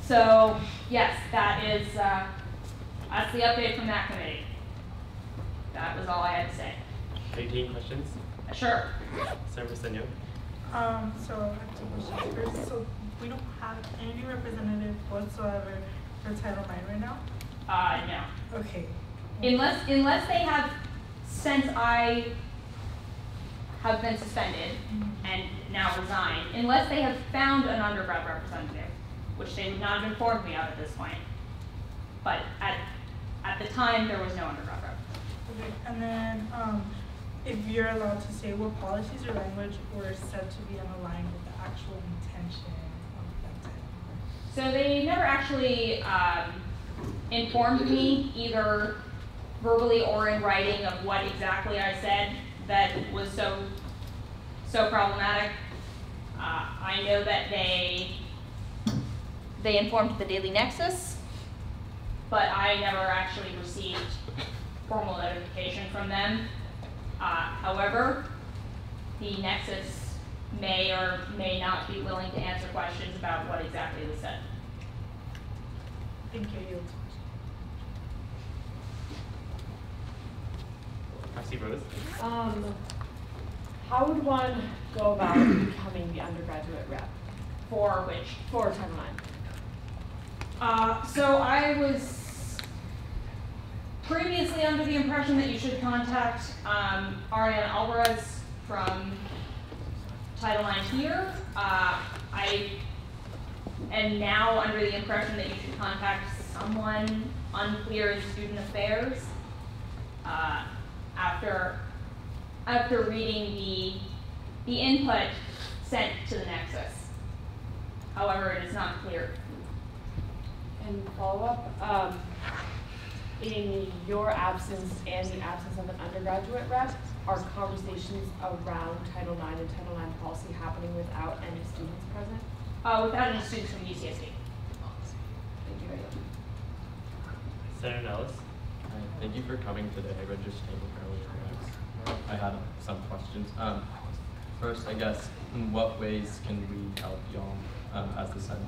So yes, that's the update from that committee. That was all I had to say. Are you taking questions? Sure. Senator Senyo. So I have two questions. First, so we don't have any representative whatsoever for Title IX right now? No. Okay. Unless they have, since I have been suspended and now resigned, unless they have found an undergrad representative, which they would not have informed me of at this point. But at the time, there was no undergrad representative. Okay, and then if you're allowed to say what policies or language were said to be unaligned with the actual intention of that title. So they never actually informed me, either verbally or in writing, of what exactly I said that was so problematic. I know that they informed the Daily Nexus, but I never actually received formal notification from them. However, the Nexus may or may not be willing to answer questions about what exactly was said. Thank you. Trustee Rose. How would one go about becoming the undergraduate rep? For which? For Title IX. So I was previously under the impression that you should contact Ariana Alvarez from Title IX here. I am now under the impression that you should contact someone unclear in student affairs. After reading the input sent to the Nexus. However, it is not clear. And follow-up, in your absence and the absence of an undergraduate rep, are conversations around Title IX and Title IX policy happening without any students present? Without any students from UCSB. Thank you. Senator Nellis. Thank you for coming today. I read your statement earlier. I had some questions. First, I guess, in what ways can we help y'all as the Senate?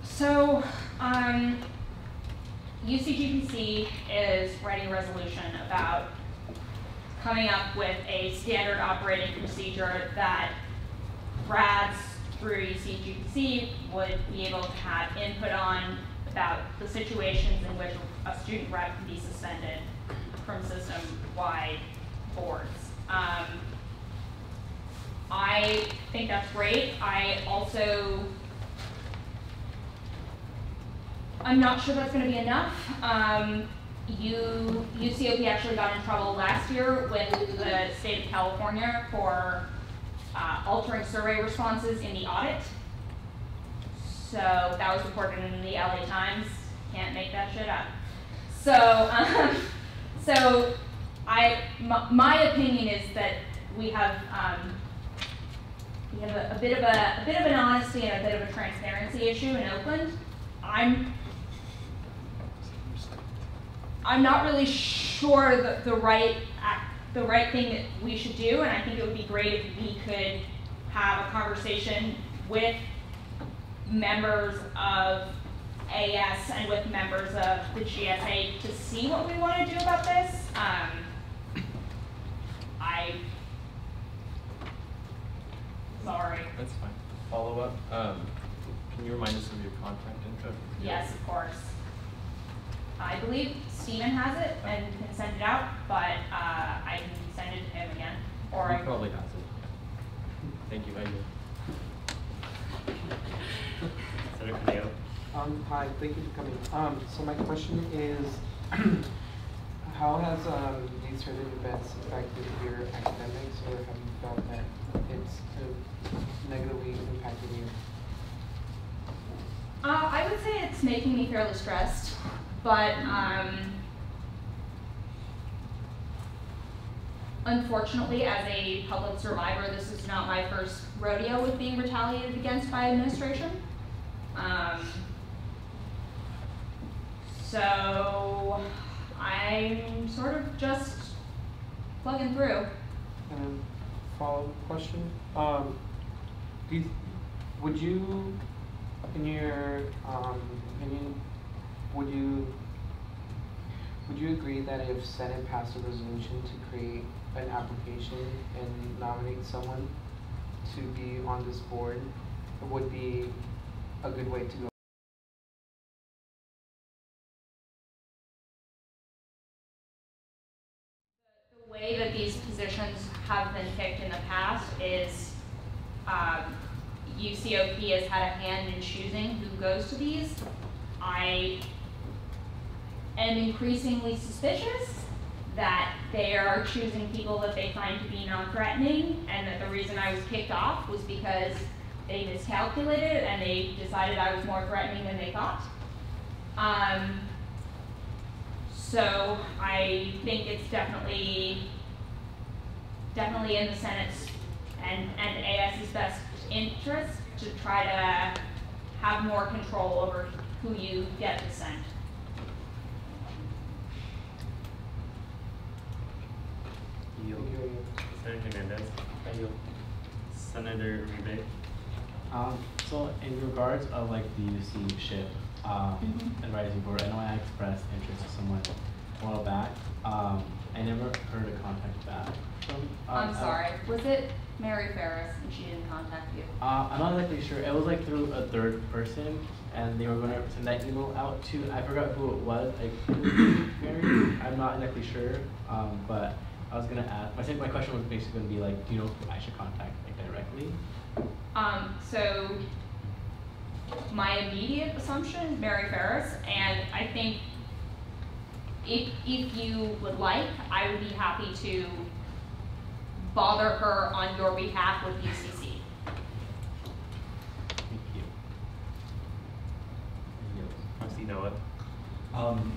So, UCGPC is writing a resolution about coming up with a standard operating procedure that grads through UCGPC would be able to have input on about the situations in which a student rep can be suspended from system-wide boards. I think that's great. I'm not sure that's going to be enough. UCOP actually got in trouble last year with the state of California for altering survey responses in the audit. So that was reported in the LA Times. Can't make that shit up. So, my opinion is that we have a bit of an honesty and a bit of a transparency issue in Oakland. I'm not really sure the right thing that we should do, and I think it would be great if we could have a conversation with members of AS and with members of the GSA to see what we want to do about this. Sorry. That's fine. Follow up. Can you remind us of your contact info? Yes, of course. I believe Steven has it and can send it out, but I can send it to him again. Or he probably has it. Thank you. I do. Senator Cadeo. Hi, thank you for coming. So my question is, how has these certain events impacted your academics, or have you felt that it's negatively impacted you? I would say it's making me fairly stressed, but unfortunately, as a public survivor, this is not my first rodeo with being retaliated against by administration. So I'm sort of just plugging through. And follow-up question: would you in your opinion, would you agree that if Senate passed a resolution to create an application and nominate someone to be on this board, it would be a good way to go? The way that these positions have been picked in the past is UCOP has had a hand in choosing who goes to these. I am increasingly suspicious that they are choosing people that they find to be non-threatening, and that the reason I was kicked off was because they miscalculated and they decided I was more threatening than they thought. So I think it's definitely in the Senate's and AS's best interest to try to have more control over who you get to send. Yield. Senator Hernandez. Senator Uribe. So in regards of like the UC ship and rising board, I know I expressed interest to someone a while back. I never heard a contact back from. I'm sorry, was it Mary Ferris and she didn't contact you? I'm not exactly sure. It was like through a third person, and they were going to send that email out to, I forgot who it was, like Mary. I'm not exactly sure, but I was gonna ask. My question was basically gonna be like, do you know who I should contact like directly? So my immediate assumption is Mary Ferris, and I think if you would like, I would be happy to bother her on your behalf with UCC. Thank you. Trustee Noah.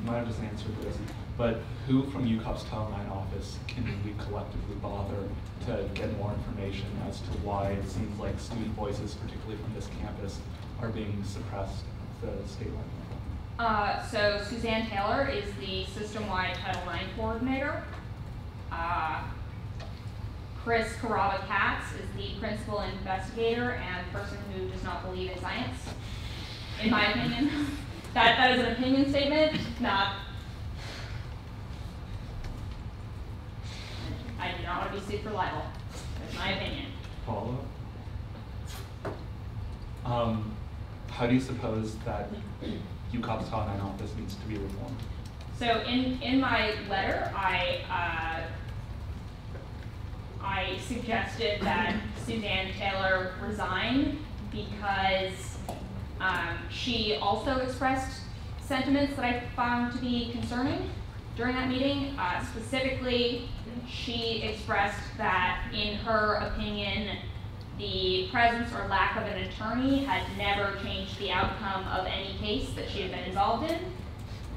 Might have just answered this, but who from UCOP's Title IX office can we collectively bother to get more information as to why it seems like student voices, particularly from this campus, are being suppressed at the state level? So Suzanne Taylor is the system-wide Title IX coordinator. Chris Carava-Katz is the principal investigator and person who does not believe in science, in my opinion. That is an opinion statement, not. I do not want to be sued for libel. That's my opinion. Follow up. How do you suppose that UCOP's Title IX office needs to be reformed? So in my letter, I suggested that Suzanne Taylor resign because she also expressed sentiments that I found to be concerning during that meeting. Specifically, she expressed that in her opinion, the presence or lack of an attorney had never changed the outcome of any case that she had been involved in.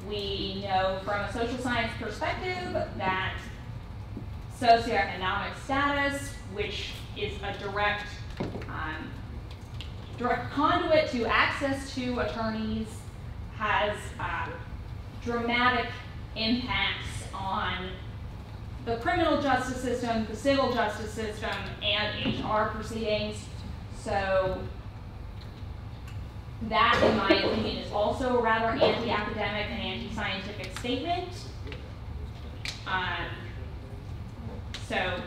We know from a social science perspective that socioeconomic status, which is a direct conduit to access to attorneys, has dramatic impacts on the criminal justice system, the civil justice system, and HR proceedings. So that, in my opinion, is also a rather anti-academic and anti-scientific statement. So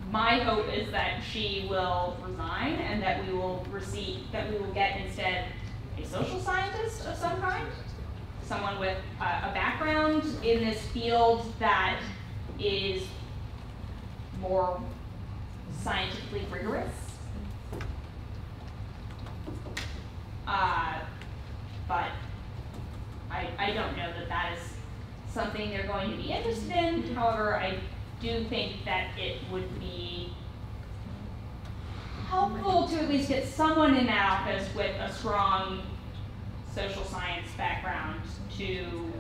my hope is that she will resign and that we will get instead a social scientist of some kind, someone with a background in this field that is more scientifically rigorous. But I don't know that that is something they're going to be interested in. However, I do think that it would be helpful to at least get someone in that office with a strong social science background to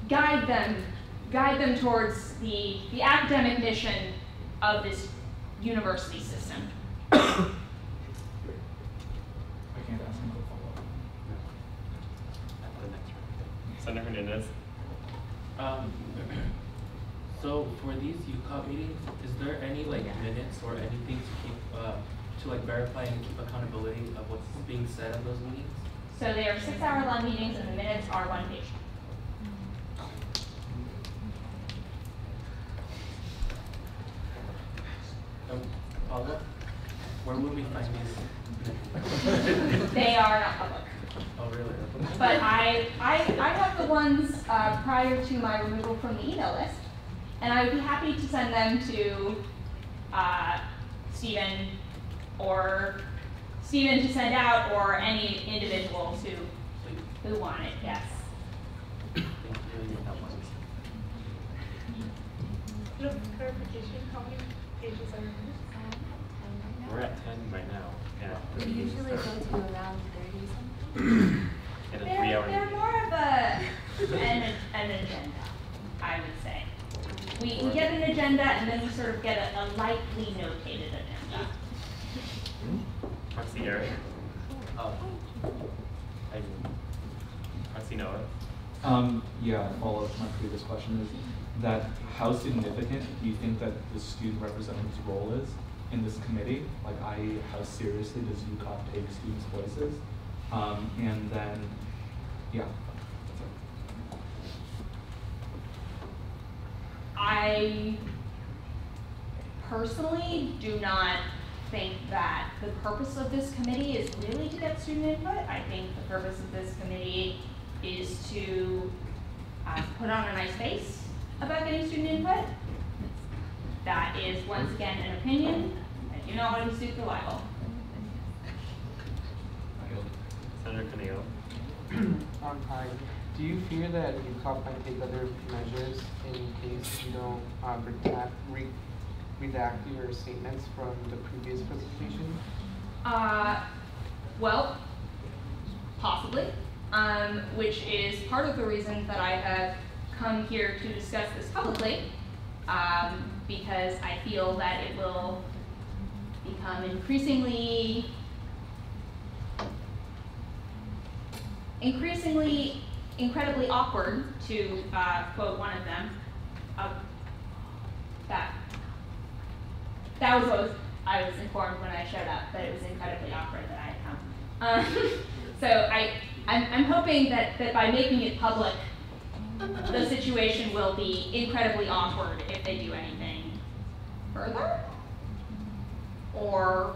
guide them towards the academic mission of this university system. I can't ask him to follow up. Senator Hernandez. So for these UCOP meetings, is there any like minutes or anything to keep to like verify and keep accountability of what's being said in those meetings? So they are 6-hour-long meetings and the minutes are 1 page. Follow-up? Where would we find these? They are not public. Oh, really? But I have the ones prior to my removal from the email list, and I would be happy to send them to Stephen to send out, or any individuals who want it. Yes. Just clarification, how many pages are in this? We're at 10 right now. Yeah. We usually go to around 30 something. In a They're 3-hour they're meeting. more of an agenda, I would say. We get an agenda and then we sort of get a lightly notated agenda. Trustee Eric? Trustee Noah? Yeah, follow up to my previous question is that how significant do you think that the student representative's role is in this committee? Like, how seriously does UCOP take students' voices? And then, yeah, that's it. I personally do not think that the purpose of this committee is really to get student input. I think the purpose of this committee is to put on a nice face about getting student input. That is, once again, an opinion. I do not want to suit the libel. Senator Caneo? Hi. Do you fear that UCOP might take other measures in case you don't redact your statements from the previous presentation? Well, possibly, which is part of the reason that I have come here to discuss this publicly, because I feel that it will become increasingly incredibly awkward, to quote one of them. That was what I was informed when I showed up, that it was incredibly awkward that I had come. So I'm hoping that by making it public, the situation will be incredibly awkward if they do anything further or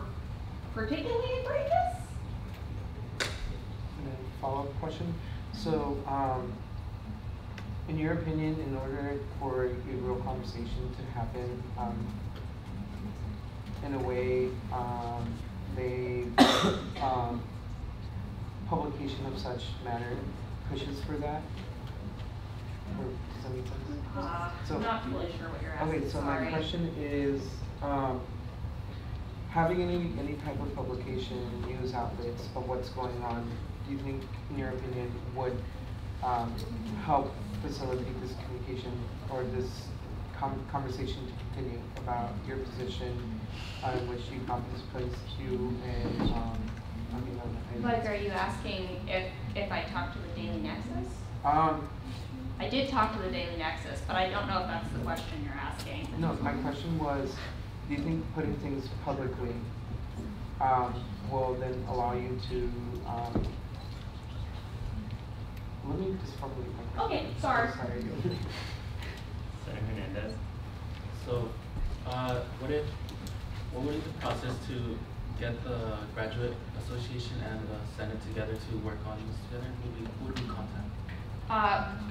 particularly egregious. And then follow-up question. So, in your opinion, in order for a real conversation to happen, in a way, publication of such matter pushes for that? Or does that make sense? I'm not fully sure what you're asking. Okay, so Sorry. my question is, having any type of publication, news outlets of what's going on, do you think, in your opinion, would help facilitate this communication or this conversation to continue about your position in which UCOP has placed you and Like, are you asking if I talked to the Daily Nexus? I did talk to the Daily Nexus, but I don't know if that's the question you're asking. No, my question was, do you think putting things publicly will then allow you to, let me just formulate my question. Okay, sorry. Senator Hernandez? So, what would be the process to get the Graduate Association and the Senate together to work on this together? Who would we contact?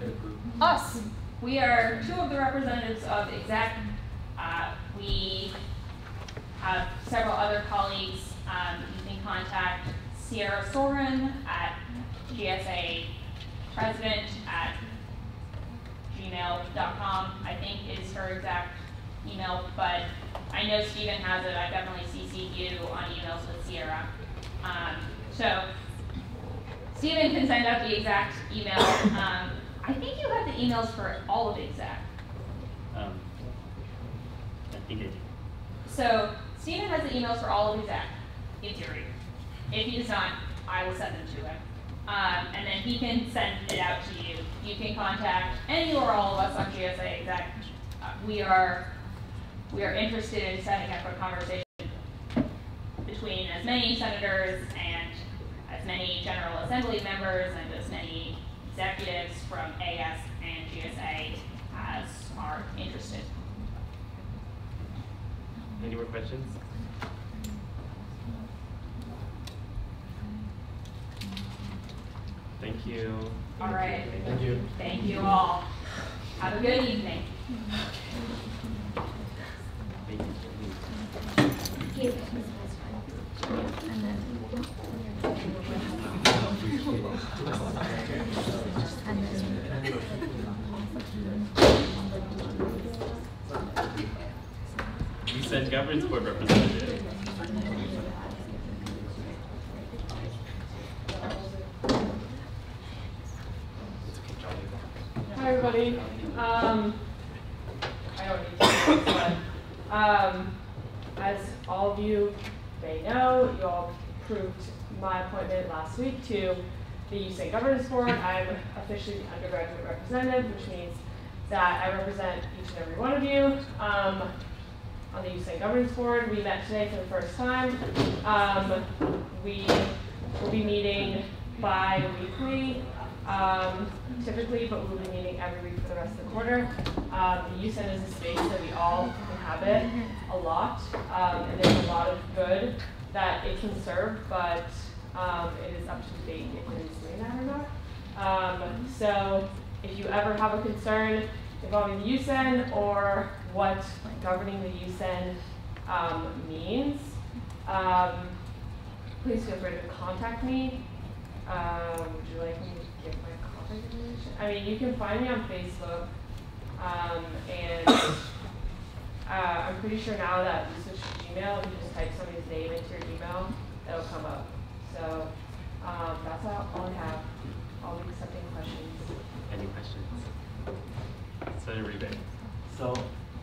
Get a group. Us. We are two of the representatives of exec. We have several other colleagues. You can contact Sierra Soren at GSA president at gmail.com, I think is her exact email, but I know Stephen has it. I definitely CC'd you on emails with Sierra. So Stephen can send out the exact email. I think you have the emails for all of exec. I think I do. So Stephen has the emails for all of exec, in theory. If he does not, I will send them to him. And then he can send it out to you. You can contact any or all of us on GSA exec. We are interested in setting up a conversation between between as many senators and as many General Assembly members and as many executives from AS and GSA as are interested. Any more questions? Thank you. All right. Thank you. Thank you all. Have a good evening. Thank you. You said Governance Board representative. Hi, everybody. I don't need to say this, but as all of you may know, you all approved my appointment last week to the UCSB Governance Board. I'm officially the undergraduate representative, which means that I represent each and every one of you on the UCSB Governance Board. We met today for the first time. We will be meeting bi-weekly. Typically, but we'll be meeting every week for the rest of the quarter. The UCSB is a space that we all inhabit a lot, and there's a lot of good that it can serve, but it is up to the debate if it is doing that or not. So if you ever have a concern involving the UCSB or what governing the UCSB means, please feel free to contact me. Would you like me to give my contact information? I mean, you can find me on Facebook, and I'm pretty sure now that you switched to Gmail, if you just type somebody's name into your email, it'll come up. So that's all I have. I'll be accepting questions. Any questions? Senator Rebate. So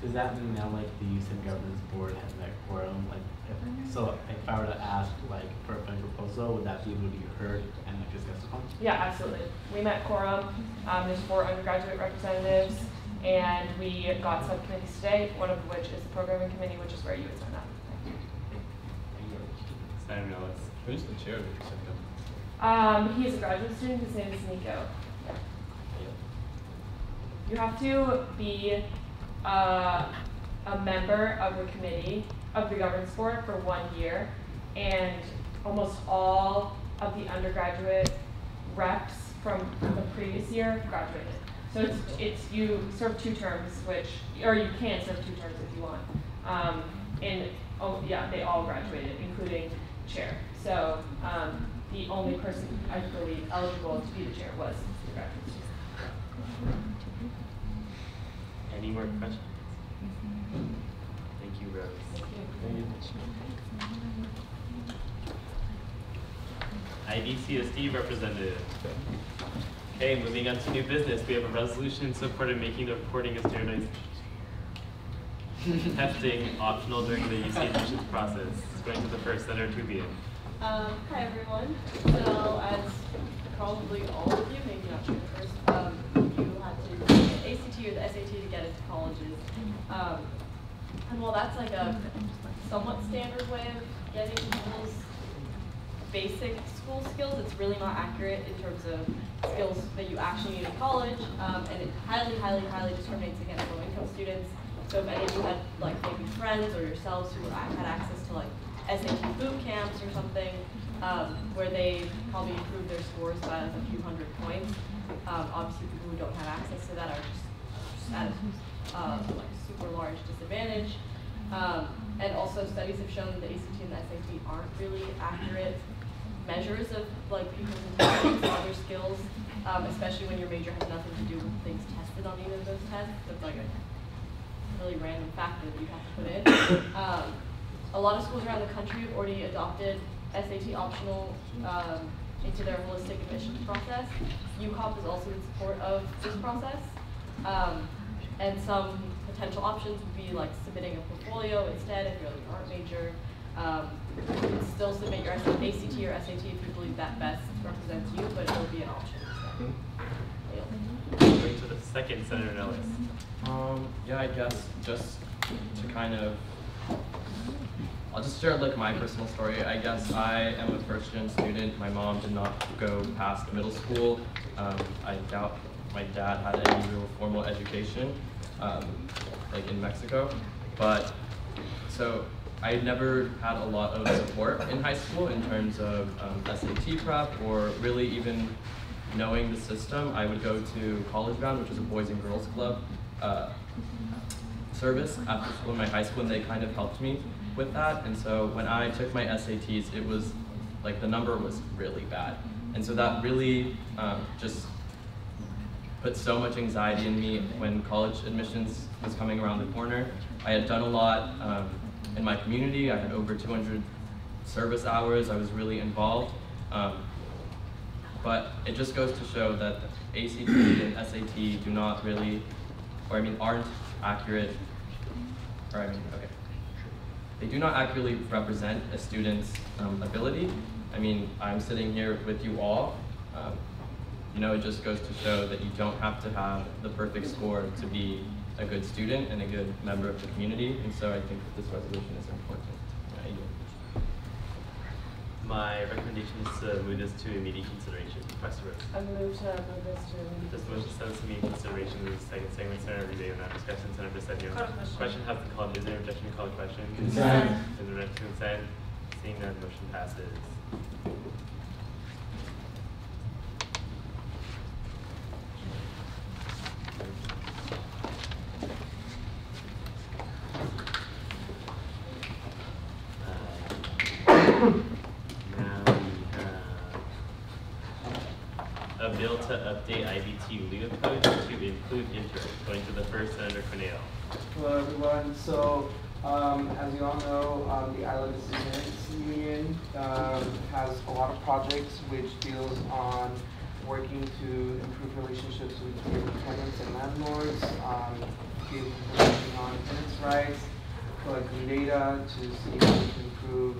does that mean now like the UCSB Governance Board has met quorum? Like if I were to ask like for a funding proposal, would that be able to be heard and like discussed upon? Yeah, absolutely. We met quorum. There's 4 undergraduate representatives, and we got subcommittees today, one of which is the programming committee, which is where you would sign up. Senator Nellis. Who's the chair of the UCSB? He's a graduate student. His name is Nico. You have to be a member of the committee of the governance board for 1 year, and almost all of the undergraduate reps from the previous year graduated. So it's you serve 2 terms, or you can serve 2 terms if you want. They all graduated, including chair. So the only person I believe eligible to be the chair was the graduate student. Any more questions? Thank you, Rose. IDCSD representative. Okay, moving on to new business. We have a resolution in support of making the reporting of standardized testing optional during the UC admissions process. Going to the first, Senator Tubian. Hi everyone. So as probably all of you, maybe not you first, you had to do the ACT or the SAT to get into colleges. And while that's like a somewhat standard way of getting people's basic school skills, it's really not accurate in terms of skills that you actually need in college, and it highly, highly, highly discriminates against low-income students. So if any of you had like maybe friends or yourselves who had access to like SAT boot camps or something, where they probably improved their scores by like a few hundred points. Obviously, people who don't have access to that are just at like a super large disadvantage. And also, studies have shown that the ACT and the SAT aren't really accurate measures of like people's intelligence and other skills, especially when your major has nothing to do with things tested on either of those tests. That's like a really random factor that you have to put in. A lot of schools around the country have already adopted SAT optional into their holistic admissions process. UCOP is also in support of this process. And some potential options would be like submitting a portfolio instead if you're like an art major. You can still submit your ACT or SAT if you believe that best represents you, but it will be an option. Going to the second, Senator Nellis. Yeah, I guess just to kind of I'll just share like my personal story. I guess I am a first-gen student. My mom did not go past middle school. I doubt my dad had any real formal education, like in Mexico. But so I never had a lot of support in high school in terms of SAT prep or really even knowing the system. I would go to College Bound, which is a Boys and Girls Club service after school in my high school, and they kind of helped me with that. And so when I took my SATs, it was like the number was really bad. And so that really just put so much anxiety in me when college admissions was coming around the corner. I had done a lot in my community. I had over 200 service hours. I was really involved. But it just goes to show that ACT and SAT do not really, or I mean, aren't accurate, or I mean, okay. They do not accurately represent a student's ability. I mean, I'm sitting here with you all. You know, it just goes to show that you don't have to have the perfect score to be a good student and a good member of the community. And so I think that this resolution is important. My recommendation is to move this to immediate consideration. Professor Rose. I move to move this to immediate This motion stands to immediate consideration in the second segment. Senator Rivera, on discussion. Senator Sedano. Question has been called. Is there objection to call the question? Consent. Is there objection to consent? Seeing none, motion passes. A bill to update IBT legal code to include interns. Going to the first, Senator Cornell. Hello everyone. So as you all know, the Island Students Union has a lot of projects which deals on working to improve relationships between tenants and landlords, giving information on tenants' rights, collecting data to see how we can improve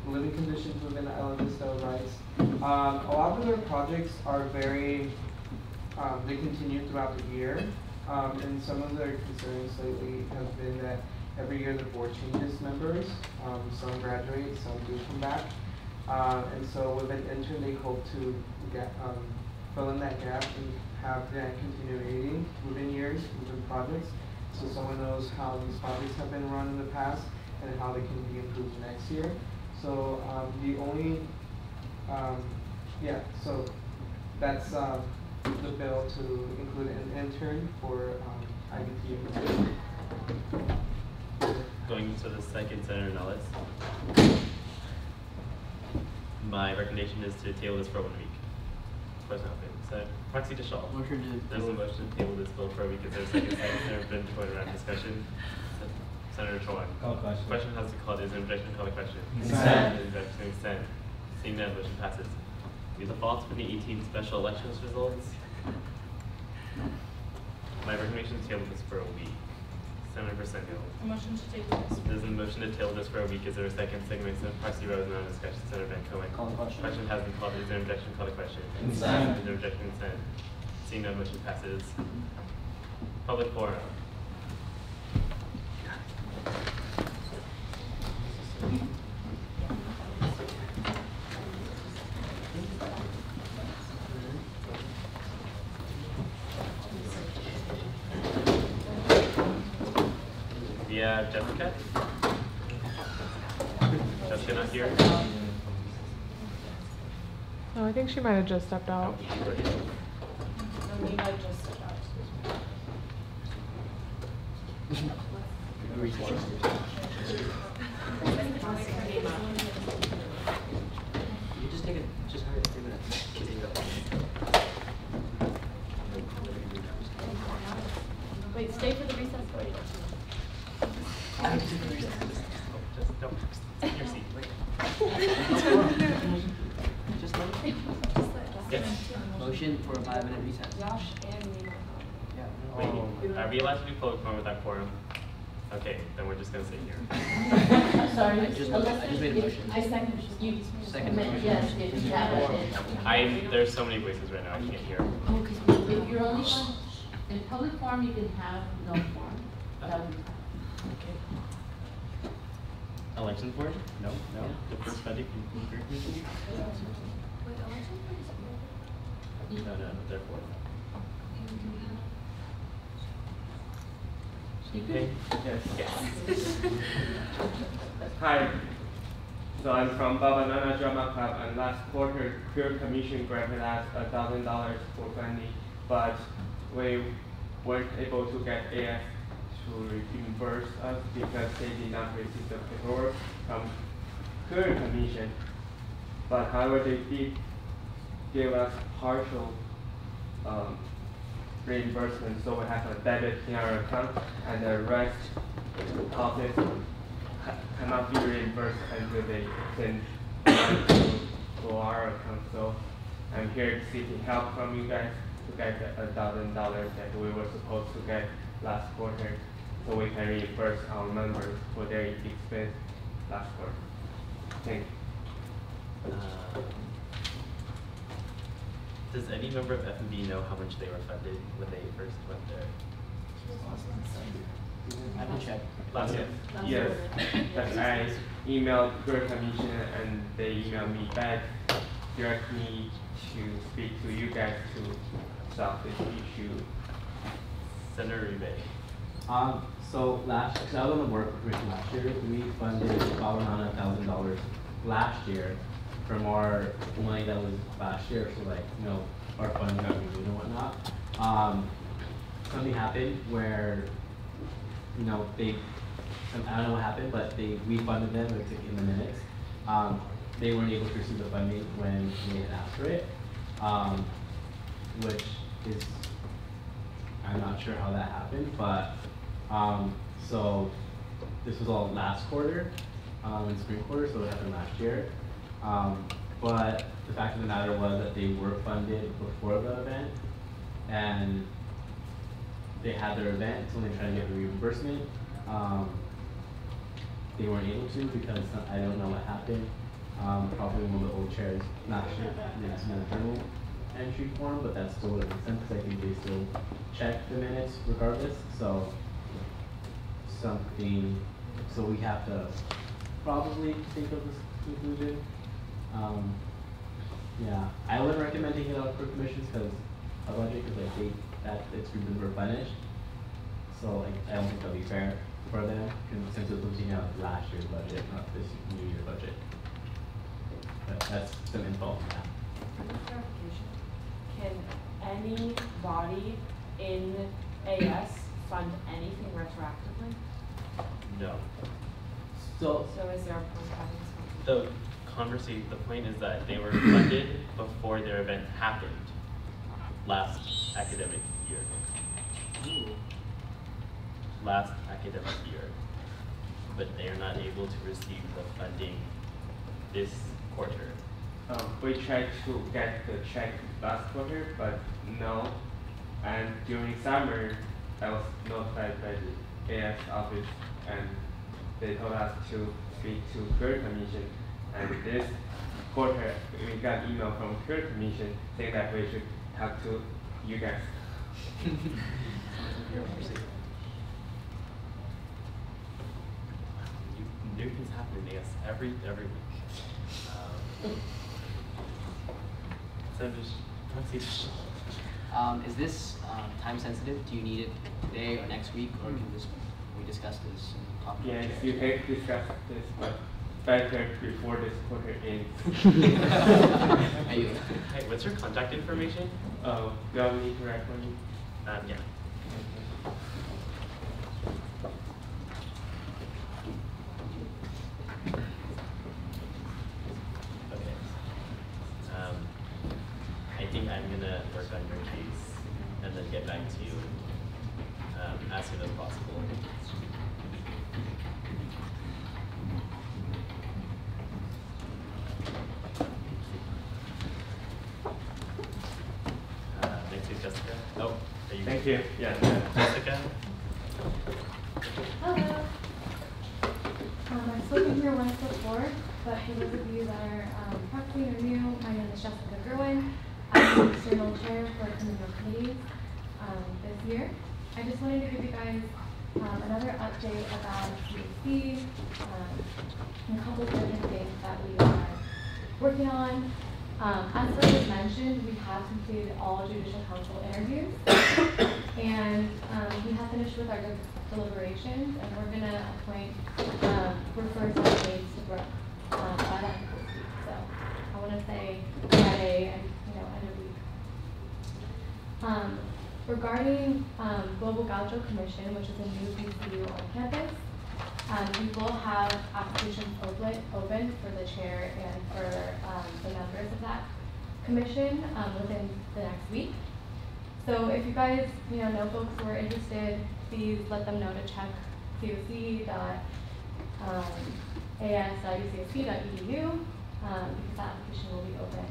living conditions within the Island Vista rights. A lot of their projects are very, they continue throughout the year, and some of their concerns lately have been that every year the board changes members. Some graduate, some do come back. And so with an intern, they hope to get, fill in that gap and have that continuity within years, within projects, so someone knows how these projects have been run in the past and how they can be improved next year. So the only, yeah, so that's the bill to include an intern for IBT. Going to the second, Senator Nullis. My recommendation is to table this for 1 week. Question so, Proxy to Shaw. There's a motion to table this bill for a week. Is there a second? Senator Brin, point around discussion. Senator Chouan. Call the question. Question has been called. Is there objection? Call the question. Consent. Objection. Consent. Seeing none, motion passes. We have the fall 2018 special elections results. My recommendation is to table this for a week. Senator Briseno. A motion to table this. There's a motion to table this for a week. Is there a second? Segment Proxy Rose, no discussion. Senator Van Cohen. Call the question. Question has been called. Is there objection? Call the question. Consent. Is there objection? Consent. Seeing none, motion passes. Public forum. Yeah, Jessica? Jessica not here? No, I think she might have just stepped out. Amina just stepped out. You just take it, just hurry, 3 minutes. Wait, stay for the recess. Wait. Just don't. Take your seat. Just let it. Yes. Motion for a 5-minute recess. Josh and Mina. Yeah. Wait, are we allowed to do public forum without quorum? Okay, then we're just gonna sit here. Sorry. I just made a motion. I second you. Second motion. Yes, if you have it. There's so many voices right now, I can't hear. Oh, because if you're only on, in public forum, you can have no forum. That would be fine. Election board? No, no. The first funding from Career Commission? Wait, election board is No, therefore. Okay. Yes. Hi. So I'm from Babanana Drama Club, and last quarter, Career Commission granted us $1,000 for funding, but we weren't able to get AS to reimburse us because they did not receive the paperwork from Career Commission. But however, they did give us partial reimbursement, so we have a debit in our account, and the rest of it cannot be reimbursed until they send money to our account. So I'm here seeking help from you guys to get $1,000 that we were supposed to get last quarter, so we can reimburse our members for their expense last quarter. Thank you. Does any member of FMB know how much they were funded when they first went there? I can check. Last year? Yes, but I emailed Career Commission and they emailed me back, direct me to speak to you guys to solve this issue. Senator Rebay. So last, because I was on the work commission last year, we funded about $1,000 last year from our money that was last year. So like, you know, our fund got renewed and whatnot. Something happened where, you know, I don't know what happened, but we funded them, it's in the minutes. They weren't able to receive the funding when they had asked for it, which is, I'm not sure how that happened, but so this was all last quarter, in spring quarter, so it happened last year. But the fact of the matter was that they were funded before the event, and they had their event, so they're trying to get the reimbursement. They weren't able to because I don't know what happened. Probably one of the old chairs, not sure, it's not a journal entry form, but that's still what it makes sense because I think they still check the minutes regardless. So so we have to probably think of this conclusion. Yeah, I would recommend taking it out for commissions because a budget is like it's been replenished. So like I don't think that'll be fair for them since it's looking at last year's budget, not this new year budget. But that's some info on that. Clarification. Can any body in AS fund anything retroactively? No. So is there a point having something? The point is that they were funded before their event happened last academic year. Last academic year. But they are not able to receive the funding this quarter. We tried to get the check last quarter, but no. And during summer, I was notified by the AS office, and they told us to speak to Career Commission. And this quarter, we got email from Career Commission saying that we should talk to you guys. New things happen in AS every week. So just is this time sensitive? Do you need it today or next week, or can we discuss this and talk? Yes, you can discuss this, but better before this quarter ends. Hey, what's your contact information? Do you want me to write for you? Yeah. Okay. I think I'm gonna work on your case and then get back to you as soon as possible. Next is Jessica. Oh, are you? Thank you. Yeah. Jessica. Hello. I've spoken here once before, but for those of you that are practicing or new, my name is Jessica Gerwin. I'm the external chair for criminal committees this year. I just wanted to give you guys Another update about UCSB, and a couple of different things that we are working on. As was mentioned, we have completed all judicial council interviews, and we have finished with our deliberations, and we're going to appoint refer candidates to work by the end of this week. So I want to say Friday and end of week. Regarding Global Gaucho Commission, which is a new BCU on campus, we will have applications open for the chair and for the members of that commission within the next week. So if you guys know folks who are interested, please let them know to check coc.as.ucsb.edu because that application will be open.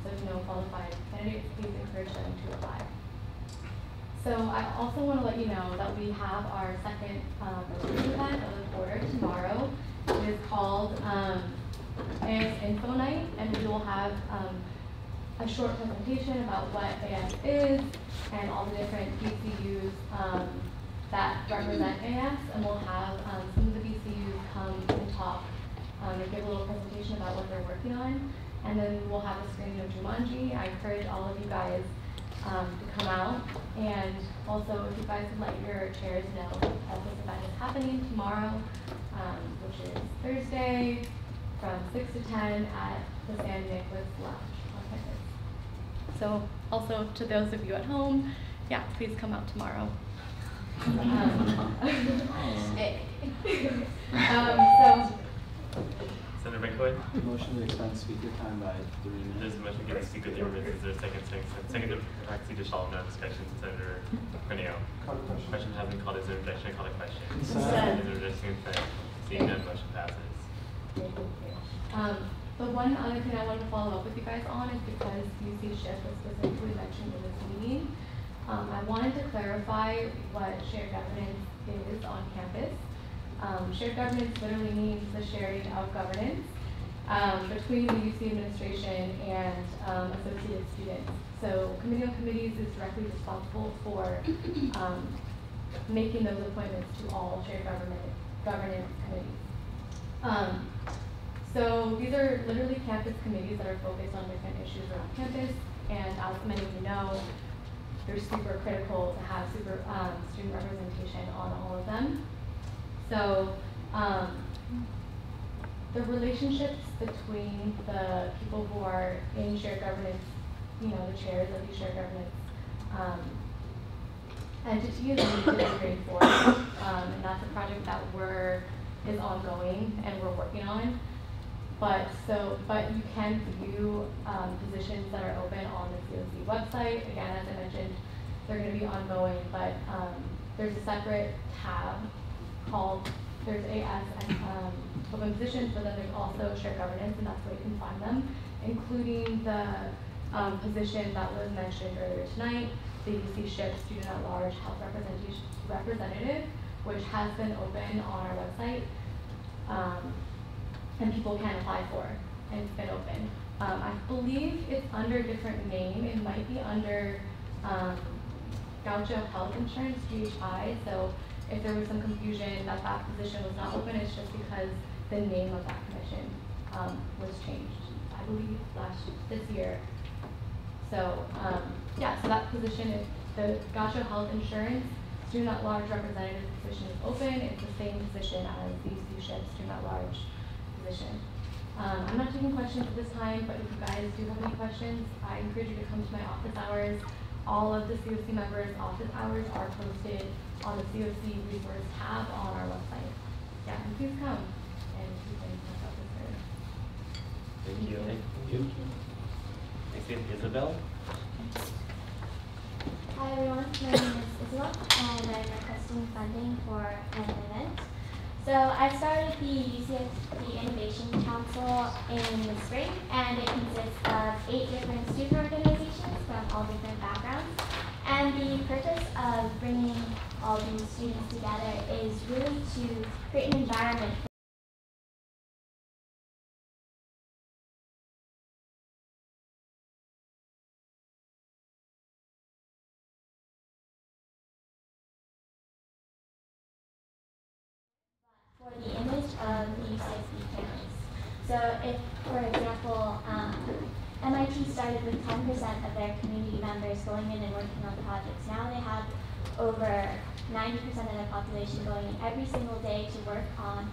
So if you know qualified candidates, please encourage them to apply. So I also want to let you know that we have our second event of the quarter tomorrow. It is called AS Info Night, and we will have a short presentation about what AS is and all the different BCUs that represent AS, and we'll have some of the BCUs come and talk and give a little presentation about what they're working on, and then we'll have a screening of Jumanji. I encourage all of you guys to come out, and also if you guys would let your chairs know that this event is happening tomorrow, which is Thursday from 6 to 10 at the San Nicholas Lounge on campus. So also to those of you at home, yeah, please come out tomorrow. Senator McCoy? Motion to extend speaker time by 3 minutes. There's a motion to get speaker 3 minutes. Is there a second? Second to proxy to Shalom, no discussion. Senator Corneo. Question has been called. Is there objection? Call a question. Consent. Is there objection? Consent. Seeing none, motion passes. The one other thing I wanted to follow up with you guys on is because UC Shift was specifically mentioned in this meeting. I wanted to clarify what shared governance is on campus. Shared governance literally means the sharing of governance between the UC administration and associated students. So Committee on Committees is directly responsible for making those appointments to all shared governance committees. So these are literally campus committees that are focused on different issues around campus, and as many of you know, they're super critical to have student representation on all of them. So the relationships between the people who are in shared governance, the chairs of these shared governance entities, need to be reinforced, and that's a project that is ongoing and we're working on. But you can view positions that are open on the COC website. Again, as I mentioned, they're going to be ongoing, but there's a separate tab called, there's AS and open positions, but then there's also shared governance, and that's where you can find them, including the position that was mentioned earlier tonight, the UC Shift Student at Large Health Representative, which has been open on our website. And people can apply for, and it's been open. I believe it's under a different name. It might be under Gaucho Health Insurance, GHI. So if there was some confusion that position was not open, it's just because the name of that commission was changed, I believe, this year. So yeah, so that position is the Gaucho Health Insurance Student at Large Representative position is open. It's the same position as the UC Shift Student at Large position. I'm not taking questions at this time, but if you guys do have any questions, I encourage you to come to my office hours. All of the COC members' office hours are posted on the COC resource tab on our website. Yeah, and please come and you can check out this service. Thank you. Thank you. Next is Isabel. Hi everyone, my name is Isabel and I'm requesting funding for an event. So I started the UCSB Innovation Council in the spring, and it consists of 8 different student organizations from all different backgrounds. And the purpose of bringing all these students together is really to create an environment or the image of the UCSB campus. So if, for example, MIT started with 10% of their community members going in and working on projects. Now they have over 90% of their population going in every single day to work on,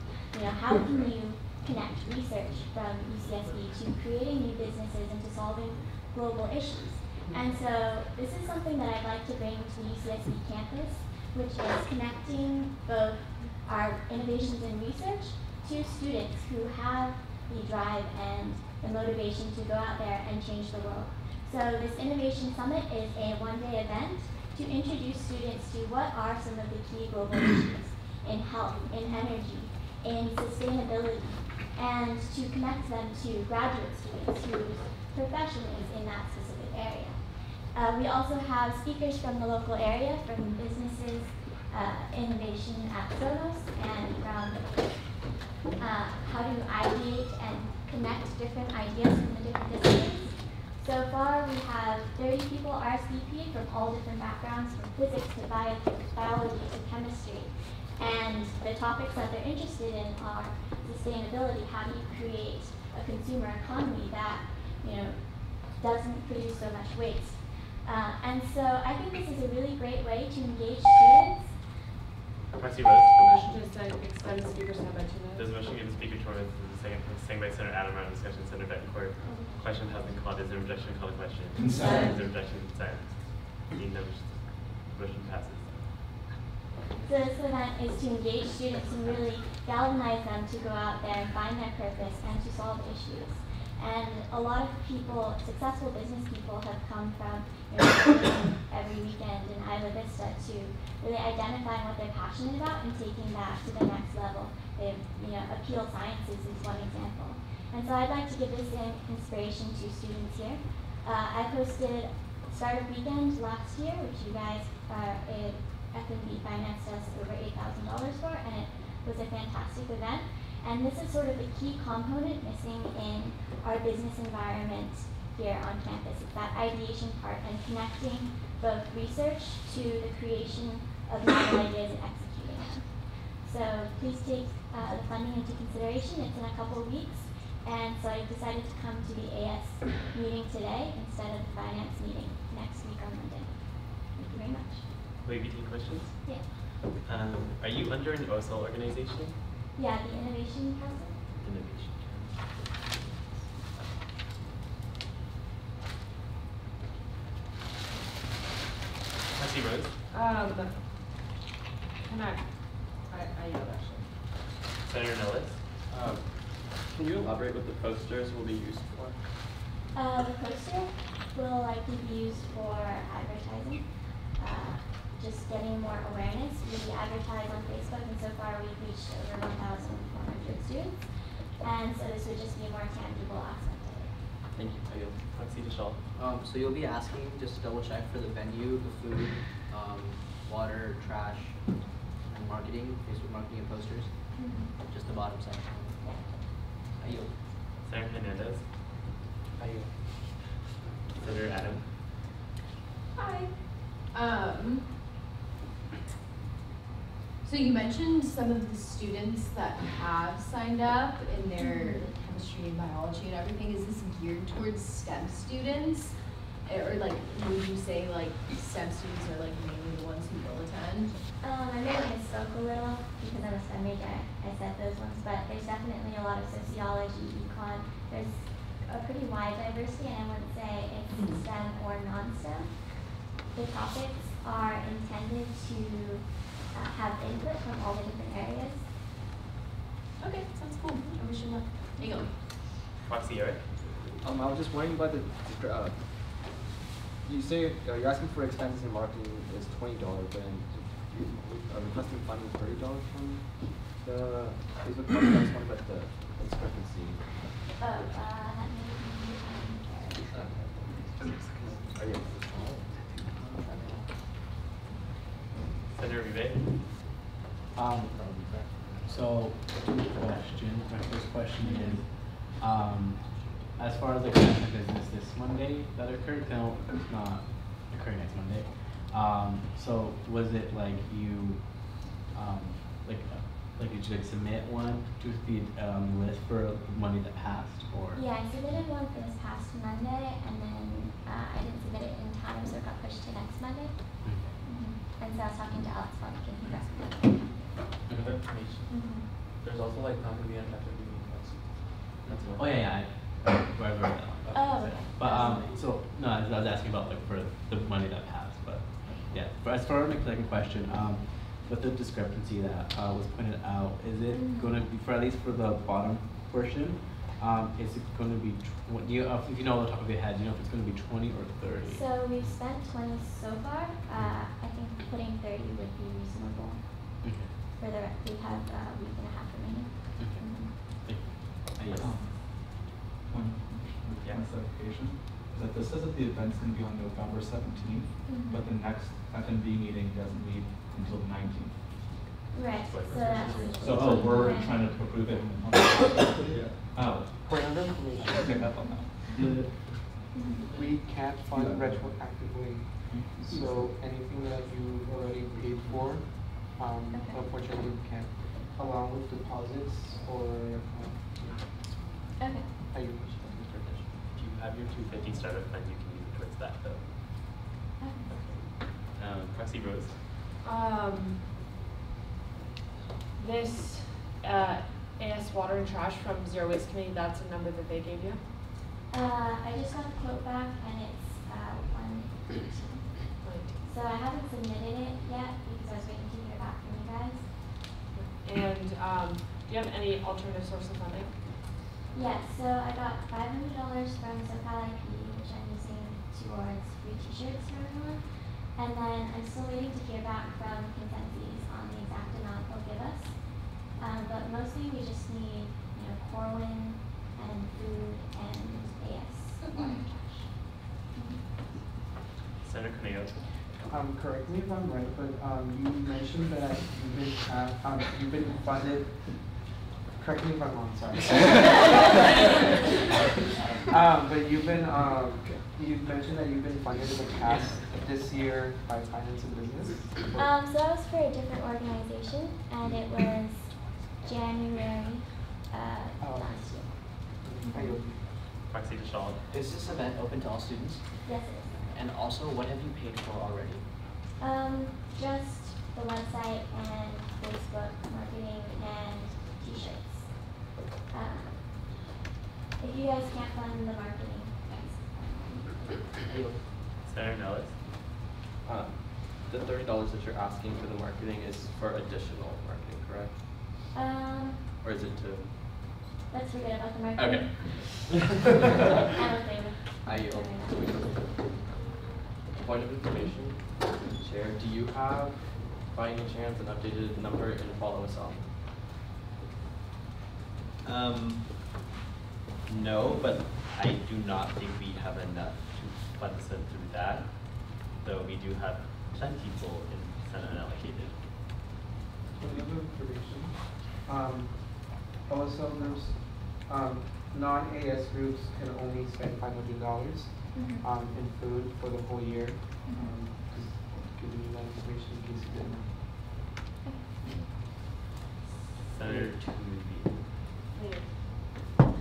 how can you connect research from UCSB to creating new businesses and to solving global issues. And so this is something that I'd like to bring to the UCSB campus, which is connecting both our innovations in research to students who have the drive and the motivation to go out there and change the world. So this Innovation Summit is a one-day event to introduce students to what are some of the key global issues in health, in energy, in sustainability, and to connect them to graduate students whose profession is in that specific area. We also have speakers from the local area, from businesses, innovation at Sonos, and from how to ideate and connect different ideas from the different disciplines. So far, we have 30 people RSVP'd from all different backgrounds, from physics to biology to chemistry. And the topics that they're interested in are sustainability. How do you create a consumer economy that doesn't produce so much waste? And so I think this is a really great way to engage students. Motion to extend the speaker's time by 2 minutes. Does motion give the speaker 2 minutes? Second by Senator Adam, round of discussion. Senator Betancourt. Question has been called. Is there objection? Call the question. Consent. Is there objection? Consent. Seeing no motion passes. So this event is to engage students and really galvanize them to go out there and find their purpose and to solve issues. And a lot of people, successful business people, have come from every weekend in Isla Vista to really identifying what they're passionate about and taking that to the next level. Appeal Sciences is one example. And so I'd like to give this inspiration to students here. I hosted Startup Weekend last year, which you guys F&B financed us over $8,000 for, and it was a fantastic event. And this is sort of the key component missing in our business environment here on campus. It's that ideation part and connecting both research to the creation of novel ideas and executing them. So please take the funding into consideration. It's in a couple of weeks. And so I decided to come to the AS meeting today instead of the finance meeting next week on Monday. Thank you very much. Will you be taking questions? Yeah. Are you under an OSL organization? Yeah, the Innovation Council. Innovation. Trustee Rose? I yelled actually. Senator Nellis? Can you elaborate what the posters will be used for? The poster will likely be used for advertising, just getting more awareness. We advertise on Facebook, and so far we've reached over 1,400 students. And so this would just be a more tangible aspect of it. Thank you. Trustee DeShaw? So you'll be asking, just to double check, for the venue, the food, water, trash, and marketing, Facebook marketing and posters? Mm-hmm. Just the bottom section. Yeah. I yield. Senator Hernandez? I yield. Senator Adam? Hi. So you mentioned some of the students that have signed up in their chemistry and biology and everything. Is this geared towards STEM students? Or would you say STEM students are mainly the ones who will attend? I may have misspoke a little because I'm a STEM major. I said those ones, but there's definitely a lot of sociology, econ. There's a pretty wide diversity, and I wouldn't say it's STEM or non-STEM. The topics are intended to have input from all the different areas. Okay, sounds cool. I wish you luck. There you go. Roxy Eric? I was just wondering about you say you're asking for expenses in marketing is $20, but you are requesting funding $30 from the Facebook marketing. I just wondering about the discrepancy. Senator Ribe? So, two questions. My first question is, as far as national business this Monday that occurred, no, it's not occurring next Monday. So was it you, Like, did you like submit one to the list for money that passed, or? Yeah, I submitted one for this past Monday, and then I didn't submit it in time, so it got pushed to next Monday. And so I was talking to Alex Barbecue, he got Another information. There's also like not gonna be an FFB meeting next week. That's one. Oh yeah, I read that one. Oh, okay. But so no, I was asking about like for the money that passed, but yeah. But as far as my second question, with the discrepancy that was pointed out, is it going to be, for at least for the bottom portion, is it going to be, do you, if you know off the top of your head, do you know if it's going to be 20 or 30? So we've spent 20 so far. I think putting 30 would be reasonable. Okay. For the we have a week and a half remaining. Yes. One clarification is that this says that the event's going to be on November 17th, but the next FNB meeting doesn't meet until the 19th. Right. So we're trying to approve it on the Oh. For another information, pick up on that. We can't fund retroactively. So anything that you already paid for, unfortunately we can't, along with deposits or. Okay. If you have your 250 startup fund, you can use it towards that though. Okay. Proxy Rose. This AS Water and Trash from Zero Waste Committee, that's a number that they gave you? I just got the quote back and it's 118. So I haven't submitted it yet because I was waiting to hear back from you guys. And do you have any alternative source of funding? Yes, so I got $500 from SoCal IP, which I'm using towards free t-shirts for everyone. And then I'm still waiting to hear back from Consensus on the exact amount they'll give us. But mostly we just need, Corwin and food and AS water and trash. Senator Corneo. Correct me if I'm right, but you mentioned that you've been funded. Correct me if I'm wrong, sorry. But you've mentioned that you've been funded in the past this year by Finance and Business. So that was for a different organization, and it was January last year. Proxy Deshawn. Is this event open to all students? Yes, it is. And also, what have you paid for already? Just the website and Facebook marketing and t-shirts. If you guys can't fund the marketing, Senator Nellis. The $30 that you're asking for the marketing is for additional marketing, correct? Or is it to? Let's forget about the marketing. Okay. I'm okay with I yield. Point of information, Chair, do you have, by any chance, an updated number and follow us on? No, but I do not think we have enough to fund us through that, though we do have plenty people in Senate unallocated. Another information. Also, there's non-AS groups can only spend $500 in food for the whole year. Just giving you that information in case you didn't know. Senator Toomey.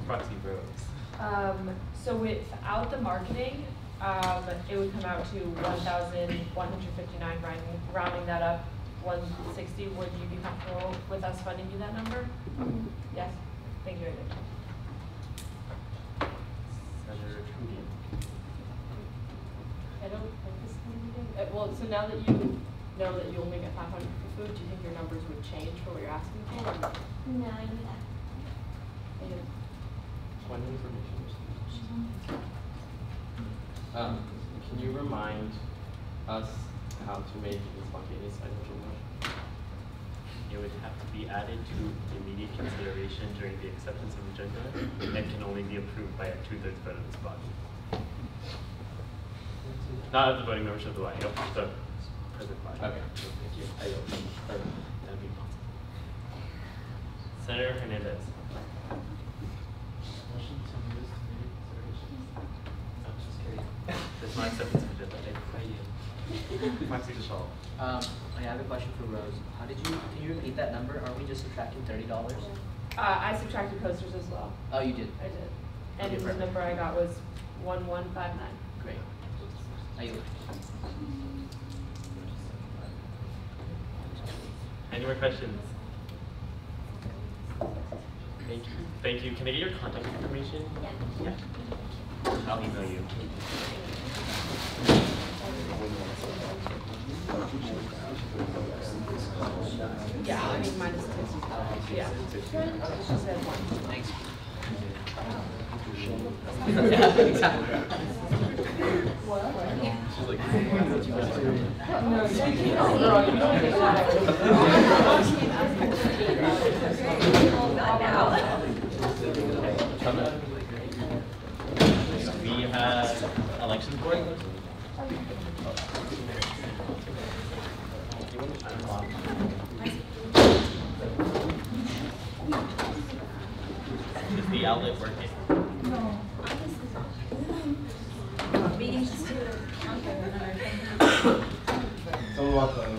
Proxy Rose. So without the marketing, it would come out to 1,159, rounding that up, 160. Would you be comfortable with us funding you that number? Yes. Thank you. Senator Toomey. I don't think this is anything. Well, so now that you know that you only get 500 for food, do you think your numbers would change for what you're asking for? No, I knew that. Point of information. Can you remind us how to make a spontaneous financial motion? It would have to be added to immediate consideration during the acceptance of agenda and can only be approved by a 2/3 vote of this body. Not of the voting membership of the body, of the present body. Okay, thank you. I yield. That'd be possible. Senator Hernandez. Motion to move this to immediate consideration. I'm just kidding. There's no acceptance of agenda. I yield. Maxi DeShaw. I have a question for Rose. Can you repeat that number? Are we just subtracting $30? I subtracted posters as well. Oh, you did? I did. And Okay, the perfect. number I got was 1159. Great. Any more questions? Thank you. Thank you. Can I get your contact information? Yeah. I'll email you. Yeah, I mean minus 2. Yeah. She said 1. Thanks. Yeah, exactly. She's like, we have election board. Is the outlet working? No. Meetings just So welcome.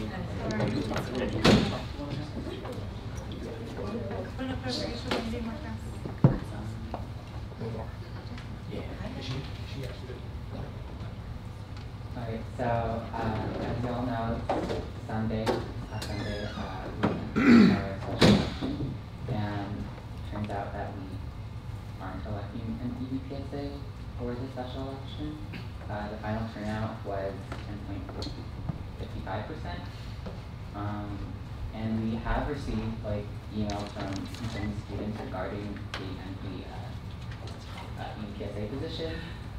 Alright, so as you all know, Sunday, we are special election, and turns out that we aren't electing an EVPSA for the special election. The final turnout was 10.55%, and we have received emails from some students regarding the EVPSA position.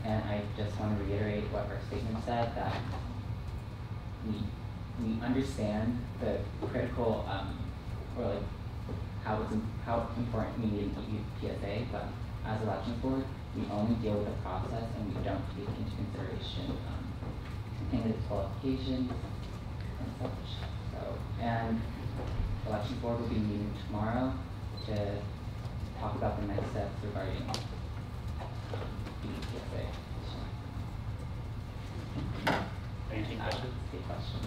And I just want to reiterate what our statement said, that we understand the critical, or how important we need PSA, but as elections board, we only deal with the process and we don't take into consideration candidates' qualifications and such. And elections board will be meeting tomorrow to talk about the next steps regarding Any questions? Any questions?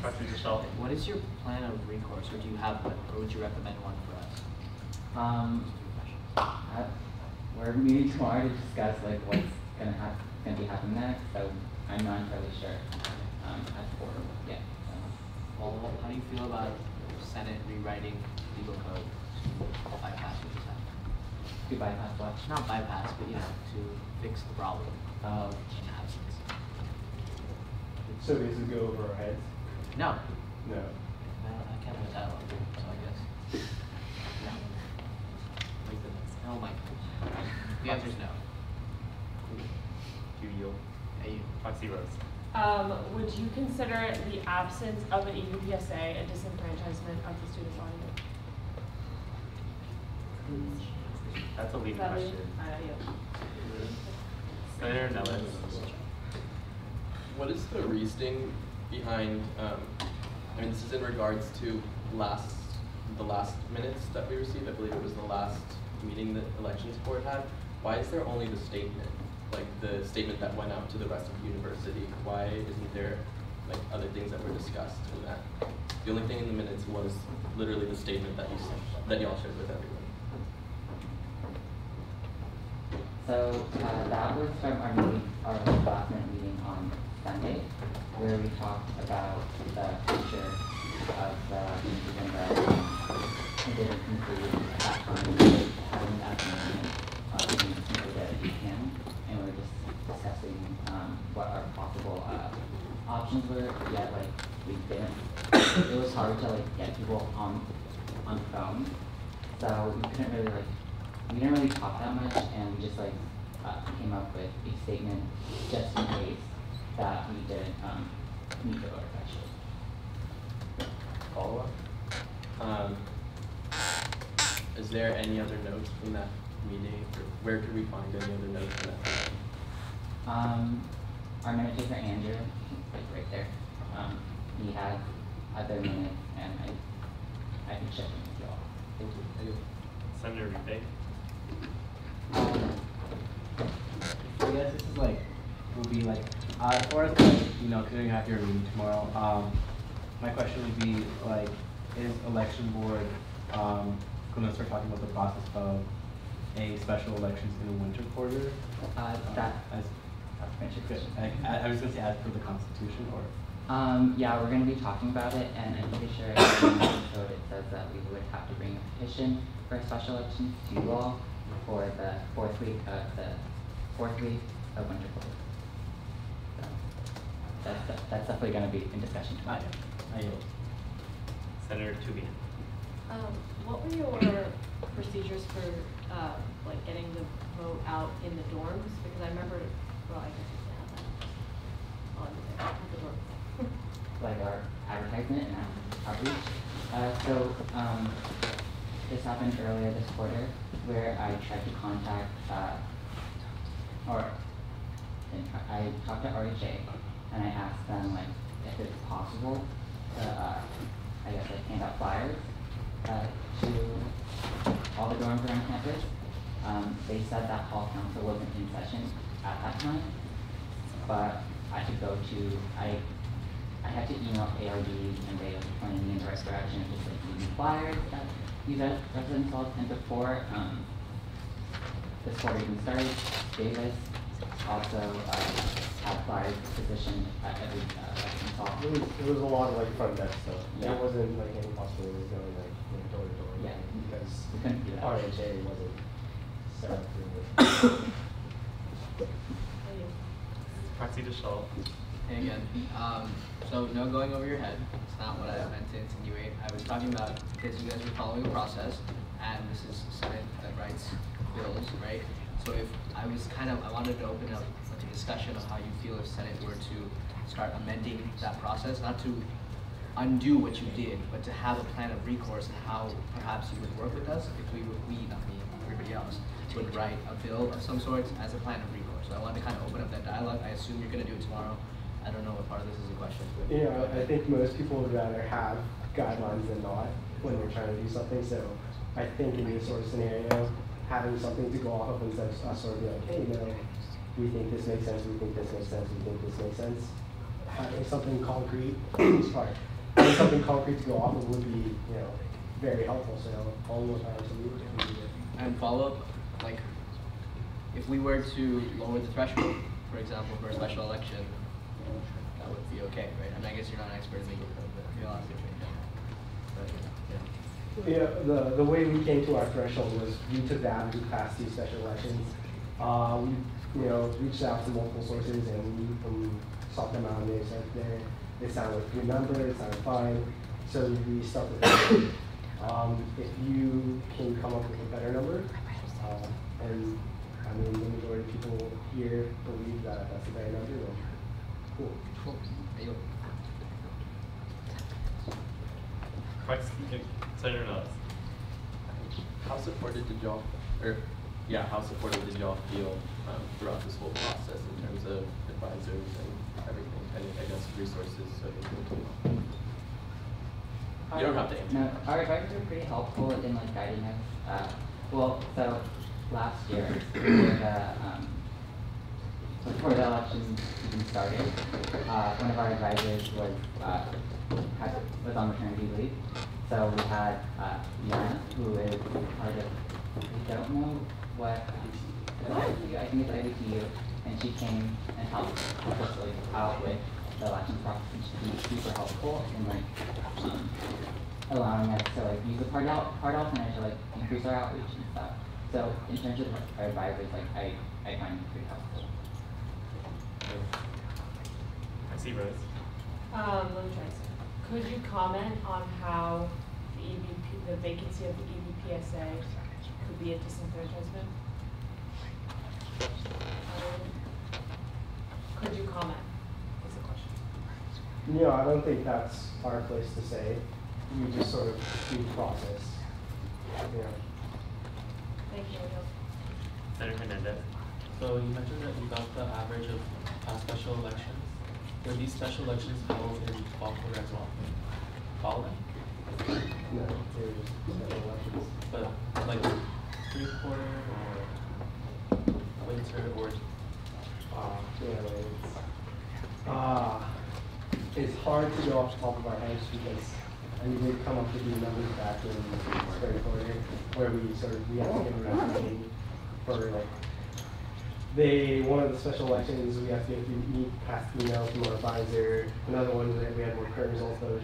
Dr. DeShaw. What is your plan of recourse, or do you have one, or would you recommend one for us? We're meeting tomorrow to discuss what's gonna be happening next. So I'm not entirely sure. As for Well, how do you feel about Senate rewriting legal code to bypass what just happened? To bypass what? Not bypass, but to fix the problem of absence. So does it go over our heads? No. No. Well, I can't put that on, so I guess. No. Oh my. The answer is no. Judio. Hey, you. Foxy Rose. Would you consider the absence of an EVPSA a disenfranchisement of the student body? That's a leading question. Yeah. Senator Nellis. What is the reasoning behind, this is in regards to the last minutes that we received. I believe it was the last meeting that elections board had. Why is there only the statement, the statement that went out to the rest of the university? Why isn't there other things that were discussed in that? The only thing in the minutes was literally the statement that y'all shared with everyone. So that was from our last minute meeting on Sunday, where we talked about the future of the university. It didn't conclude at that time having that meeting that you can, and we were just discussing what our possible options were. Yet we didn't. It was hard to get people on the phone, so we couldn't really we didn't really talk that much, and we just came up with a statement just in case that we didn't meet the voter threshold. Follow up. Is there any other notes from that meeting, or where could we find any other notes from that meeting? Our minute taker Andrew, right there. He had other minutes, and I can check them with y'all. Thank you. Senator Rite. I guess this is will be like, as far as like, you know, considering you have your meeting tomorrow, my question would be like, is election board going to start talking about the process of a special elections in the winter quarter? I was going to say as per the Constitution, or? Yeah, we're going to be talking about it, and I'm pretty sure in the code it says that we would have to bring a petition for a special election to law for the fourth week of winter quarter. So that's definitely going to be in discussion tomorrow. I yield. Senator Toobian. What were your procedures for like getting the vote out in the dorms? Because I remember, well, I guess you can have that on there at the dorms. Like our advertisement and outreach. This happened earlier this quarter, where I tried to contact, I talked to RHA, and I asked them like if it's possible to, I guess, like hand out flyers to all the dorms around campus. They said that hall council wasn't in session at that time, but I had to email ARD, and they pointed me in the right direction of just like using flyers that these residence halls. And before this quarter even started, Davis also had flyers positioned at every residence hall. It was a lot of like front desk stuff. Yeah. There wasn't like any possibility of going like door to door. Yeah. Because We couldn't do that. RHA wasn't set up for Proxy DeShaw. Hey again. So no going over your head. It's not what I meant to insinuate. I was talking about because you guys were following a process, and this is Senate that writes bills, right? So if I wanted to open up like a discussion of how you feel if Senate were to start amending that process, not to undo what you did, but to have a plan of recourse and how perhaps you would work with us if not me, everybody else, would write a bill of some sort as a plan of recourse. So I wanted to kind of open up that dialogue. I assume you're going to do it tomorrow. I don't know if part of this is a question. Yeah, I think most people would rather have guidelines than not when they're trying to do something. So I think in this sort of scenario, having something to go off of instead of us sort of be like, hey, we think this makes sense, we think this makes sense, we think this makes sense. Having something concrete, having something concrete to go off of would be, very helpful. So all the time to move it. And follow up, like, if we were to lower the threshold, for example, for a special election, that would be okay, right? I mean, I guess you're not an expert in legal code, but you're allowed to. Yeah, the way we came to our threshold was we took the average past two special elections. We reached out to multiple sources, and we sought them out, and they said they sound like a good number, it sounded fine, so we stuck with it. If you can come up with a better number, and I mean the majority of people here believe that that's a better number, then cool. Senator Nellis. How supported did y'all feel throughout this whole process in terms of advisors and everything, and I guess resources? You don't have to answer. No, our advisors were pretty helpful in like guiding us. So last year, before the election even started, one of our advisors was on maternity leave. So we had Yana, who is part of, I don't know what, I think it's IBTU, and she came and helped us out with the election process, and she's super helpful in like allowing us to like use the part alternate to like increase our outreach and stuff. So in terms of our advisors, like I find it pretty helpful. I see Rose. Let me try this. Could you comment on how the vacancy of the EBPSA could be a disenfranchisement? Could you comment? Is the question. I don't think that's our place to say. We just sort of do process. Thank you. Senator Hernandez. So you mentioned that you got the average of past special elections. Were these special elections held in fall quarter as well? Fall then? No, there's special elections. But like spring quarter or winter or like it's hard to go off the top of our heads because we did come up with these numbers back in the third quarter where we had to give a recommendation for like one of the special elections we have to get through past email from our advisor. Another one that we had more current results, but it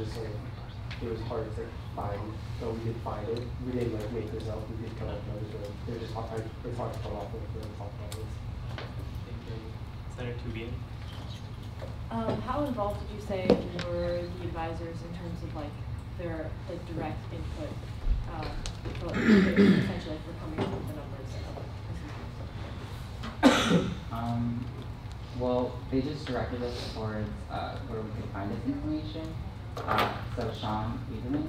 was hard to find. So we did find it. We didn't like make this up. We did come up with numbers, but they're just it's hard to come up with the top numbers. Thank you. Senator Tubian. How involved did you say were the advisors in terms of like their direct input, essentially for coming up with the numbers? Well, they just directed us towards where we could find this information. So Sean Lieberman,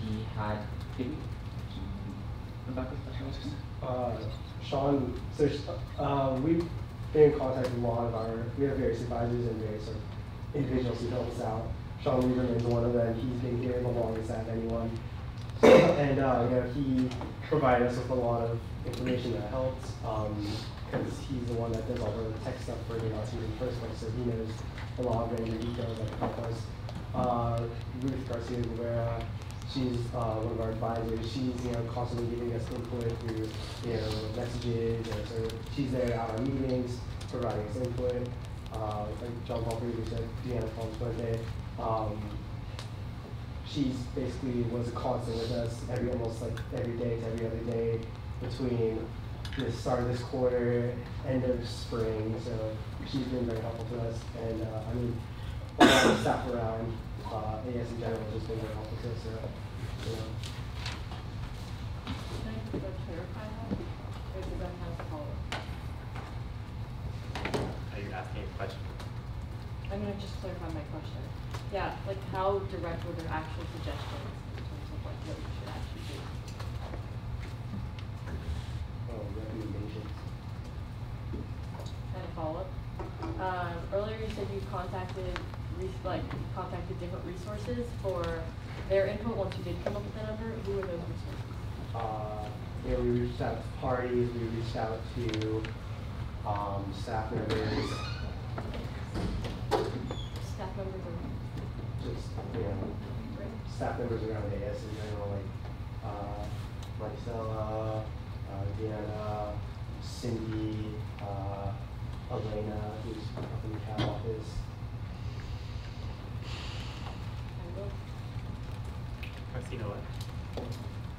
he had, did we about the special election? Sean, so we've been in contact with a lot of we have various advisors and various sort of individuals who help us out. Sean Lieberman is one of them. He's been here the longest out of anyone. And he provided us with a lot of information that helps because he's the one that does all the tech stuff for the LiveStream in the first place, so he knows a lot of granular details that can help us. Ruth Garcia Rivera, she's one of our advisors. She's constantly giving us input through messages, and so she's there at our meetings providing us input. Like John Paul previously said, Deanna Palm's birthday. She's basically was a constant with us almost like every day to every other day between the start of this quarter, end of spring. So she's been very helpful to us, and I mean, a lot of staff around AS in general has just been very helpful to us. So, Can I clarify that? Or does that have to follow? Are you asking a question? I'm going to just clarify my question. Yeah, like how direct were their actual suggestions in terms of like what you should actually do? recommendations. And a follow-up. Earlier you said you contacted different resources for their input once you did come up with the number. Who were those resources? We reached out to parties. We reached out to staff members. Staff members are just staff members around AS in general, like Maricela, Deanna, Cindy, Elena, who's up in the CAB office.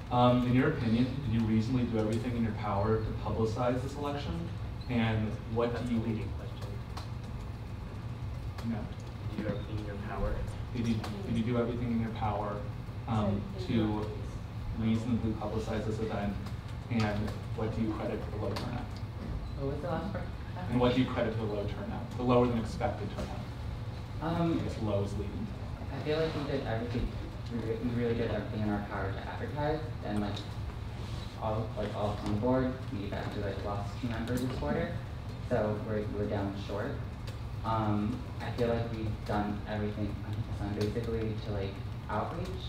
In your opinion, did you reasonably do everything in your power to publicize this election? And what do you leading question? No. Did you do everything in your power? Did you do everything in your power to reasonably publicize this event? And what do you credit for the low turnout? What was the last part? And what do you credit to the low turnout? The lower than expected turnout. I guess low is leading. I feel like we did everything. We really did everything in our power to advertise, and all on the board. We've actually lost 2 members this quarter, so we're down short. I feel like we've done everything basically to outreach,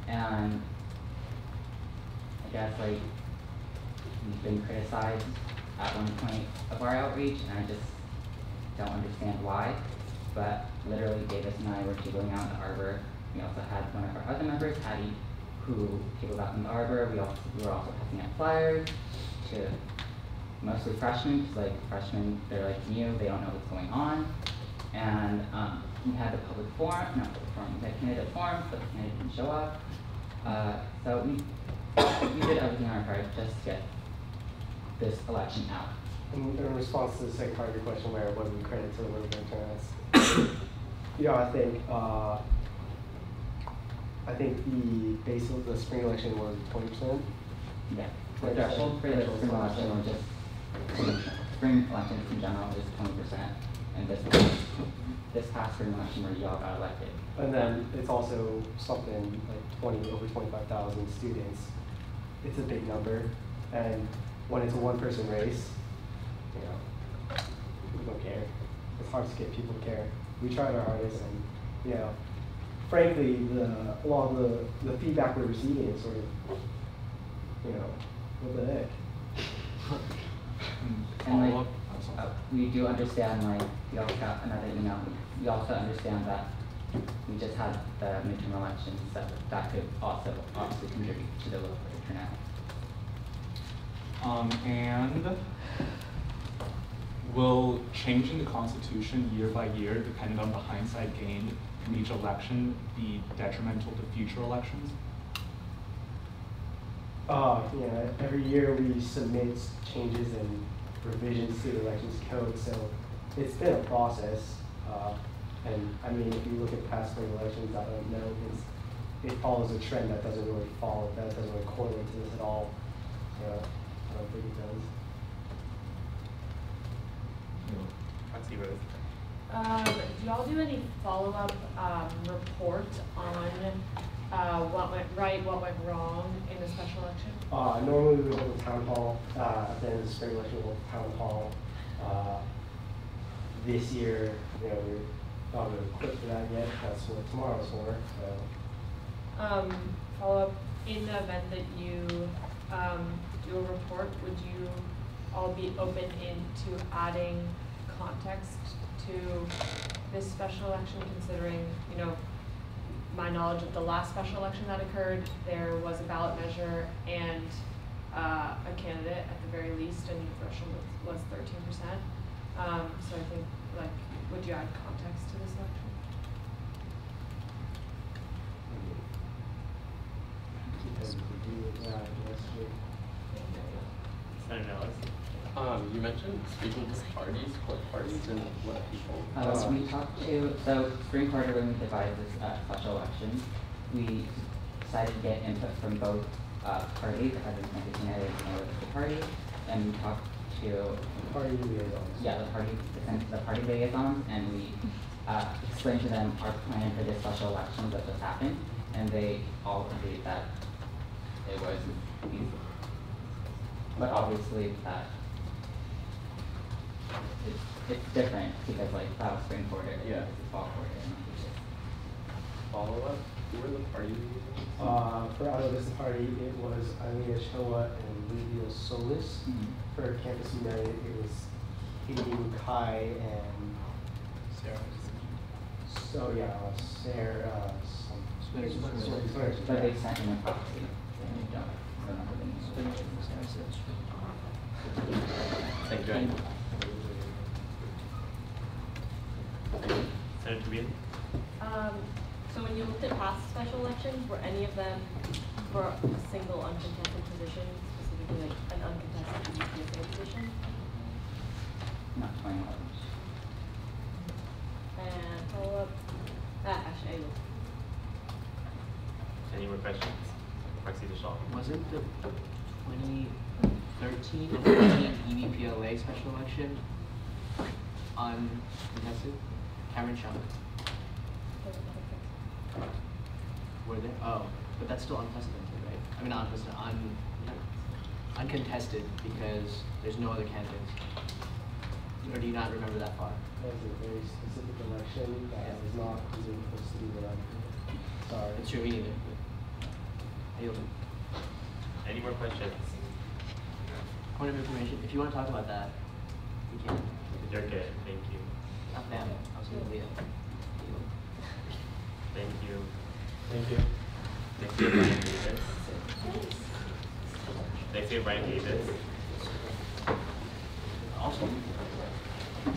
and I guess we've been criticized at one point of our outreach, and I just don't understand why. But literally, Davis and I were tabling out in the arbor. We also had one of our other members, Hattie, who tabled out in the arbor. We were also passing out flyers to mostly freshmen, because freshmen, they're new, they don't know what's going on. And we had the public forum, we had candidate forums, but the candidate didn't show up. So we did everything in our part just to get this election out. In response to the second part of your question, where what do we credit to the low turnouts? I think the base of the spring election was 20%. Yeah, the threshold for the spring election was just spring elections in general is 20%, and this past spring election where y'all got elected. And then it's also something like over 25,000 students. It's a big number, and when it's a one-person race, people don't care. It's hard to get people to care. We tried our hardest, and frankly, a lot of the feedback we're receiving is sort of, what the heck. And something? We do understand, like, we also got another email. We also understand that we just had the midterm elections, so that could also obviously contribute to the lower turnout. And will changing the Constitution year by year, depending on the hindsight gained from each election, be detrimental to future elections? Yeah, every year we submit changes and revisions to the elections code, so it's been a process. And I mean, if you look at past spring elections, I don't know, it follows a trend that doesn't really correlate to this at all. I don't think it does. Foxy Rose. Do y'all do any follow-up report on what went right, what went wrong in the special election? Normally we go to town hall, then the spring election we'll go to town hall. This year, we're not really equipped for that yet. That's what tomorrow's for. So. Follow-up, in the event that you do a report, would you all be open into adding context to this special election, considering, my knowledge of the last special election that occurred, there was a ballot measure and a candidate at the very least, and the threshold was 13%. So I think, would you add context to this election? You mentioned speaking to parties, what parties and what people? We talked to, so spring quarter when we devised this special election, we decided to get input from both parties, as in the candidate and the party, and we talked to party liaisons. Yeah, the party liaisons, and we explained to them our plan for this special election that just happened, and they all agreed that it was easy. But obviously that it's different because that was spring quarter, this is fall quarter. Follow up? Who were the party liaisons? For Auto Vista Party, it was Alina Shoa and Livio Solis. For Campus United, it was Hayden Kai and Sarah. So yeah, Sarah. But they sent in a proxy. And you don't remember the name. Thank you. Senator Tribune? So when you looked at past special elections, were any of them for a single uncontested position, specifically an uncontested UCSB position? Not to my knowledge. And follow up, actually, I will. Any more questions? Foxy Deshaw. Wasn't the 2013 and 2014 EVPLA special election uncontested? Cameron Chung. Were there? Oh, but that's still unprecedented, right? I mean, not unprecedented, uncontested because there's no other candidates. Or do you not remember that far? That was a very specific election that was not supposed to be run. Sorry. It's true, me neither. I yield. Any more questions? Point of information. If you want to talk about that, we can. You're good. Thank you. Not them. I was going to leave. Thank you. Thank you. Next we have Brian Davis. Next we have Brian Davis. Awesome.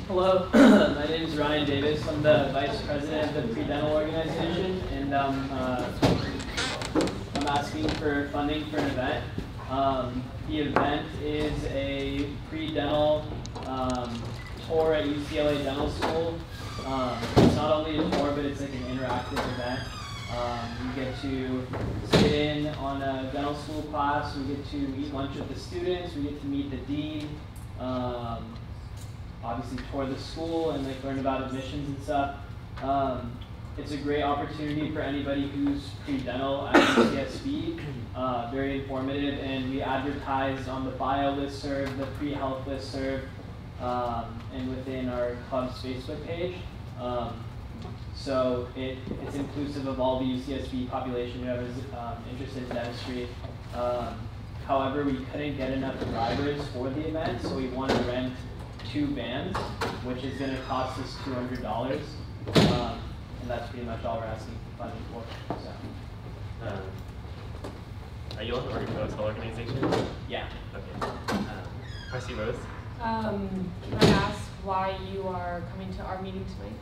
Hello, my name is Ryan Davis. I'm the Vice President of the Pre-Dental Organization, and I'm asking for funding for an event. The event is a pre-dental tour at UCLA Dental School. It's not only a tour, but it's like an interactive event. You get to sit in on a dental school class. We get to eat lunch with the students. We get to meet the dean. Obviously tour the school and learn about admissions and stuff. It's a great opportunity for anybody who's pre-dental at UCSB. Very informative, and we advertise on the bio listserv, the pre-health listserv, and within our club's Facebook page. So it's inclusive of all the UCSB population, whoever's interested in dentistry. However, we couldn't get enough drivers for the event, so we wanted to rent 2 vans, which is going to cost us $200. And that's pretty much all we're asking funding for. So. Are you on the hotel organization? Yeah. Okay. Trustee Rose? Can I ask why you are coming to our meeting tonight?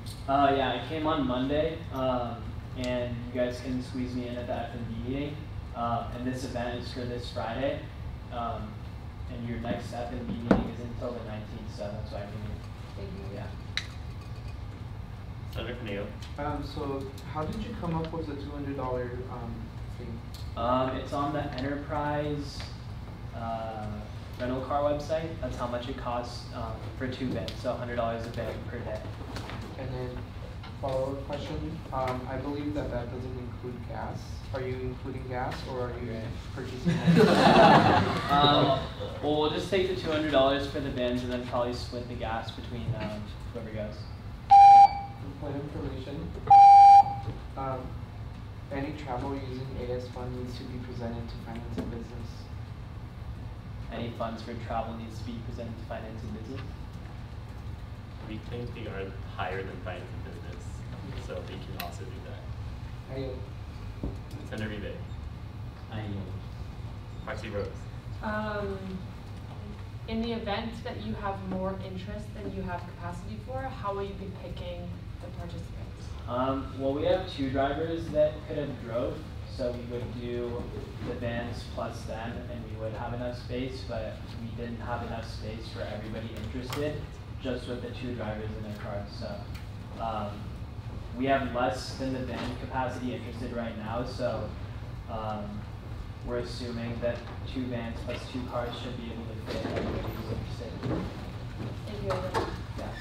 Yeah, I came on Monday, and you guys can squeeze me in at the F&B meeting. And this event is for this Friday. And your next F&B meeting is until the 19th, so that's why I came in. Thank you. Yeah. Senator Caneo? So how did you come up with the $200 fee? It's on the Enterprise rental car website. That's how much it costs for 2 vans, so $100 a van per day. And then follow-up question. I believe that doesn't include gas. Are you including gas, or are you purchasing well, we'll just take the $200 for the vans and then probably split the gas between whoever goes. Point of information. Any travel using AS fund needs to be presented to finance and business. Any funds for travel needs to be presented to finance and business? We think we are higher than finance and business, so we can also do that. I yield. Senator Rebate? I yield. Proxy Rose? In the event that you have more interest than you have capacity for, how will you be picking the participants? Well, we have 2 drivers that could have drove, so we would do the vans plus them, and we would have enough space, but we didn't have enough space for everybody interested, just with the 2 drivers in their cars. So we have less than the van capacity interested right now, so we're assuming that 2 vans plus 2 cars should be able to fit everybody who's interested. Thank you. Yeah.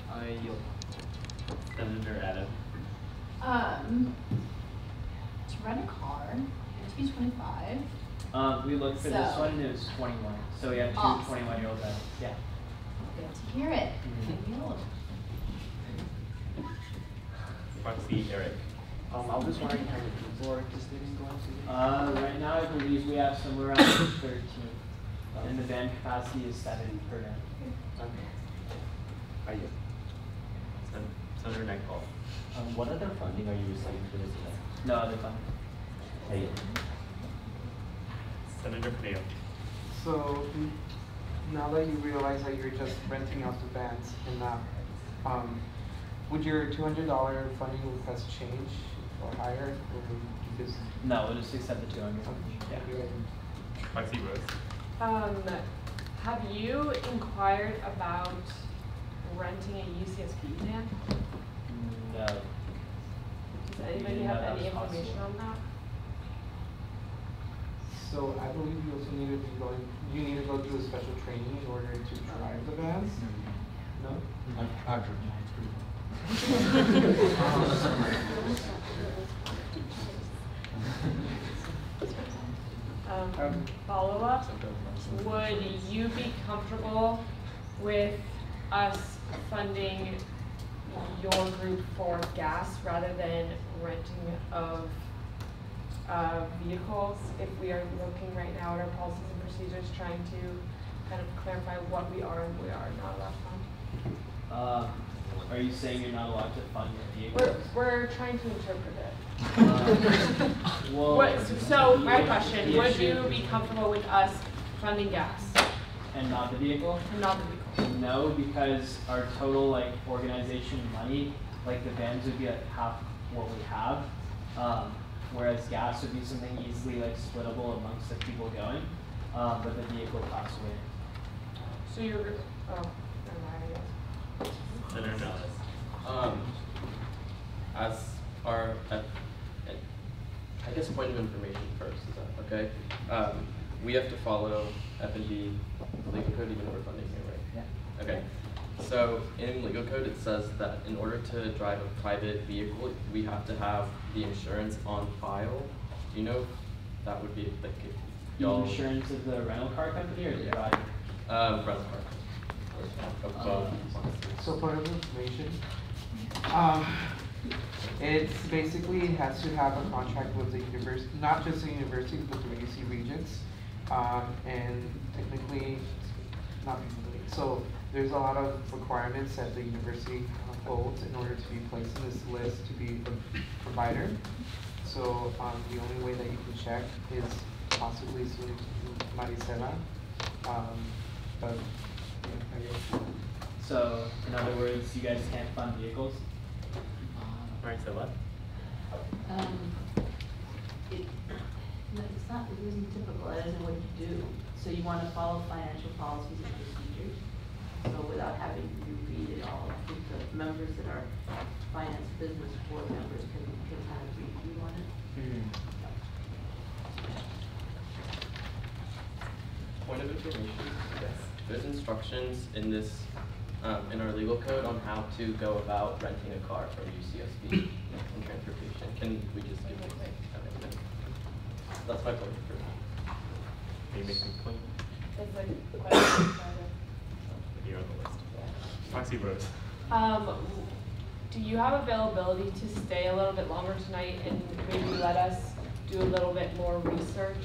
I yield. Senator Adam? To rent a car, you have to be 25. We looked for this one and it was 21. So we have 2 Awesome. 21-year-old guys. Yeah. Good to hear it. I yield. Proxy Eric? I was just wondering how many people are interested in going to the Right now I believe we have somewhere around 13. And the van capacity is 70 per van. Okay. I yield. Senator Nightfall? What other funding are you receiving for this event? No other funding. I yield. Senator Caneo? So now that you realize that you're just renting out the vans and not, would your $200 funding request change or higher, or you just? No, we'll just accept the 200. Yeah. Proxy Rose? Have you inquired about renting a UCSB van? No. Does anybody have any information on that? So I believe you also need to be going. You need to go through a special training in order to drive the vans. No. I've driven. It's pretty fun. Follow up, would you be comfortable with us funding your group for gas rather than renting of vehicles? If we are looking right now at our policies and procedures, trying to kind of clarify what we are and we are not allowed to fund. Are you saying you're not allowed to fund your vehicle? We're trying to interpret it. Well, so my question, would you be comfortable with us funding gas? And not the vehicle? And not the vehicle. No, because our total organization money, the vans would be half what we have, whereas gas would be something easily splittable amongst the people going, but the vehicle costs way. So you're, never mind, I guess. Senator Nales? As our, I guess point of information first, is that okay? We have to follow F&B legal code even though we're funding here, right? Yeah. Okay. So in legal code it says that in order to drive a private vehicle, we have to have the insurance on file. Do you know if that would be if y'all? The insurance of the rental car company or the driver? Rental car. So point of information. It's basically has to have a contract with the university, not just the university, but the UC Regents. And technically, not technically. So there's a lot of requirements that the university holds in order to be placed in this list to be a provider. So the only way that you can check is possibly through Maricela. But yeah, I guess. So, in other words, you guys can't fund vehicles? Maricela? It's not, it isn't typical, that isn't what you do. So you want to follow financial policies and procedures. So without having to read it all, I think the members that are finance business board members can kind of review on it. Point of information, yes. There's instructions in this, in our legal code on how to go about renting a car from UCSB and transportation. Can we just give it? That's my point of information. Are you making a point? It's like a question. You're on the list. Foxy Rose. Do you have availability to stay a little bit longer tonight and maybe let us do a little bit more research?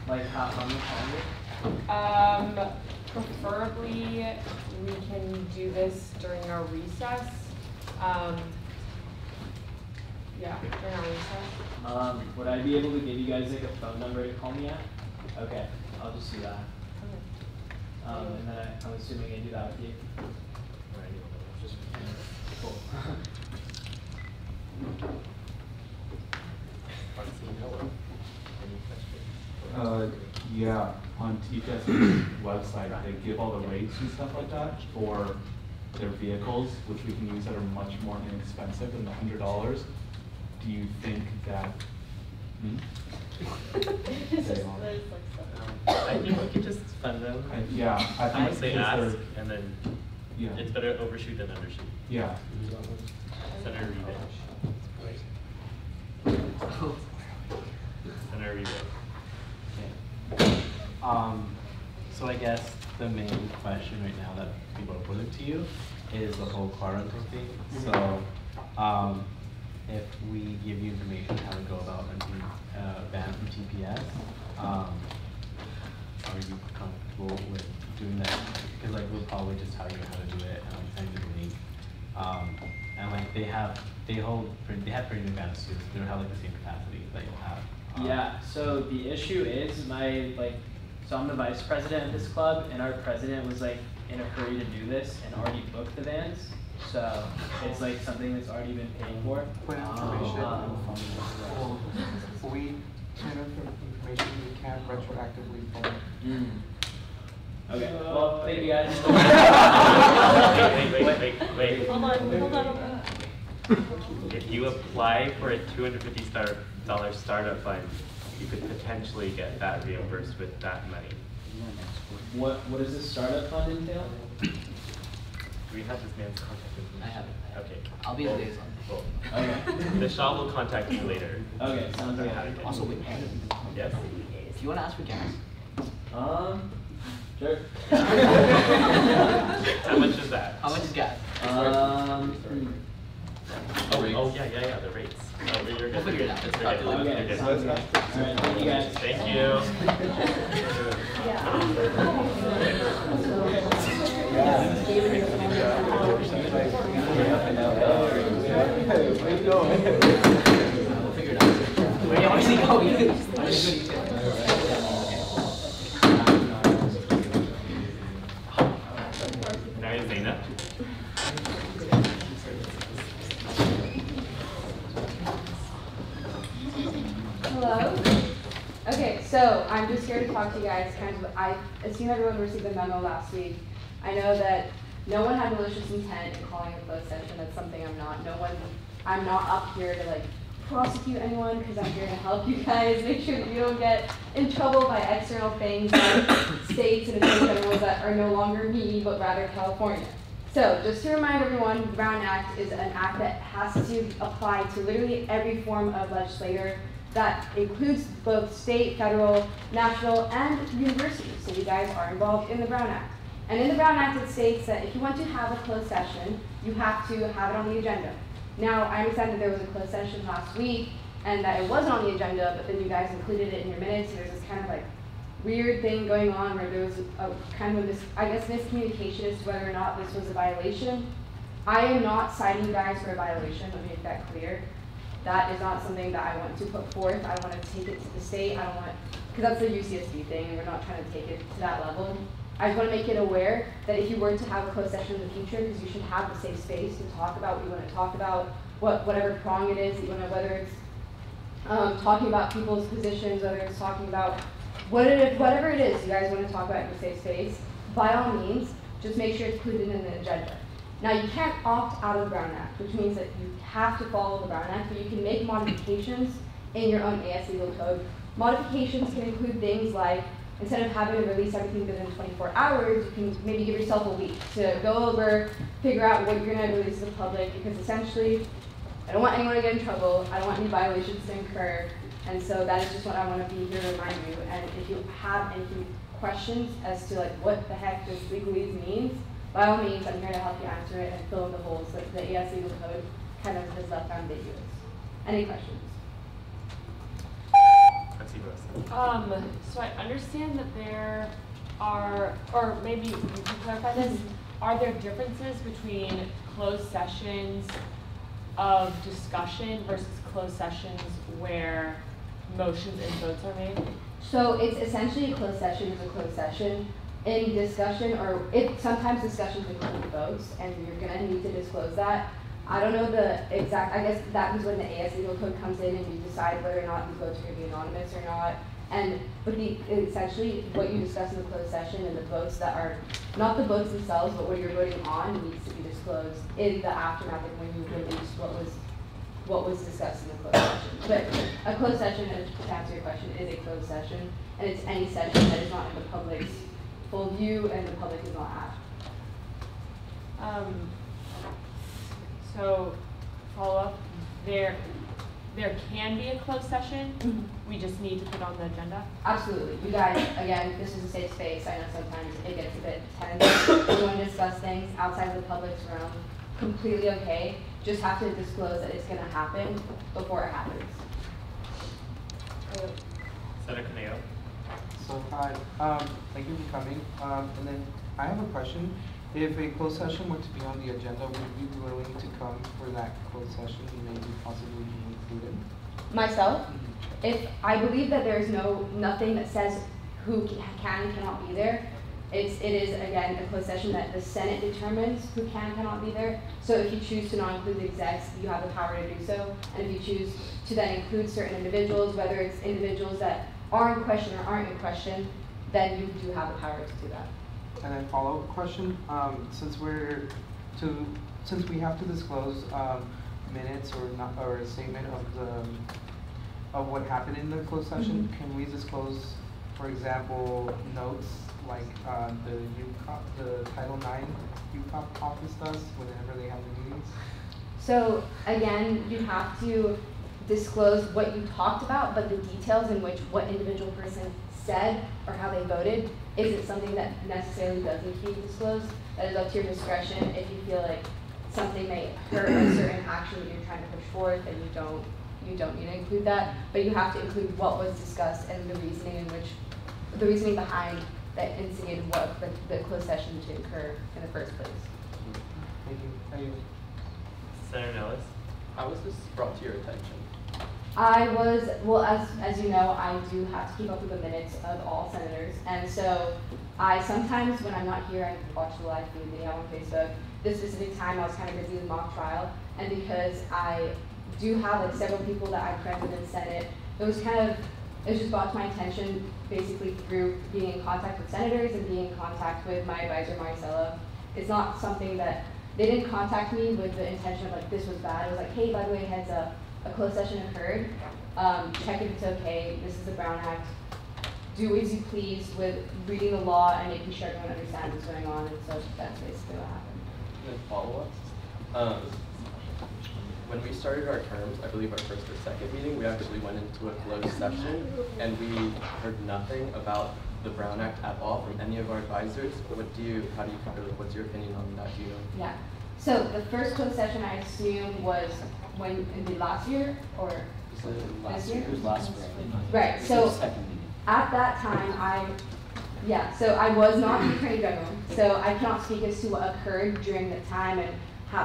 Like how much longer? Preferably we can do this during our recess. Yeah, during our recess. Would I be able to give you guys like a phone number to call me at? Okay, I'll just do that. And then I'm assuming I do that with you. Cool. Yeah, on TPS's website, they give all the rates and stuff like that for their vehicles, which we can use that are much more inexpensive than the $100. Do you think that? I think we could just fund them. Yeah, I think Once they ask, and then it's better overshoot than undershoot. Yeah. Senator Senator Rebate. So I guess the main question right now that people are putting to you is the whole car rental thing. So if we give you information how to go about renting a van from TPS, are you comfortable with doing that? Because like we'll probably just tell you how to do it and like send you the link. And like they have pretty advanced suits. They don't have like the same capacity that you'll have. Yeah, so the issue is so I'm the vice president of this club, and our president was like in a hurry to do this and already booked the vans. So it's like something that's already been paid for. Point of information. We kind of information we can't retroactively pull. Okay, well, thank you guys. Wait. Hold on. If you apply for a $250 startup fund, you could potentially get that reimbursed with that money. What does this startup fund entail? Do we have this man's contact information? I have it. Okay. I'll be the liaison. Cool. Okay. The shop will contact you later. Okay, sounds good. Also, wait. Yes. If you want to ask for gas. Sure. How much is that? How much is gas? Yeah, the rates. Oh, you're good. We'll figure it out. It's Okay, You're good. Sounds good. All right, thank you guys. Thank you. We'll figure it out. Where do you want to go? Now is Zaina. Hello. Okay, so I'm just here to talk to you guys. I assume everyone received the memo last week. I know that no one had malicious intent in calling a closed session. That's something I'm not. I'm not up here to like prosecute anyone because I'm here to help you guys make sure that you don't get in trouble by external things like states and attorney generals that are no longer me but rather California. So just to remind everyone, the Brown Act is an act that has to apply to literally every form of legislator. That includes both state, federal, national, and universities. So you guys are involved in the Brown Act. And in the Brown Act, it states that if you want to have a closed session, you have to have it on the agenda. Now, I understand that there was a closed session last week, and that it wasn't on the agenda, but then you guys included it in your minutes, and there's this kind of like weird thing going on where there was a kind of miscommunication as to whether or not this was a violation. I am not citing you guys for a violation, let me make that clear. That is not something that I want to put forth. I don't want to take it to the state. I don't want, because that's the UCSB thing, and we're not trying to take it to that level. I just want to make it aware that if you were to have a closed session in the future, because you should have the safe space to talk about what you want to talk about, whatever prong it is that you want to, whether it's talking about people's positions, whether it's talking about whatever it is you guys want to talk about in the safe space, by all means, just make sure it's included in the agenda. Now, you can't opt out of the Brown Act, which means that you have to follow the Brown Act, but you can make modifications in your own AS legal code. Modifications can include things like, instead of having to release everything within 24 hours, you can maybe give yourself a week to go over, figure out what you're going to release to the public, because essentially, I don't want anyone to get in trouble, I don't want any violations to incur, and so that is just what I want to be here to remind you. And if you have any questions as to like what the heck this legalese means, by all means, I'm here to help you answer it and fill in the holes that the AS legal code kind of has left ambiguous. Any questions? So I understand that there are, or maybe you can clarify this, are there differences between closed sessions of discussion versus closed sessions where motions and votes are made? So it's essentially a closed session is a closed session. In discussion, or if sometimes discussions include votes, and you're gonna need to disclose that. I don't know the exact, I guess that is when the AS legal code comes in and you decide whether or not these votes are gonna be anonymous or not. But essentially what you discuss in the closed session and the votes that are, not the votes themselves, but what you're voting on needs to be disclosed in the aftermath of when you release what was discussed in the closed session. But a closed session, to answer your question, is a closed session, and it's any session that is not in the public's full view and the public is not at. So, follow up, there can be a closed session, we just need to put it on the agenda? Absolutely. You guys, again, this is a safe space. I know sometimes it gets a bit tense. You want to discuss things outside of the public's realm, completely okay. Just have to disclose that it's going to happen before it happens. Senator Caneo. So hi, thank you for coming. And then I have a question. If a closed session were to be on the agenda, would you be willing to come for that closed session and maybe possibly be included? Myself, if I believe that there is nothing that says who can and cannot be there, it is again a closed session that the Senate determines who can and cannot be there. So if you choose to not include the execs, you have the power to do so. And if you choose to then include certain individuals, whether it's individuals that are in question or aren't in question, then you do have the power to do that. And then follow-up question, since we have to disclose minutes or a statement of what happened in the closed session, can we disclose, for example, notes like the Title IX UCOP office does whenever they have the meetings? So again, you have to disclose what you talked about, but the details in which what individual person said or how they voted isn't something that necessarily does need to be disclosed. That is up to your discretion. If you feel like something may hurt a certain action that you're trying to push forward, then you don't need to include that. But you have to include what was discussed and the reasoning behind that instigated what the closed session to occur in the first place. Thank you. Thank you. Senator Nellis. How was this brought to your attention? I was, well, as you know, I do have to keep up with the minutes of all senators, and so I sometimes, when I'm not here, I watch the live feed they have on Facebook. This specific time, I was kind of busy with mock trial, and because I do have like several people that I friend with in the Senate, it was just brought to my attention basically through being in contact with senators and being in contact with my advisor, Maricela. It's not something that, they didn't contact me with the intention of like, this was bad. It was like, hey, by the way, heads up, a closed session occurred. Check if it's okay. This is the Brown Act. Do as you please with reading the law and making sure everyone understands what's going on. And so that's basically what happened. And follow-ups. When we started our terms, I believe our first or second meeting, we actually went into a closed session and we heard nothing about the Brown Act at all from any of our advisors. What's your opinion on that? Do you know? Yeah. So the first closed session I assume was when in the last year or this year? It was last spring. Right. So at that time, so I was not the Attorney General, so I cannot speak as to what occurred during the time and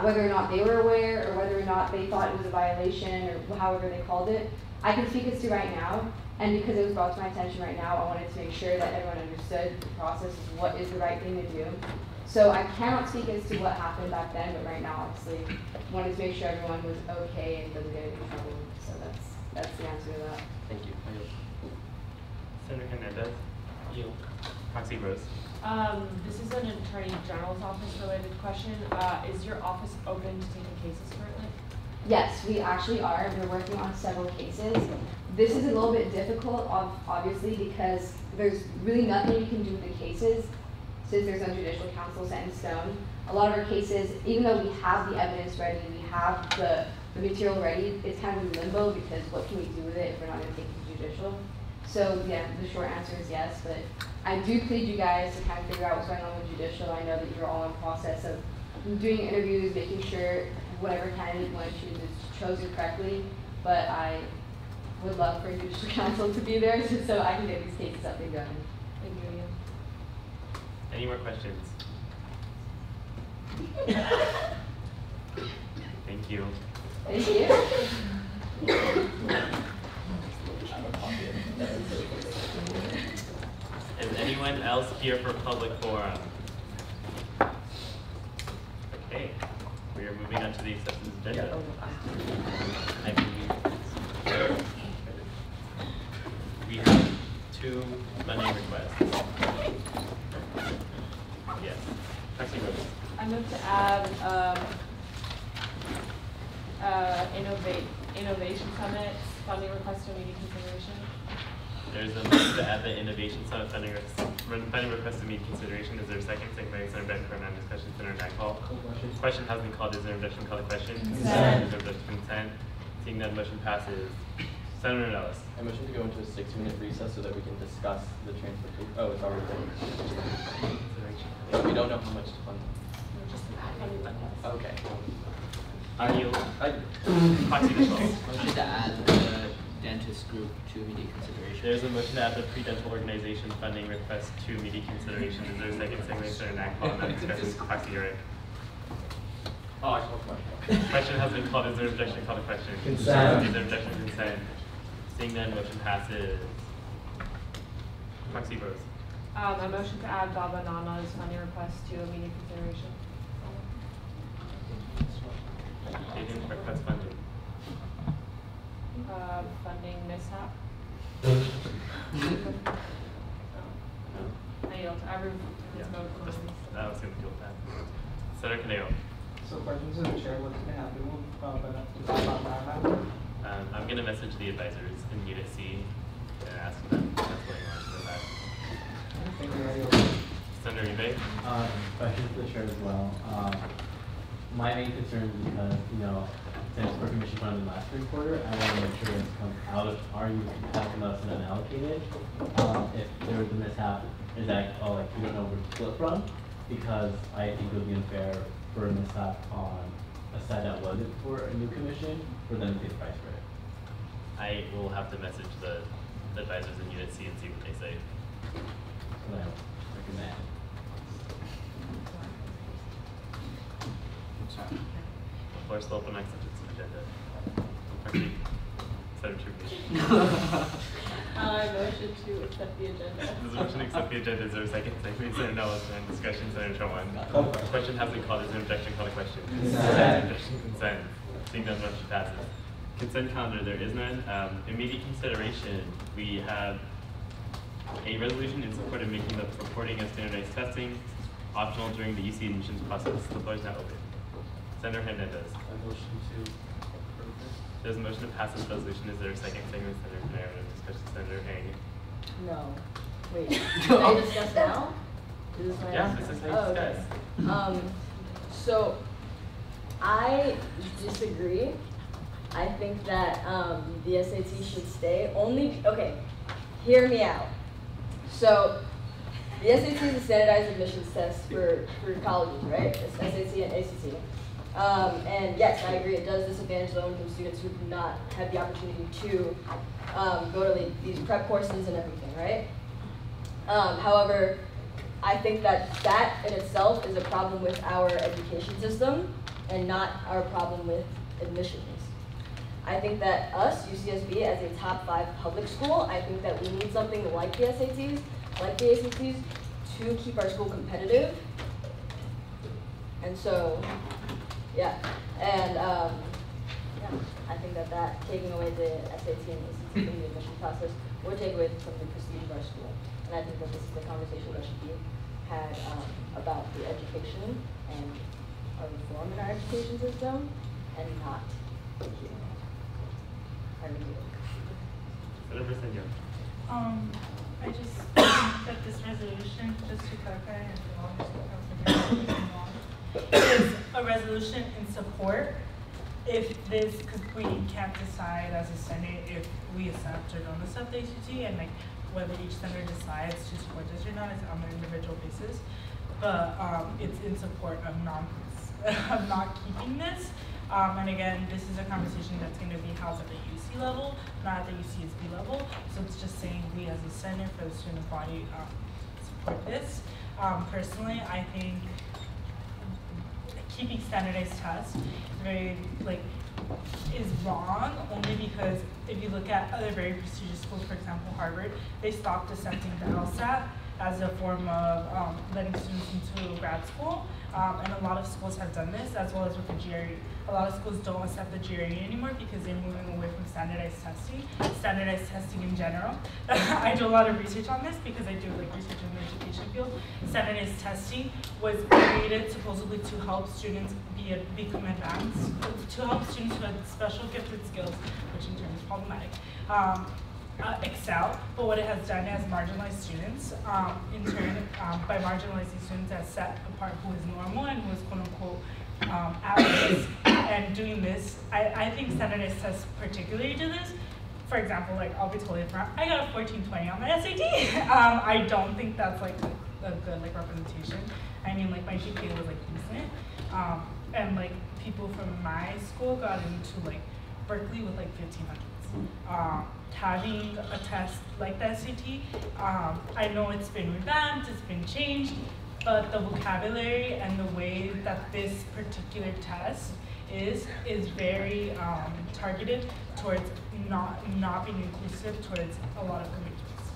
whether or not they were aware or whether or not they thought it was a violation or however they called it. I can speak as to right now, and because it was brought to my attention right now, I wanted to make sure that everyone understood the process of what is the right thing to do. So I cannot speak as to what happened back then, but right now, obviously, wanted to make sure everyone was okay and doesn't get into trouble. So that's the answer to that. Thank you. Senator Hernandez. You. Proxy Rose. This is an Attorney General's office related question. Is your office open to taking cases currently? Yes, we actually are. We're working on several cases. This is a little bit difficult, obviously, because there's really nothing you can do with the cases since there's no judicial counsel set in stone. A lot of our cases, even though we have the evidence ready, we have the material ready, it's kind of in limbo because what can we do with it if we're not going to take it to judicial? So yeah, the short answer is yes, but I do plead you guys to kind of figure out what's going on with judicial. I know that you're all in the process of doing interviews, making sure whatever candidate you want to choose is chosen correctly, but I would love for judicial counsel to be there so I can get these cases up and going. Thank you. Any more questions? Thank you. Thank you. Is anyone else here for public forum? Okay, we are moving on to the acceptance agenda. We have 2 funding requests. Yes. Taxi Rose. I move to add Innovation Summit funding request to immediate consideration. There's a motion to add the Innovation Summit funding request to immediate consideration. Is there a second? Second by Senator Beck for non-discussion. Senator Nightfall. Question has been called. Is there an objection? Call the question. Consent. Is there objection? Consent. Seeing none, motion passes. Senator Nellis. I motion to go into a 6-minute recess so that we can discuss the transportation. Oh, it's already done. We don't know how much to fund. Okay. Are you? Proxy Default. Motion to add the dentist group to immediate consideration. There's a motion to add the pre-dental organization funding request to immediate consideration. Is there a second? Second by Senator Nightfall. Non-discussion. Proxy Eric. Oh, I called question. Question has been called. Is there objection? Call the question. Consent. Is there objection? Consent. Seeing none, motion passes. Proxy Rose. I motion to add Baba Nana's funding request to immediate consideration. They didn't request funding. Funding mishap. I yield. I vote for this. I was going to deal with that. Senator Caneo. So questions to the chair, what's going to happen with I'm going to message the advisors in Unit C and ask them what's going on with that. Senator Ube. Question for the chair as well. My main concern is because, since we're commission funded last 3 quarter, I want to make sure it's come out of our helping us and unallocated. If there was a mishap, is that we don't know where to flip from? Because I think it would be unfair for a mishap on a side that wasn't for a new commission for them to pay the price for it. I will have to message the advisors in Unit C and see what they say. So I recommend. Floor still open on acceptance of agenda. Okay. Senator Trubisky. I motion to accept the agenda. There's a motion to accept the agenda. Is there a second? Second, Senator Nellis, and discussion. Senator Trawan. Question has been called. Is there an objection? Call the question. Consent. Consent. Seeing none, motion passes. Consent calendar, there is none. Immediate consideration, we have a resolution in support of making the reporting of standardized testing optional during the EC admissions process. The floor is now open. Senator Hernandez. I motion to approve this. There's a motion to pass this resolution. Is there a second? Second, Senator Canaro, and discussion. Senator Hang. No. Wait. Can I discuss now? Is this my Yeah, answer? this is how you discuss. So I disagree. I think that the SAT should stay. Okay, hear me out. So the SAT is a standardized admissions test for colleges, right? It's SAT and ACT. And yes, I agree, it does disadvantage low-income students who do not have the opportunity to go to these prep courses and everything, right? However, I think that that in itself is a problem with our education system and not our problem with admissions. I think that us, UCSB, as a top 5 public school, I think that we need something like the SATs, like the ACTs, to keep our school competitive. And so, yeah, and yeah, I think that taking away the SAT and ACT from the admission process would take away some of the prestige of our school. And I think that this is the conversation that should be had about the education and our reform in our education system, and not here. I just think that this resolution, just to clarify, is a resolution in support if this, because we can't decide as a Senate if we accept or don't accept the ACT, and like whether each senator decides to support this or not is on an individual basis. But it's in support of not keeping this. And again, this is a conversation that's going to be housed at the UC level, not at the UCSB level. So it's just saying we as a Senate for the student body support this. Personally, I think keeping standardized tests is wrong, only because if you look at other very prestigious schools, for example, Harvard, they stopped accepting the LSAT as a form of letting students into grad school. And a lot of schools have done this, as well as with the GRE. A lot of schools don't accept the GRE anymore because they're moving away from standardized testing in general. I do a lot of research on this because I do research in the education field. Standardized testing was created supposedly to help students become advanced, to help students who had special gifted skills, which in turn is problematic, excel. But what it has done is marginalized students. In turn, by marginalizing students, has set apart who is normal and who is quote unquote at risk. And doing this, I think standardized tests particularly do this. For example, I'll be totally upfront, I got a 1420 on my SAT. I don't think that's a good representation. I mean, my GPA was decent. And people from my school got into Berkeley with 1500s. Having a test like the SAT, I know it's been revamped, it's been changed, but the vocabulary and the way that this particular test is very targeted towards not being inclusive towards a lot of communities.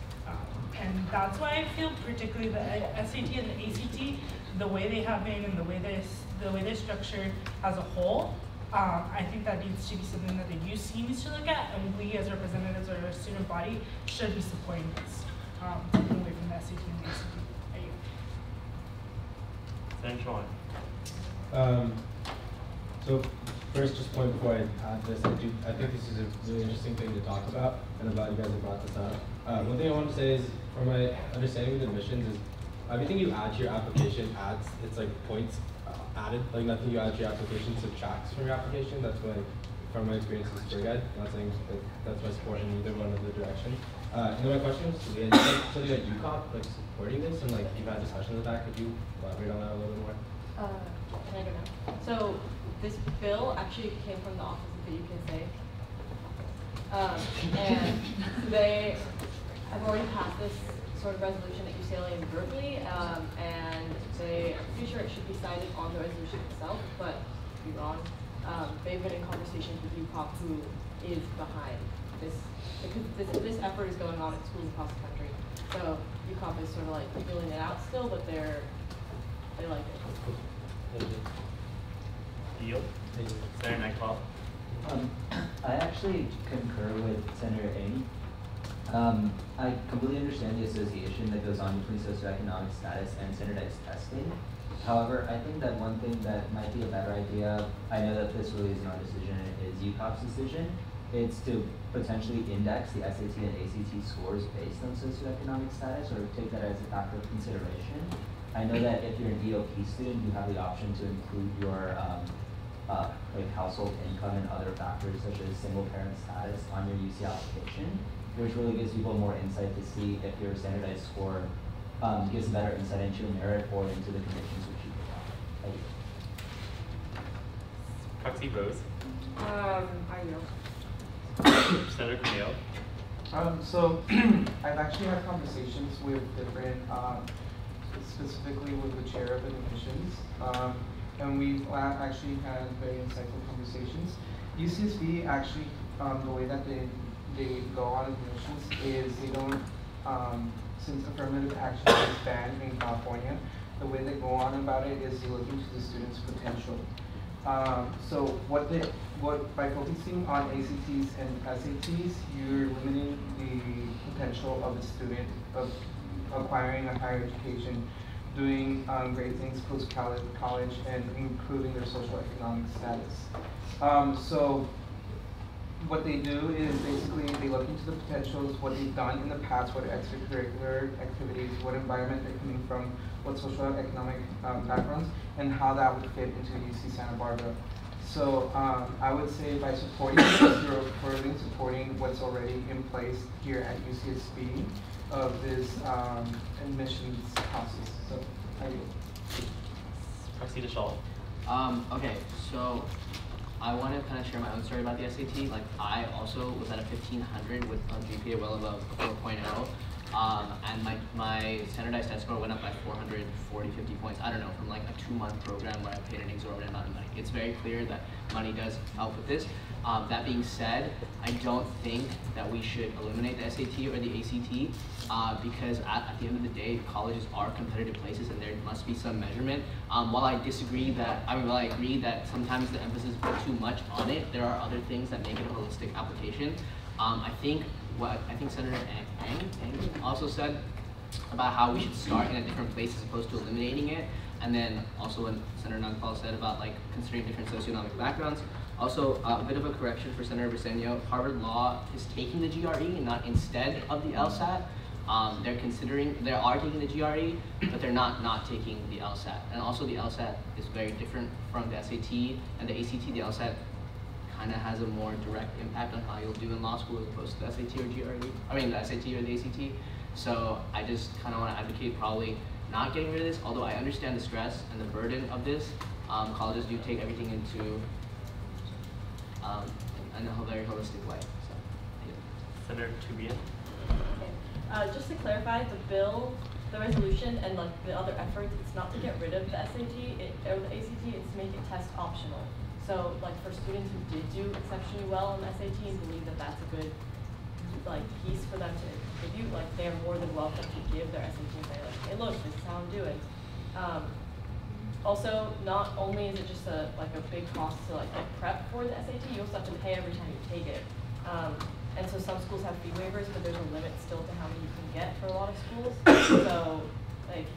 And that's why I feel particularly the SAT and the ACT, the way they have been and the way they're structured as a whole, I think that needs to be something that the UC needs to look at, and we as representatives or our student body should be supporting this, taking away from the SAT and the ACT. Senator So first, just point before I add this, I think this is a really interesting thing to talk about, and I'm glad you guys have brought this up. One thing I want to say is, from my understanding with admissions, is everything you add to your application adds, it's points added, nothing you add to your application subtracts from your application. That's from my experience as a tour guide, not saying that's my support in either one of the directions. And then my question was, you guys something like UCOP supporting this, and you've had discussions with that. Could you elaborate on that a little bit more? Can I go now? So this bill actually came from the office of the UKSA. And they have already passed this sort of resolution at UCLA and Berkeley, and I'm pretty sure it should be cited on the resolution itself, but to be wrong. They've been in conversations with UCOP, who is behind this, because this effort is going on at schools across the country. So UCOP is sort of feeling it out still, but they like it. Deal? Senator Nightfall? I actually concur with Senator Amy. I completely understand the association that goes on between socioeconomic status and standardized testing. However, I think that one thing that might be a better idea, I know that this really isn't our decision, it is UCOP's decision, it's to potentially index the SAT and ACT scores based on socioeconomic status, or take that as a factor of consideration. I know that if you're an EOP student, you have the option to include your like household income and other factors such as single parent status on your UC application, which really gives people more insight to see if your standardized score gives better insight into your merit or into the conditions which you provide. Thank you. Proxy Rose. I know. Senator Camille. So I've actually had conversations with different, specifically with the chair of admissions, and we've actually had very insightful conversations. UCSB actually, the way that they go on admissions is they don't, since affirmative action is banned in California, the way they go on about it is they look into the student's potential. So by focusing on ACTs and SATs, you're limiting the potential of the student of acquiring a higher education, doing great things post-college, and improving their socioeconomic status. So what they do is basically they look into the potentials, what they've done in the past, what extracurricular activities, what environment they're coming from, what socioeconomic backgrounds, and how that would fit into UC Santa Barbara. So I would say by supporting this, you're further supporting what's already in place here at UCSB of this admissions process. So I do. Proxy Deshal. Okay, so I want to kind of share my own story about the SAT. Like, I also was at a 1500 with a GPA well above 4.0. And my standardized test score went up by 440, 50 points. I don't know, from like a 2-month program where I paid an exorbitant amount of money. It's very clear that money does help with this. That being said, I don't think that we should eliminate the SAT or the ACT because at the end of the day, colleges are competitive places and there must be some measurement. While I agree that sometimes the emphasis is put too much on it, there are other things that make it a holistic application. I think Senator Ang also said about how we should start in a different place as opposed to eliminating it, and then also what Senator Nagpal said about like considering different socioeconomic backgrounds. Also, a bit of a correction for Senator Briseño. Harvard Law is taking the GRE, not instead of the LSAT. They are taking the GRE, but they're not taking the LSAT. And also the LSAT is very different from the SAT and the ACT. The LSAT kind of has a more direct impact on how you'll do in law school as opposed to the SAT or GRE. I mean the SAT or the ACT. So I just kind of want to advocate probably not getting rid of this, although I understand the stress and the burden of this. Colleges do take everything into in a very holistic way. So, yeah. Senator Tubia. Okay. Just to clarify, the resolution, and like the other efforts, it's not to get rid of the SAT or the ACT. It's to make it test optional. So, like for students who did do exceptionally well on the SAT and believe that that's a good like piece for them to contribute, like they're more than welcome to give their SAT and say like, hey, look, this is how I'm doing. Also, not only is it just a big cost to like get prep for the SAT, you also have to pay every time you take it. And so some schools have fee waivers, but there's a limit still to how many you can get for a lot of schools. So like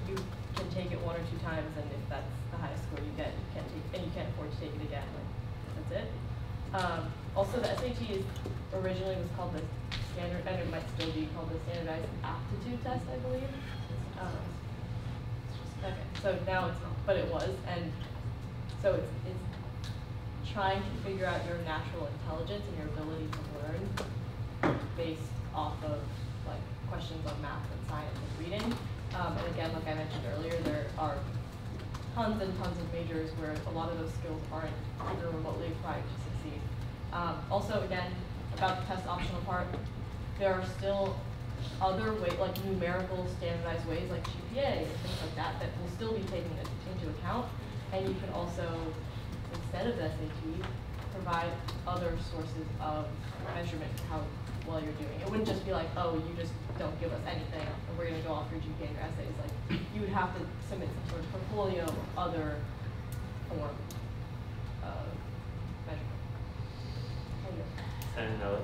you can take it 1 or 2 times, and if that's the highest score you get, you can't afford to take it again. Like that's it. Also, the SAT originally was called the standard, and it might still be called the standardized aptitude test, I believe. Okay, so now it's not, but it was, and so it's trying to figure out your natural intelligence and your ability to learn based off of like questions on math and science and reading. And again, like I mentioned earlier, there are tons and tons of majors where a lot of those skills aren't even remotely required to succeed. Also, again, about the test optional part, there are still other ways, like numerical standardized ways like GPA and things like that, that will still be taken into account. And you can also, instead of the SAT, provide other sources of measurement for how well you're doing. It wouldn't just be like, oh, you just don't give us anything and we're going to go off your GPA and your essays. Like, you would have to submit some sort of portfolio or other form of measurement. Senator Nellis.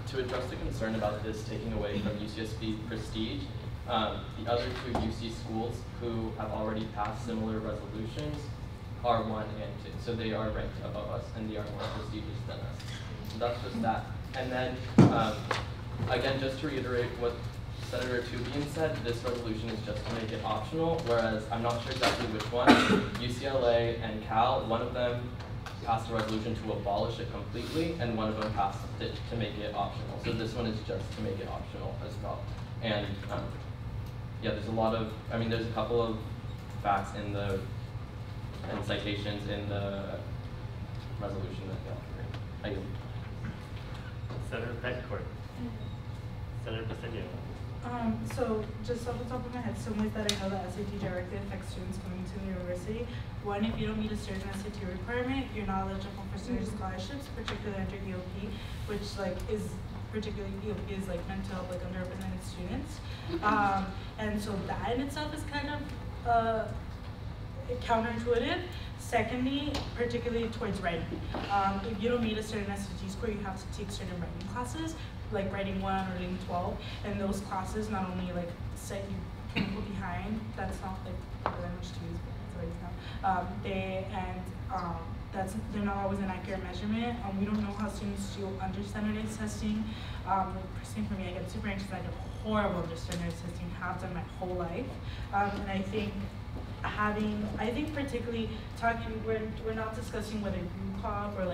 To address the concern about this taking away from UCSB prestige, the other 2 UC schools who have already passed similar resolutions are 1 and 2. So they are ranked above us and they are more prestigious than us. So that's just that. And then, again, just to reiterate what Senator Tubian said, this resolution is just to make it optional, whereas I'm not sure exactly which one. UCLA and Cal, one of them passed a resolution to abolish it completely, and one of them passed it to make it optional. So this one is just to make it optional as well. And yeah, there's a lot of, I mean, there's a couple of facts in the, and citations in the resolution that y'all can read. I yield. Senator Petcourt. Senator Pasenio. So just off the top of my head, some ways that I know that SAT directly affects students coming to the university. One, if you don't meet a certain SAT requirement, you're not eligible for student scholarships, particularly under EOP, which is particularly EOP is meant to help underrepresented students. And so that in itself is kind of counterintuitive. Secondly, particularly towards writing. If you don't meet a certain SAT score, you have to take certain writing classes, like writing 1 or writing 12, and those classes not only set you behind, that's not the language to use, but it's already they're not always an accurate measurement. We don't know how students do under standardized testing. Personally for me, I get super anxious. I get horrible under standardized testing, have done my whole life, and I think particularly we're not discussing whether UCOP or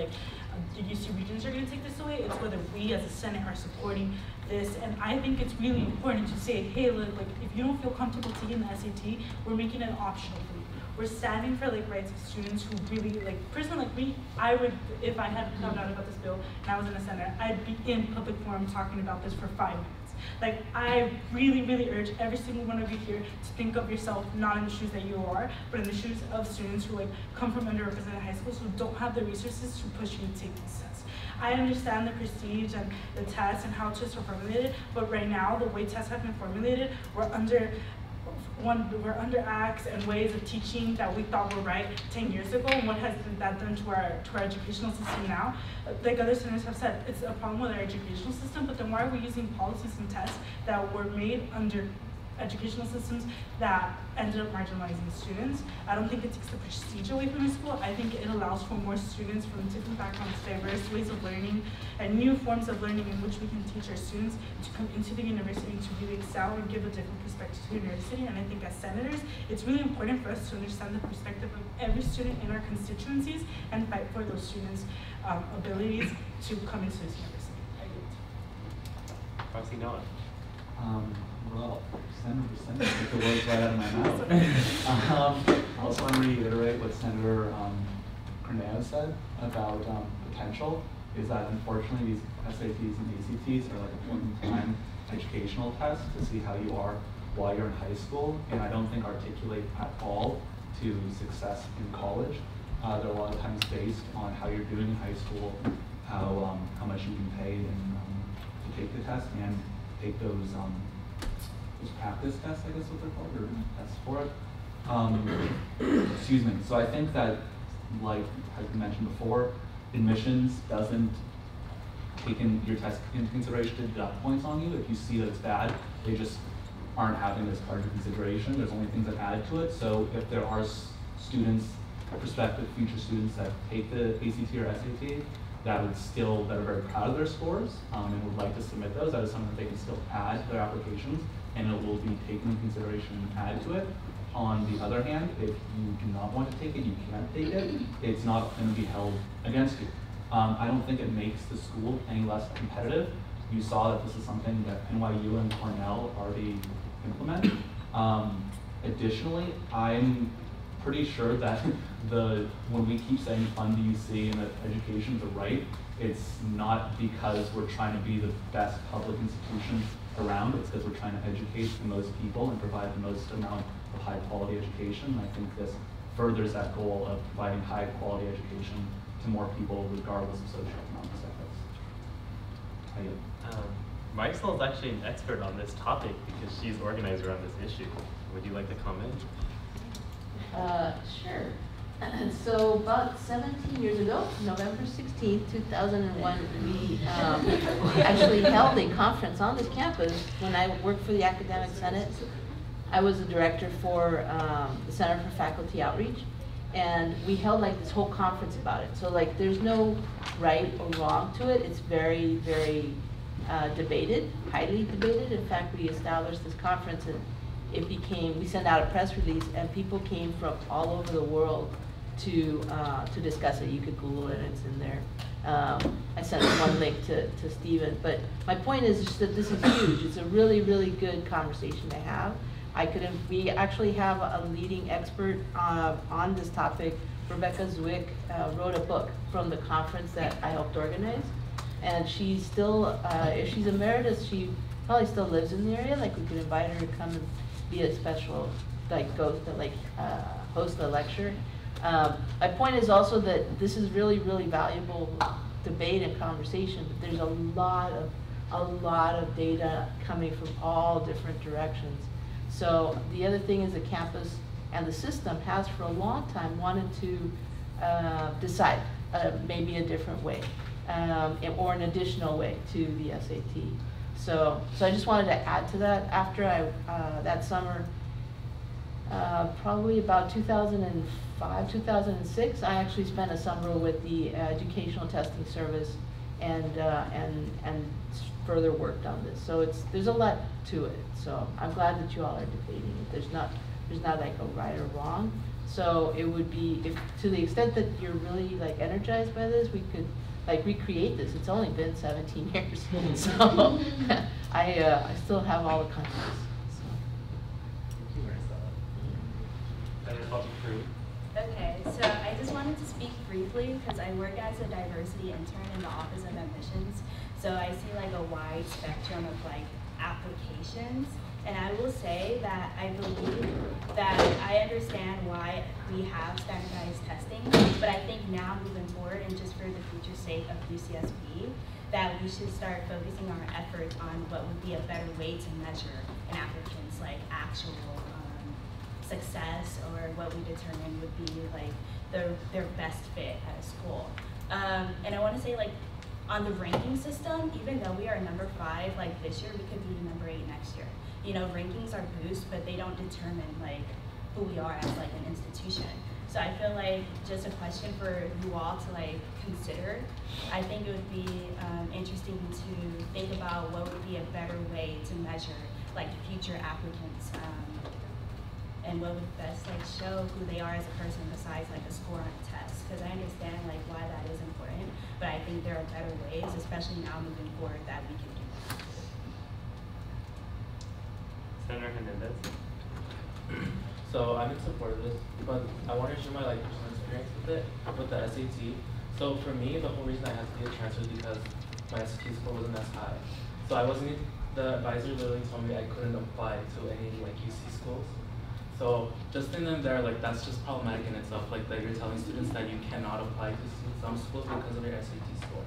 the UC regions are going to take this away. It's whether we as a Senate are supporting this. And I think it's really important to say, hey, look, if you don't feel comfortable taking the SAT, we're making it optional for you. We're standing for rights of students who really personally me, I would, if I had found out about this bill and I was in the Senate, I'd be in public forum talking about this for 5 minutes. I really, really urge every single one of you here to think of yourself not in the shoes that you are, but in the shoes of students who come from underrepresented high schools who don't have the resources to push you to take these tests. I understand the prestige and the tests and how tests are formulated, but right now the way tests have been formulated, we're under acts and ways of teaching that we thought were right 10 years ago, and what has that done to our educational system now? Like other senators have said, it's a problem with our educational system, but then why are we using policies and tests that were made under educational systems that ended up marginalizing students? I don't think it takes the prestige away from the school. I think it allows for more students from different backgrounds, diverse ways of learning, and new forms of learning in which we can teach our students to come into the university to really excel and give a different perspective to the university. And I think as senators, it's really important for us to understand the perspective of every student in our constituencies and fight for those students' abilities to come into this university. Proxy Noah. Well, Senator took the words right out of my mouth. I also want to reiterate what Senator Corneo said about potential, is that unfortunately these SATs and ACTs are a point-in-time educational test to see how you are while you're in high school, and I don't think articulate at all to success in college. They're a lot of times based on how you're doing in high school, how much you can pay to take the test and take those practice tests, I guess what they're called, or tests for it. Excuse me. So I think that, like has been mentioned before, admissions doesn't take your test into consideration to deduct points on you. If you see that it's bad, they just aren't having this part of consideration. There's only things that add to it. So if there are students, prospective future students that take the ACT or SAT, that are very proud of their scores and would like to submit those, that is something that they can still add to their applications, and it will be taken into consideration and added to it. On the other hand, if you do not want to take it, you can't take it, it's not going to be held against you. I don't think it makes the school any less competitive. You saw that this is something that NYU and Cornell already implement. Additionally, I'm pretty sure that when we keep saying fund the UC and that education is a right, it's not because we're trying to be the best public institution around, it's because we're trying to educate the most people and provide the most amount of high quality education. And I think this furthers that goal of providing high quality education to more people regardless of socioeconomic status. Marisol is actually an expert on this topic because she's organizer on this issue. Would you like to comment? Sure. So about 17 years ago, November 16th, 2001, we actually held a conference on this campus when I worked for the Academic Senate. I was the director for the Center for Faculty Outreach, and we held this whole conference about it. So there's no right or wrong to it. It's very, very debated, highly debated. In fact, we established this conference and we sent out a press release and people came from all over the world to discuss it. You could Google it, it's in there. I sent one link to Stephen, but my point is just that this is huge. It's a really, really good conversation to have. We actually have a leading expert on this topic. Rebecca Zwick wrote a book from the conference that I helped organize. And she's still, if she's emeritus, she probably still lives in the area. Like we could invite her to come and be a special, host a lecture. My point is also that this is really, really valuable debate and conversation, but there's a lot of data coming from all different directions. So the other thing is the campus and the system has for a long time wanted to decide maybe a different way or an additional way to the SAT. So I just wanted to add to that. After that summer, probably about 2005, 2006, I actually spent a summer with the Educational Testing Service and further worked on this. So there's a lot to it. So I'm glad that you all are debating it. There's not like a right or wrong. So it would be, if to the extent that you're really like energized by this, we could like recreate this. It's only been 17 years, so I still have all the concepts. Okay, so I just wanted to speak briefly because I work as a diversity intern in the Office of Admissions. So I see like a wide spectrum of like applications. And I will say that I believe that I understand why we have standardized testing, but I think now moving forward and just for the future sake of UCSB, that we should start focusing our efforts on what would be a better way to measure an applicant's like actual success, or what we determine would be like their best fit at a school. And I want to say like on the ranking system, even though we are number 5 like this year, we could be number 8 next year. You know, rankings are boosts, but they don't determine like who we are as like an institution. So I feel like just a question for you all to like consider. I think it would be interesting to think about what would be a better way to measure like future applicants, and what would best like show who they are as a person besides like a score on a test. Because I understand like why that is important, but I think there are better ways, especially now moving forward, that we can do that. Senator Hernandez. So I'm in support of this, but I want to share my like personal experience with it, with the SAT. So for me, the whole reason I had to get a transfer is because my SAT score wasn't as high. So the advisor literally told me I couldn't apply to any like UC schools. So just in there, like that's just problematic in itself. Like that you're telling students that you cannot apply to some schools because of their SAT score.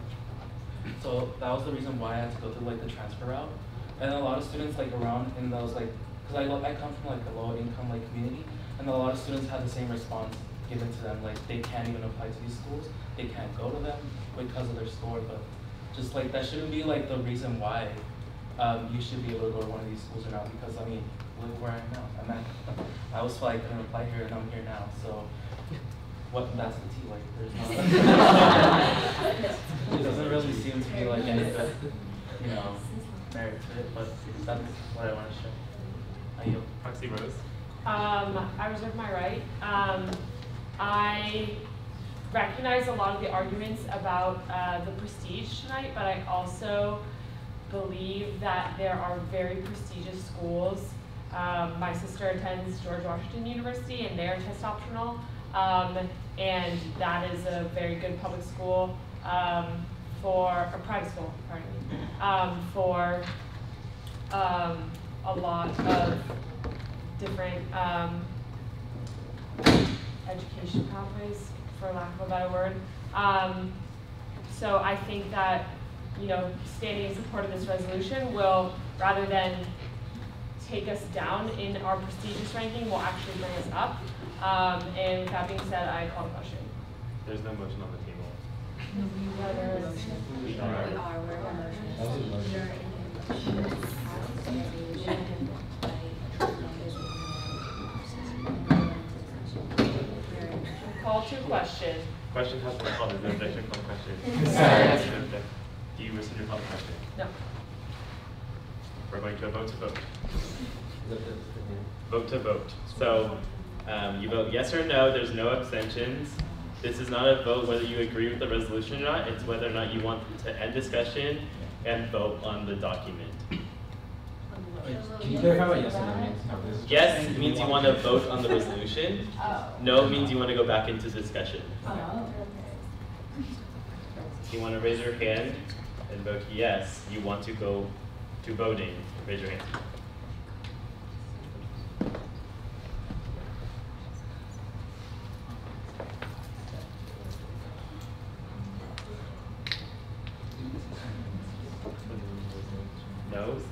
So that was the reason why I had to go through like the transfer route. And a lot of students like around in those like, because I come from like a low income like community, and a lot of students had the same response given to them. Like they can't even apply to these schools. They can't go to them because of their score. But just like that shouldn't be like the reason why you should be able to go to one of these schools or not. Because I mean, look where I am now. I was like couldn't apply here, and I'm here now. So that's the T. Like there's not. It doesn't really seem to be like any good, merit to it. But that's what I want to show. I yield. Proxy Rose. I reserve my right. I recognize a lot of the arguments about the prestige tonight, but I also believe that there are very prestigious schools. My sister attends George Washington University, and they are test optional, and that is a very good public school or private school, pardon me, for a lot of different education pathways, for lack of a better word. So I think that, standing in support of this resolution will, rather than take us down in our prestigious ranking, will actually bring us up. And with that being said, I call the question. There's no motion on the table. We are. We're in a motion. Call to question. Question has been called. There's no objection. Call the question. Sorry. Do Do you rescind your call to question? No. We're going to a vote to vote. Vote to vote. So you vote yes or no, there's no abstentions. This is not a vote whether you agree with the resolution or not, it's whether or not you want to end discussion and vote on the document. Can you clarify what yes or no means? Yes means you want to vote on the resolution. No means you want to go back into discussion. If you want to raise your hand and vote yes, you want to go to voting. Raise your hand. No's?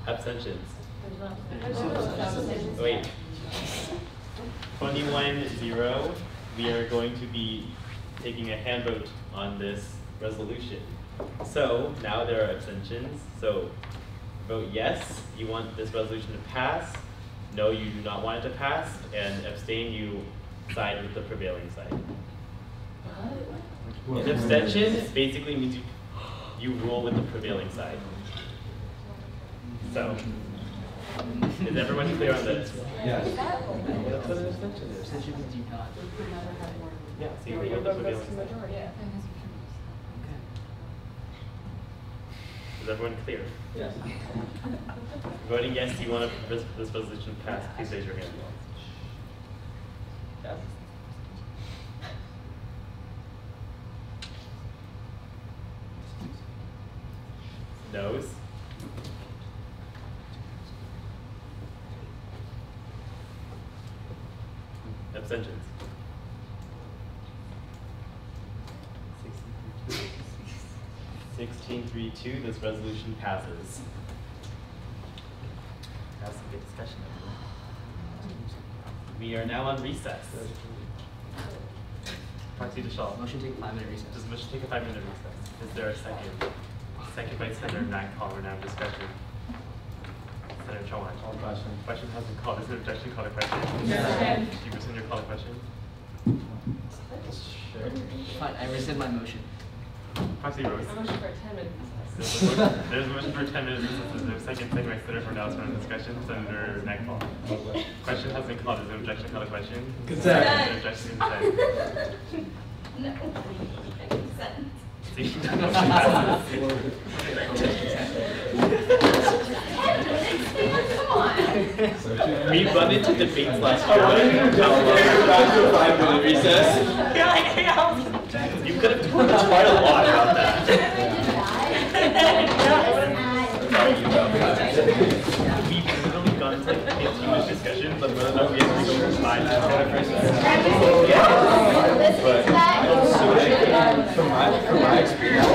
Abstentions? Wait. 21-0. We are going to be taking a hand vote on this resolution. So now there are abstentions. So vote yes, you want this resolution to pass. No, you do not want it to pass. And abstain, you side with the prevailing side. An abstention basically means you rule with the prevailing side. So, is everyone clear on this? Yes. That's what an abstention is. Abstention means you not. Yeah, so you rule with the prevailing side. Is everyone clear? Yes. Voting yes, you want this resolution to pass, please raise your hand. Yes? No's? Abstentions? 16-3-2, this resolution passes. Have some good discussion. We are now on recess. Proxy DeShaw. Motion to take a 5-minute recess. Does motion take a 5-minute recess? Is there a second? Second by Senator Matt Call, we're now in discussion. Senator Chauhan. Call question. Question has been called. Is there an objection? Call a question. Yes. Do you rescind your call a question? Sure. Fine, I rescind my motion. Proxy Rose. A motion for a 10-minute recess. There's a motion for 10 minutes. Is there a second by Senator Cornell for discussion? Senator Nagpal. Question has been called. Is there an objection? Call a question. Consent. Is there an objection? Consent. No. Consent. See, motion passes. Come on. We run into debates last year. Back to a 5-minute recess. You're like, hey, You could have told us quite a lot about that. We've literally gone into like continuous discussions on whether or not we have to go for 5 minutes. From my experience, oh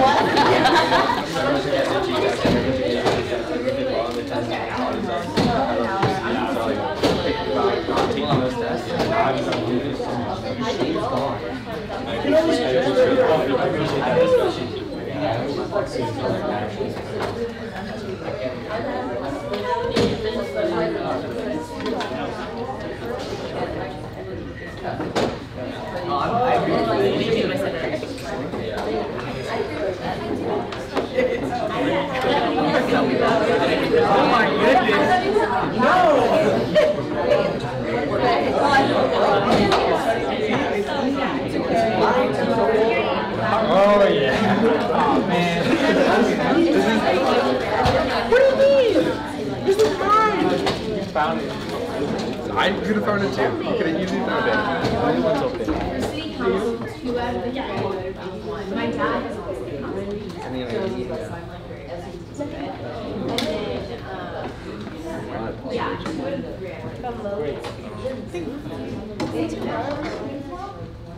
my goodness. oh yeah. Oh man. What do you mean? This is mine. You found it. I could have found it too. You could have easily found it. Only one's open. City council, 2 out of the 3. My dad is on city council. I mean, like, And then, yeah, 2 out of the 3.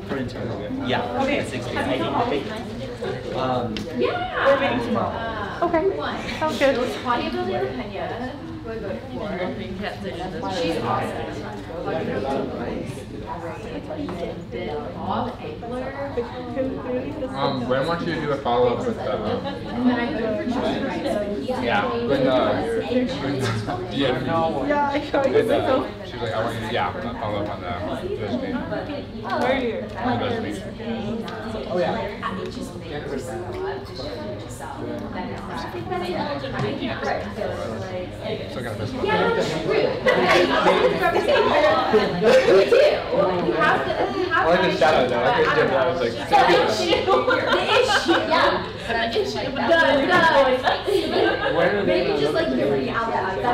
For internal. Yeah. Okay. At 16. Yeah. We're meeting tomorrow. Okay. Sounds good. Claudia Villarreal-Pena, who I voted for. She's awesome. Bob Egler. When I want you to do a follow-up with And then I voted for Justin Rice, but he's yeah, when yeah, and she's like, I want you to, yeah, follow up on the resume. Where are you? Resume. Oh, yeah. It just makes you just show yourself. So I got this one. Yeah, that's true. You do. You have to. I like the shadow though. I like the gym. I was like, The issue, yeah. Maybe just like you're really out there. I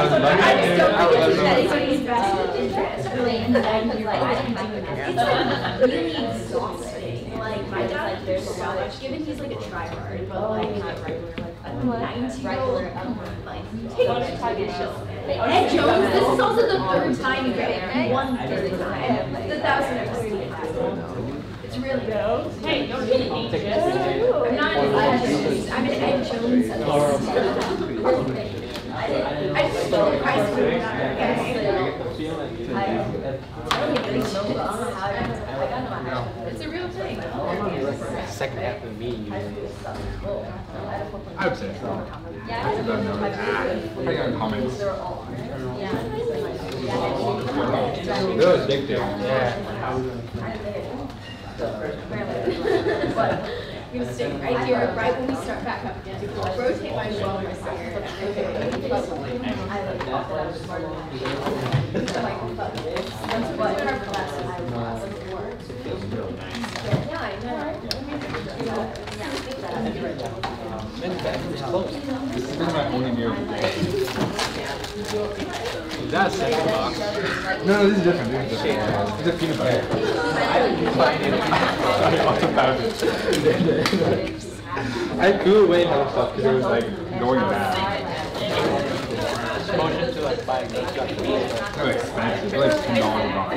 was lucky. I just don't think it's anybody's best interest, really. And then you're like, it's like really exhausting. Like my dad, there's so much. Given he's like a tryhard, but like not regular, like a 19-year-old, like take a chill. Ed Jones, this is also the third time you get it. One third time. That was never seen it. It's really good. Hey, don't hit me. I'm not an Ed Jones. I'm an Ed Jones. I just feel the price of it. It's a real thing. Second half of the meeting usually. I would say so. Yeah. Depending on comments. They're addictive. Yeah. I'm gonna stay right here, right when we start back up again. Rotate my shoulders here. Yeah, I know. This is my only beer. That's second box. No, this is different. This is different. This is peanut butter. I threw away other stuff because it was like going bad. Motion to like buy They're expensive. They're like $2 a box.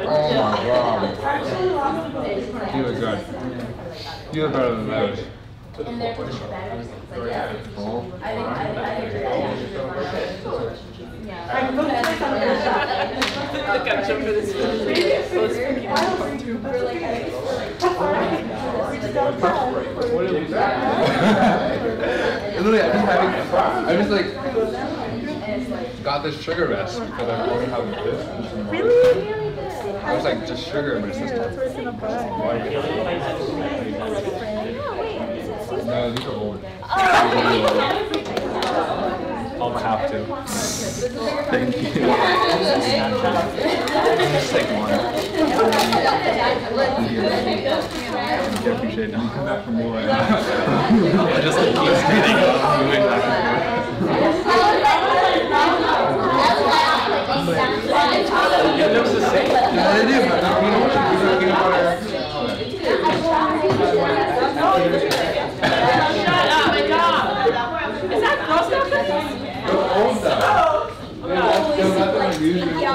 Oh my god. You look good. You look better than those. And they're just better. Oh. I agree. Literally, I just like got this sugar rest because I wanted to have this. Really? I was like, just sugar my system. That's where it's gonna buy. No, these are old. I'll have to. Thank you. Just take one. I appreciate it. I'll come back for more. I just like keep spinning. Yeah, that was the same. Yeah, they do, but the peanut butter. Shut up, my dog. Is that Girl Scout cookies? They're old though. They're not that usually.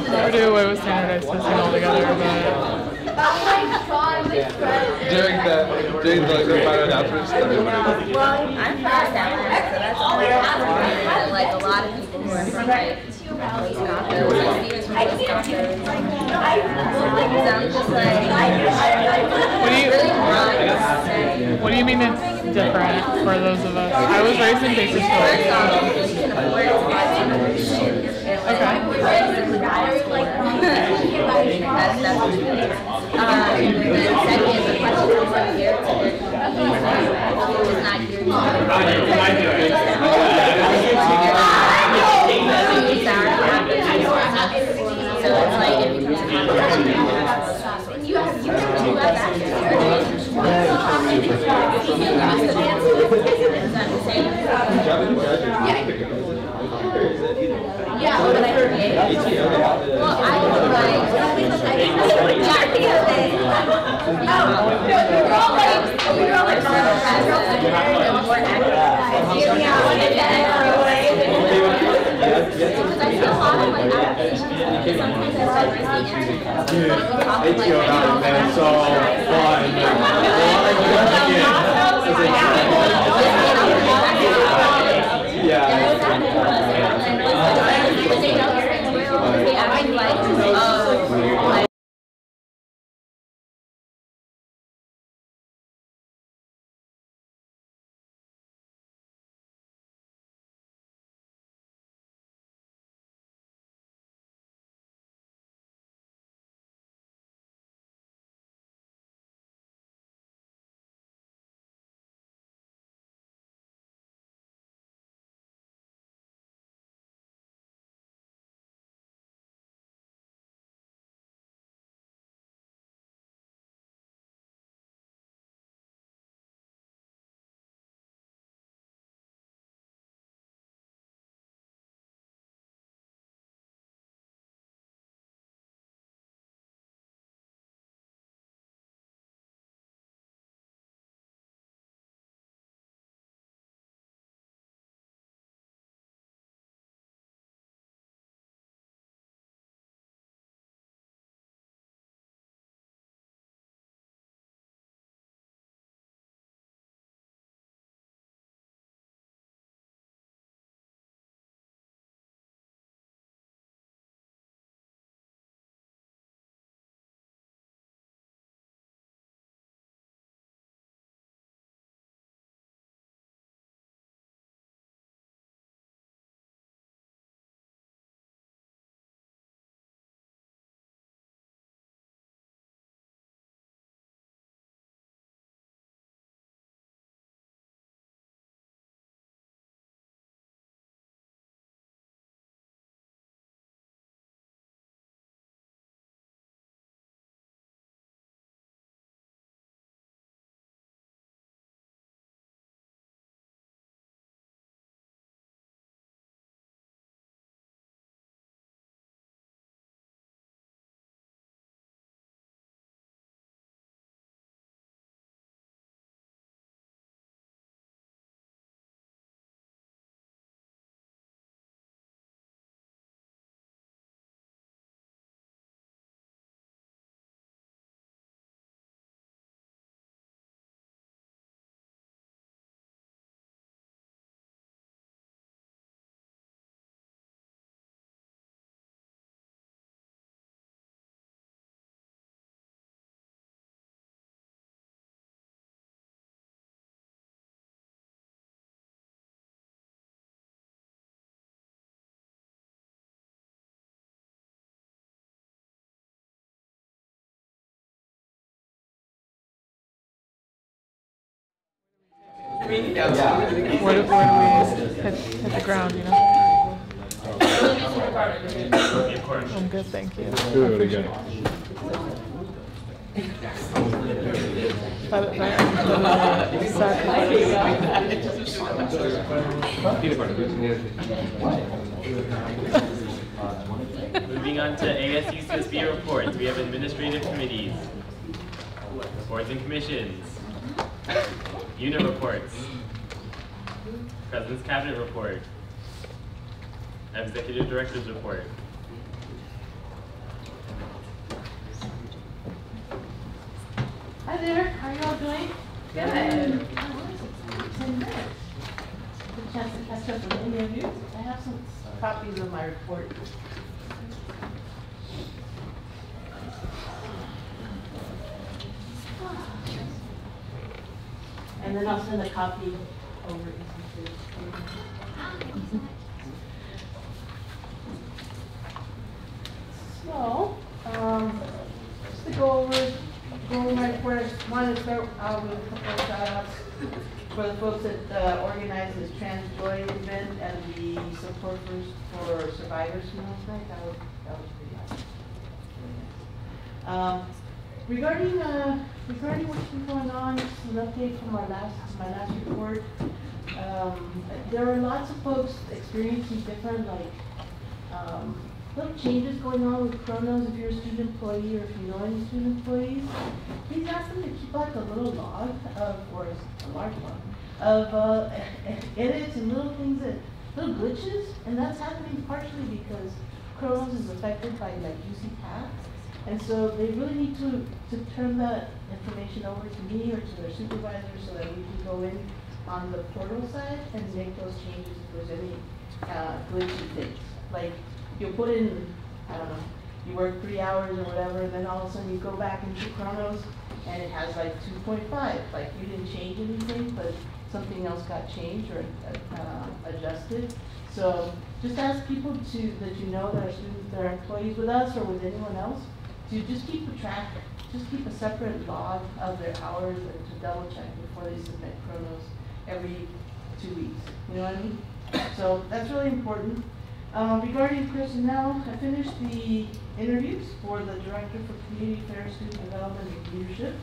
Or do away with standardized testing altogether, but During the final announcements, everybody. I'm from South Carolina, so that's all I have. Like a lot of people who are from like Wisconsin, Steven's from Wisconsin. So I'm just like, what do you mean it's different for those of us? I was raised in basic school. Okay. Yeah, well, I was like, Where do we hit the ground, you know? I'm good, thank you. Really good. Moving on to UCSB reports, we have administrative committees, boards and commissions, unit reports, President's Cabinet report, Executive Director's report. Hi there, how are you all doing? Good. 10 minutes. Good chance to catch up with any of you. I have some copies of my report. And then I'll send a copy over. So, just to go over my report, I just wanted to start out with a couple of shout outs for the folks that organized this Trans Joy event and the supporters for Survivors last night. That was pretty awesome. Regarding what's been going on, this is an update from my last report. There are lots of folks experiencing different little changes going on with Chronos. If you're a student employee or if you know any student employees, please ask them to keep like a little log or a large log of edits and little things little glitches, and that's happening partially because Chronos is affected by UC Path. And so they really need to turn that information over to me or to their supervisor so that we can go in on the portal side and make those changes if there's any glitchy things. Like you'll put in, I don't know, you work 3 hours or whatever, and then all of a sudden you go back into Chronos and it has 2.5. Like you didn't change anything, but something else got changed or adjusted. So just ask people that you know that are students, that are employees with us or with anyone else, to just keep a track, just keep a separate log of their hours and to double check before they submit Chronos every 2 weeks. You know what I mean? So that's really important. Regarding personnel, I finished the interviews for the Director for Community Affairs, Student Development, and Leadership.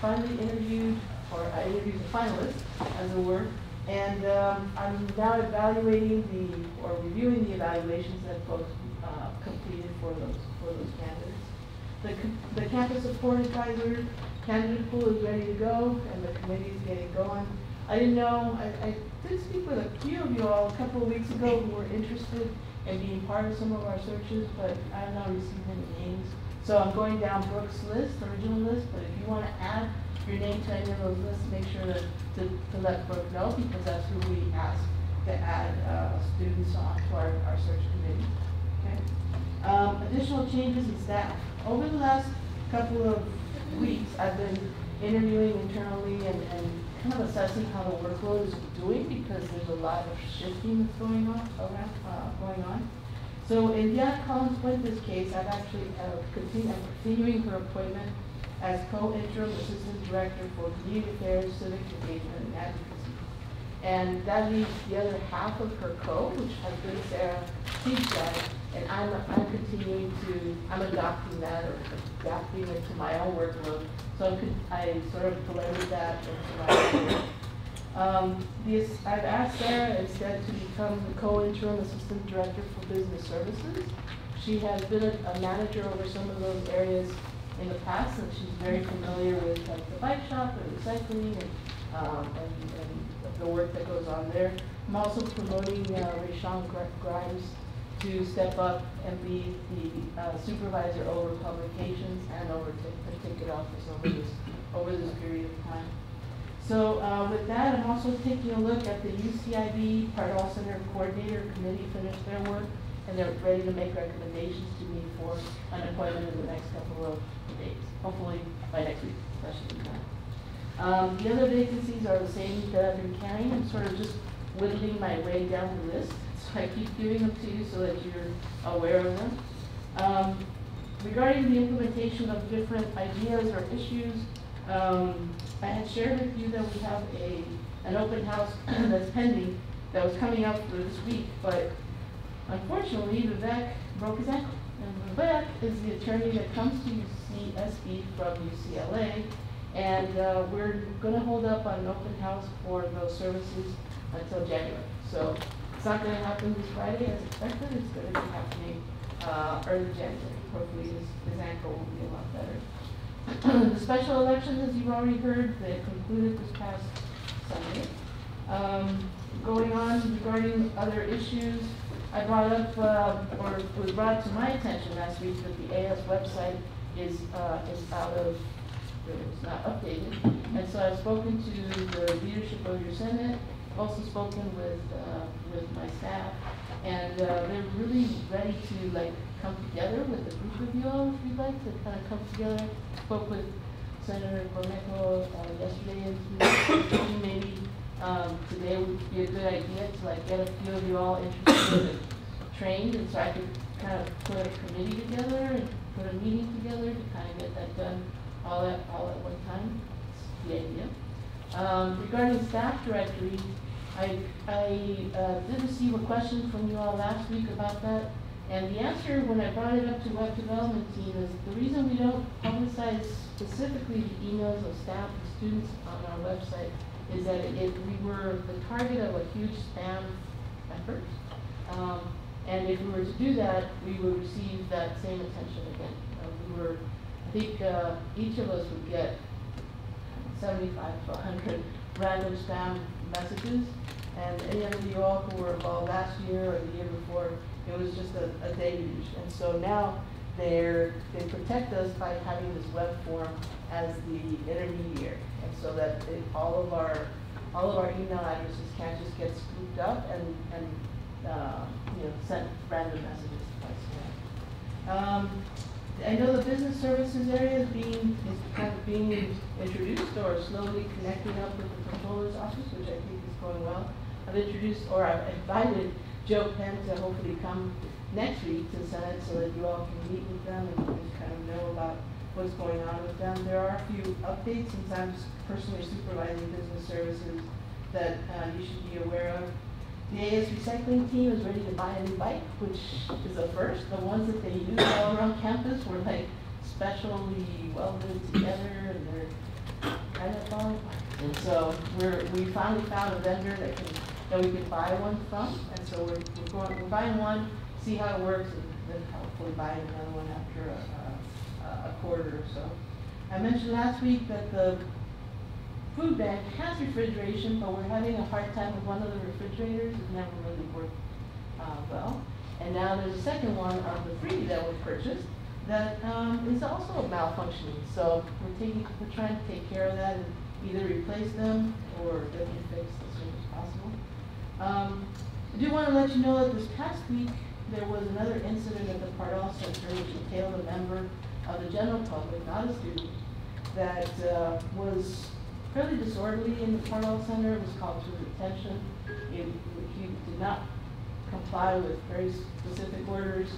Finally interviewed, or I interviewed the finalists, as it were, and I'm now reviewing the evaluations that folks completed for those candidates. The campus support advisor candidate pool is ready to go, and the committee is getting going. I didn't know, I did speak with a few of you all a couple of weeks ago who were interested in being part of some of our searches, but I have not received any names. So I'm going down Brooke's list, the original list, but if you want to add your name to any of those lists, make sure to let Brooke know, because that's who we ask to add students onto our search committee. Okay. Additional changes in staff. Over the last couple of weeks, I've been interviewing internally and kind of assessing how the workload is doing, because there's a lot of shifting that's going on. So in Diana Collins-Fuentes' case, I've actually continuing her appointment as co-interim assistant director for community affairs, civic engagement, and advocacy. And that leaves the other half of her which has been Sarah Teagside, and I'm adopting that or adapting it to my own workload. So I sort of blended that into my work. I've asked Sarah instead to become the co-interim assistant director for business services. She has been a manager over some of those areas in the past, and she's very familiar with the bike shop and recycling and the work that goes on there. I'm also promoting Rayshawn Grimes to step up and be the supervisor over publications and over the ticket office over this period of time. So with that, I'm also taking a look at the UCIB Pardall Center Coordinator Committee finished their work, and they're ready to make recommendations to me for an appointment in the next couple of days. Hopefully by next week, that should be done. The other vacancies are the same that I've been carrying. I'm sort of just whittling my way down the list. So I keep giving them to you so that you're aware of them. Regarding the implementation of different ideas or issues, I had shared with you that we have an open house that's pending that was coming up for this week, but unfortunately, Vivek broke his ankle. And Vivek is the attorney that comes to UCSB from UCLA, and we're going to hold up on an open house for those services until January. So it's not going to happen this Friday as expected. It's going to be happening early January. Hopefully his ankle will be a lot better. The special elections, as you've already heard, they concluded this past Sunday. Going on regarding other issues, I brought up, or it was brought to my attention last week that the AS website is out of, it's not updated. And so I've spoken to the leadership of your Senate. I've also spoken with my staff, and they're really ready to come together with a group of you all, if you'd like to kind of come together. Spoke with Senator Cornejo yesterday, and maybe today would be a good idea to get a few of you all interested and trained, and so I could kind of put a committee together and put a meeting together to kind of get that done all at one time. That's the idea. Regarding staff directory, I did receive a question from you all last week about that, and the answer when I brought it up to web development team is the reason we don't publicize specifically the emails of staff and students on our website is that we were the target of a huge spam effort. And if we were to do that, we would receive that same attention again. I think each of us would get 75 to 100 random spam messages. And any of you all who were involved last year or the year before, it was just a deluge. And so now they protect us by having this web form as the intermediary, and so that all of our email addresses can't just get scooped up and sent random messages to us. I know the business services area is kind of being introduced or slowly connecting up with the controller's office, which I think is going well. I've invited Joe Penn to hopefully come next week to the Senate so that you all can meet with them and kind of know about what's going on with them. There are a few updates since I'm personally supervising business services that you should be aware of. The AS recycling team is ready to buy a new bike, which is a first. The ones that they use all around campus were specially welded together, and they're kind of falling apart. And so we finally found a vendor that we can buy one from, and so we're buying one, see how it works, and then hopefully buying another one after a quarter or so. I mentioned last week that the food bank has refrigeration, but we're having a hard time with one of the refrigerators. It never really worked well. And now there's a second one of the three that we purchased that is also malfunctioning. So we're trying to take care of that and either replace them or get them fixed as soon as possible. I do want to let you know that this past week there was another incident at the Pardall Center which entailed a member of the general public, not a student, that was fairly disorderly in the Pardall Center. It was called to his attention. He did not comply with very specific orders,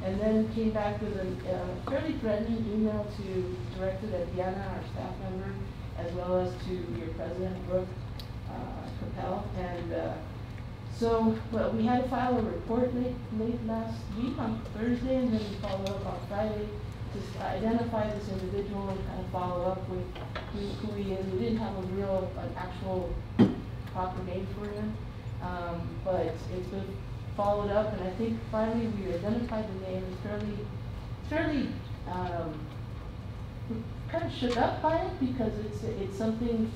and then came back with a fairly threatening email directed at Diana, our staff member, as well as to your president, Brooke Capel. And so we had to file a report late last week on Thursday, and then we followed up on Friday to identify this individual and kind of follow up with who he is. We didn't have an actual proper name for him, but it's been followed up, and I think finally we identified the name. It's fairly kind of shook up by it because it's something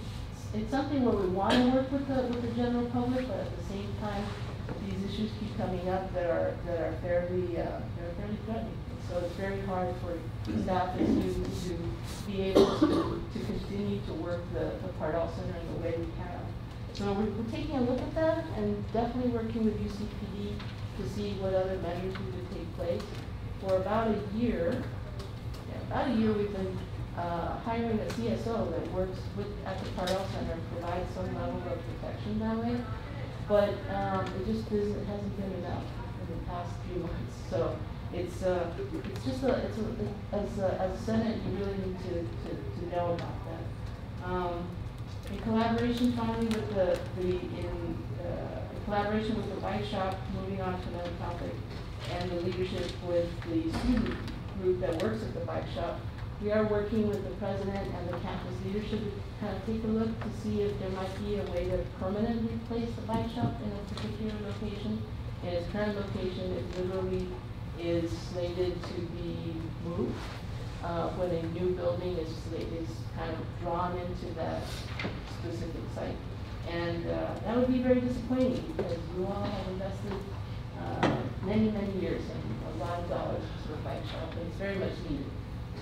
where we want to work with the general public, but at the same time these issues keep coming up that are fairly threatening. So it's very hard for staff and students to be able to continue to work the Pardall Center in the way we have. So we're taking a look at that and definitely working with UCPD to see what other measures we could take place. For about a year we've been hiring a CSO that works at the Pardall Center and provides some level of protection that way. But it just hasn't been enough in the past few months. So it's just as a Senate, you really need to know about that. In collaboration finally with collaboration with the bike shop, moving on to another topic, and the leadership with the student group that works at the bike shop, we are working with the president and the campus leadership to kind of take a look to see if there might be a way to permanently place the bike shop in a particular location. In its current location, it literally is slated to be moved when a new building is kind of drawn into that specific site. And that would be very disappointing because you all have invested many, many years and a lot of dollars into the bike shop, and it's very much needed.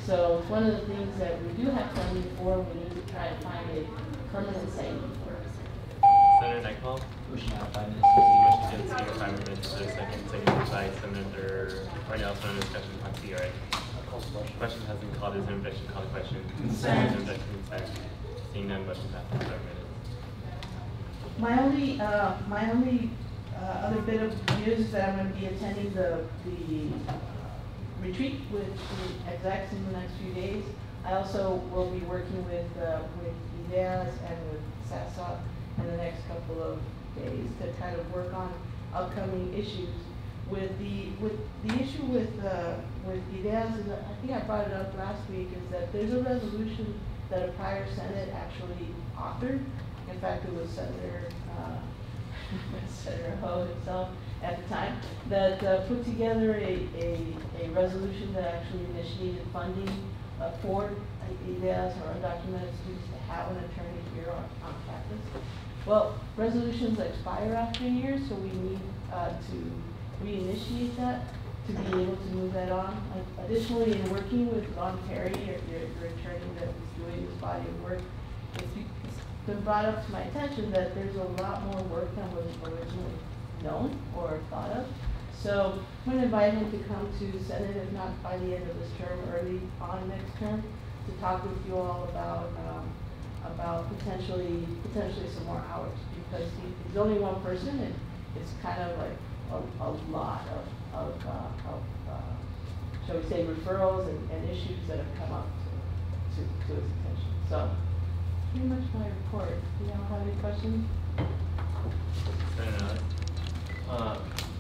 So it's one of the things that we do have funding for. We need to try and find a permanent site for us. Senator Nightfall? Motion out 5 minutes. Motion to speak 5 minutes for a second, seconded by Senator Cornell for discussion on CRA. Question has been called. Is there an objection? Call the question. Consent. Objection. Consent. Seeing none, motion passes 5 minutes. My only other bit of news is that I'm going to be attending the retreat with the execs in the next few days. I also will be working with IDEAS and with SASA in the next couple of days to kind of work on upcoming issues. With the issue with IDEAS, is that I think I brought it up last week, is that there's a resolution that a prior Senate actually authored. In fact, it was Senator Ho himself at the time that put together a resolution that actually initiated funding for IDEAS or undocumented students to have an attorney here on campus. Well, resolutions expire after a year, so we need to reinitiate that to be able to move that on. Additionally, in working with Don Perry, your attorney that was doing this body of work, it's been brought up to my attention that there's a lot more work than was originally known or thought of. So I'm going to invite him to come to Senate, if not by the end of this term, early on next term, to talk with you all about potentially some more hours, because he's only one person, and it's kind of like a lot of shall we say, referrals and issues that have come up to his attention. So pretty much my report. Do you all have any questions?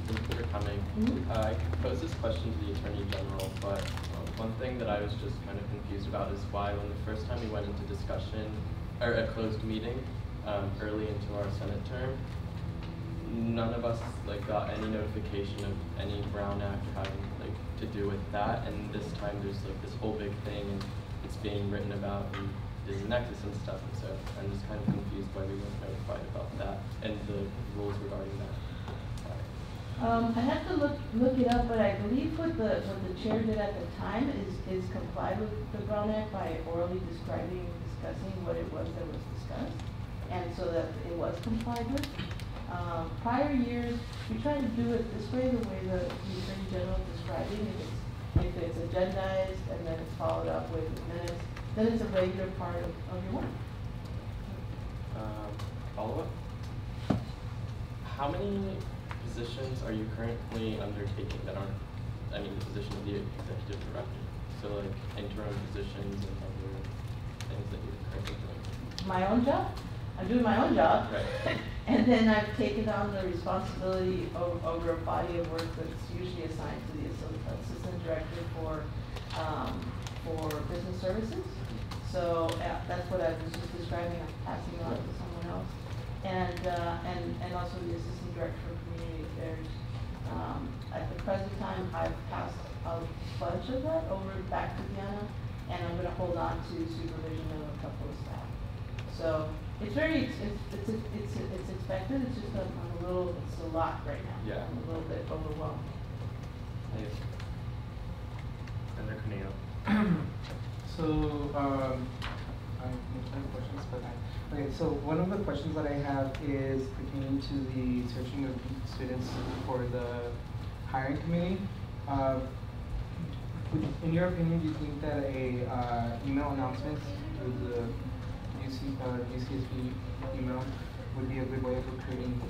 Thank you for coming. I posed this question to the Attorney General, but one thing that I was just kind of confused about is why when the first time we went into discussion, or a closed meeting, early into our Senate term, none of us got any notification of any Brown Act having to do with that, and this time there's this whole big thing and it's being written about and there's a nexus and stuff, and so I'm just kind of confused why we weren't notified about that and the rules regarding that. I have to look it up, but I believe what the chair did at the time is comply with the Brown Act by orally discussing what it was that was discussed, and so that it was complied with. Prior years, we tried to do it this way, the way the Attorney General is describing it. If it's agendized and then it's followed up with minutes, then it's a regular part of your work. Follow-up? How many positions are you currently undertaking that aren't, the position of the executive director? So interim positions and other things that you're currently doing? My own job? I'm doing my own job. Right. And then I've taken on the responsibility over a body of work that's usually assigned to the assistant director for business services. So that's what I was just describing. I'm passing on to someone else, and also the assistant director for community affairs. At the present time, I've passed a bunch of that over back to Diana, and I'm going to hold on to supervision of a couple of staff. So it's it's expected. It's just it's a lot right now. Yeah. I'm a little bit overwhelmed. Thanks. Senator Cornell. So, I have questions, but okay. So one of the questions that I have is pertaining to the searching of students for the hiring committee. In your opinion, do you think that a email announcement through the UCSB email would be a good way of recruiting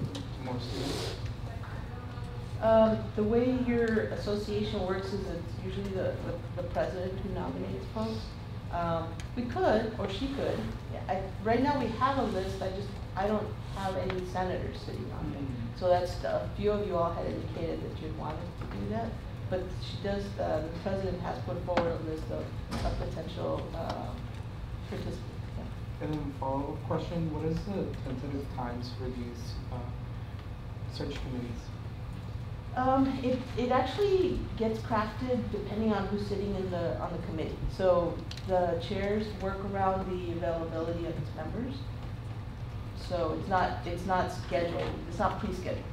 more students? The way your association works is it's usually the president who nominates folks. We could, or she could. Right now we have a list, I don't have any senators sitting on it. So that's, a few of you all had indicated that you'd wanted to do that. But she does, the president has put forward a list of potential participants. Yeah. And then follow-up question, what is the tentative times for these search committees? It actually gets crafted depending on who's sitting on the committee. So the chairs work around the availability of its members. So it's not scheduled, it's not pre-scheduled.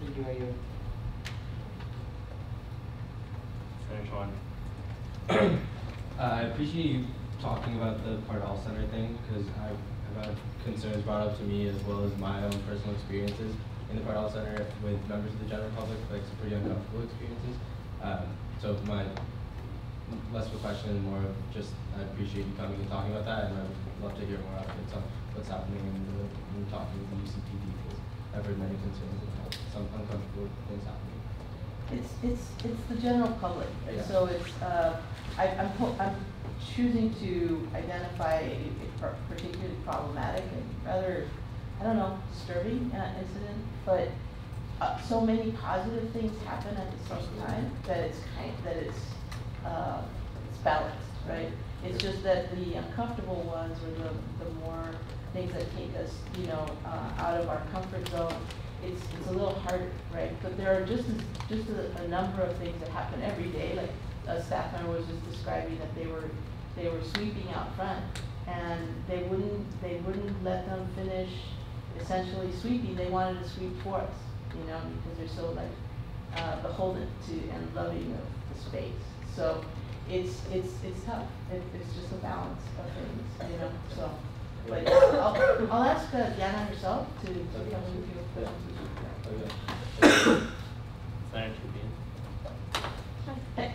Thank you, Ayo. Senator I appreciate you talking about the Pardall Center thing, because I've had concerns brought up to me as well as my own personal experiences in the Pardall Center with members of the general public, like some pretty uncomfortable experiences. So my less of a question and more of just, I appreciate you coming and talking about that, and I'd love to hear more updates on what's happening in talking with the UCPD, because I've heard many concerns about some uncomfortable things happening. It's the general public, right? Yeah. So it's I'm choosing to identify a particularly problematic and rather, I don't know, disturbing incident, but so many positive things happen at the same time that it's balanced, right? It's just that the uncomfortable ones or the more things that take us, out of our comfort zone, it's a little harder, right? But there are just a number of things that happen every day. Like a staff member was just describing that they were sweeping out front, and they wouldn't let them finish essentially sweeping. They wanted to sweep for us, because they're so beholden to and loving of the space. So it's tough. It's just a balance of things, So, but I'll ask Diana herself to come with you. Senator Okay,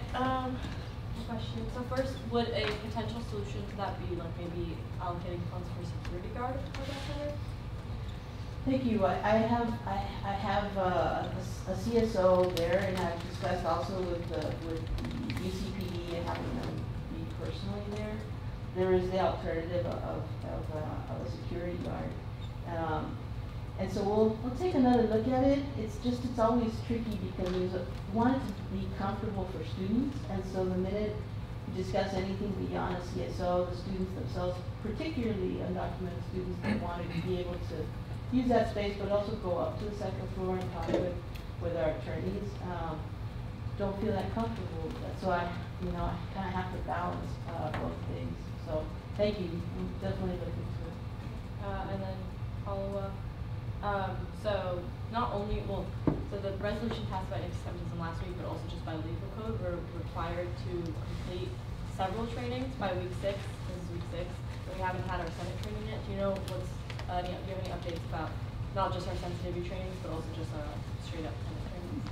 question. So first, would a potential solution to that be like maybe allocating funds for security guard for that center? Thank you. I have a CSO there, and I've discussed also with the UCPD and having them be personally there. There is the alternative of a security guard. And so we'll take another look at it. It's always tricky because we want it to be comfortable for students, and so the minute you discuss anything beyond a CSO, the students themselves, particularly undocumented students, that want to be able to use that space, but also go up to the second floor and talk with our attorneys, don't feel that comfortable. So I kind of have to balance both things. So thank you. I'm definitely looking to it. And then follow up. So not only, so the resolution passed by anti-Semitism last week, but also just by legal code, we're required to complete several trainings by week 6. This is week 6, but we haven't had our Senate training yet. Do you know do you have any updates about not just our sensitivity trainings, but also just our straight up Senate trainings?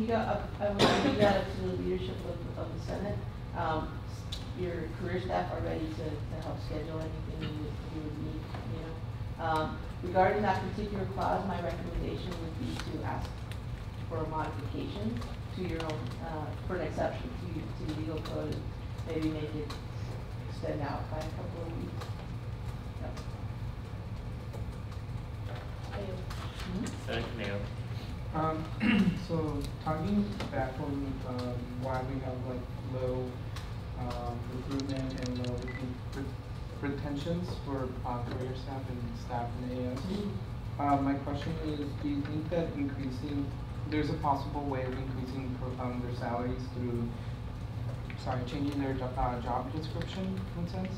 Yeah. I will leave that to the leadership of the Senate. Your career staff are ready to help schedule anything you would need. Regarding that particular clause, my recommendation would be to ask for a modification to your own, for an exception to legal code, and maybe make it extend out by a couple of weeks. Senator Mayo. So talking back on why we have low recruitment and low retentions for career staff and staff in AS. My question is, do you think that there's a possible way of increasing their salaries through, changing their job description in a sense?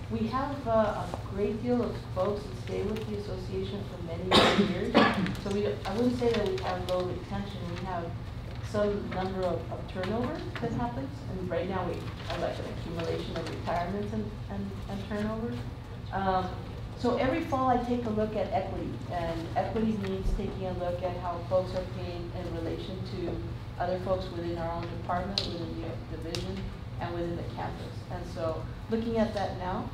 We have a great deal of folks that stay with the association for many years. So I wouldn't say that we have low retention. We have some number of turnover that happens, and right now we have like an accumulation of retirements and turnover. So every fall I take a look at equity, and equity means taking a look at how folks are paid in relation to other folks within our own department, within the division, and within the campus. And so looking at that now,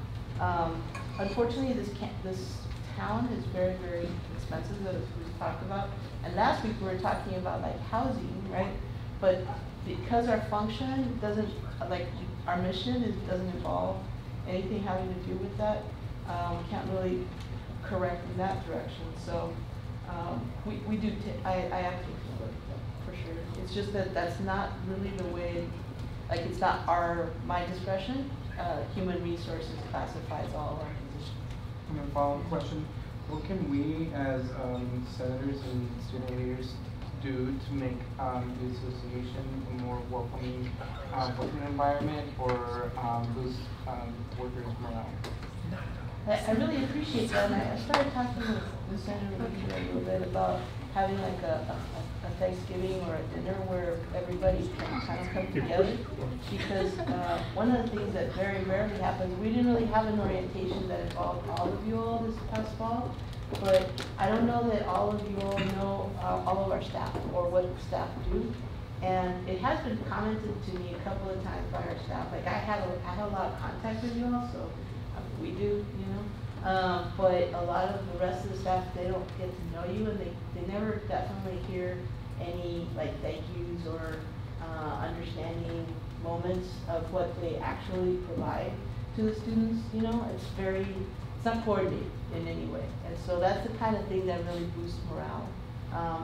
unfortunately this town is very, very expensive, as we talked about. And last week we were talking about like housing, right? But because our function doesn't, like our mission doesn't involve anything having to do with that, we can't really correct in that direction. So we do, I advocate for it, for sure. It's just that that's not really the way, like it's not my discretion. Human resources classifies all of our positions. And a follow-up question, what can we as senators and student leaders do to make the association a more welcoming working environment or boost workers' morale? I really appreciate that, and I started talking with Senator Rubio a little bit about having like a Thanksgiving or a dinner where everybody can kind of come together, because one of the things that very rarely happens, we didn't really have an orientation that involved all of you all this past fall, but I don't know that all of you all know all of our staff or what staff do. And it has been commented to me a couple of times by our staff, like I have a lot of contact with you all, so we do, you know. But a lot of the rest of the staff, they don't get to know you, and they never definitely hear any like thank yous or understanding moments of what they actually provide to the students. You know, it's not coordinated in any way, and so that's the kind of thing that really boosts morale,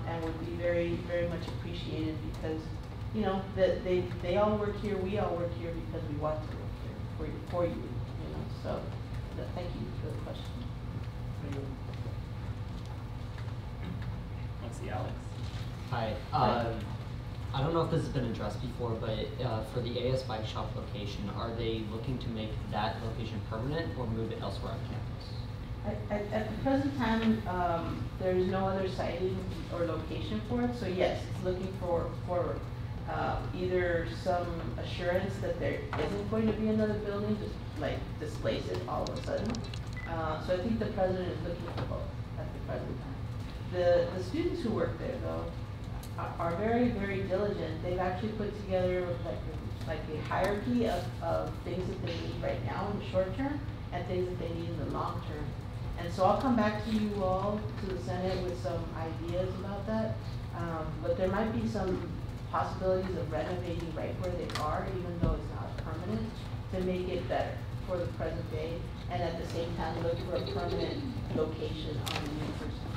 and would be very, very much appreciated, because you know that they all work here, we all work here because we want to work here for you, you know. So thank you for the question. Let's see, Alex. Hi. I don't know if this has been addressed before, but for the AS Bike Shop location, are they looking to make that location permanent or move it elsewhere on campus? At the present time, there is no other siting or location for it. So yes, it's looking for either some assurance that there isn't going to be another building, just like displace it all of a sudden. So I think the president is looking for both at the present time. The students who work there, though, are very, very diligent. They've actually put together like a hierarchy of things that they need right now in the short term and things that they need in the long term. And so I'll come back to you all, to the Senate, with some ideas about that. But there might be some possibilities of renovating right where they are, even though it's not permanent, to make it better for the present day, and at the same time look for a permanent location on the university.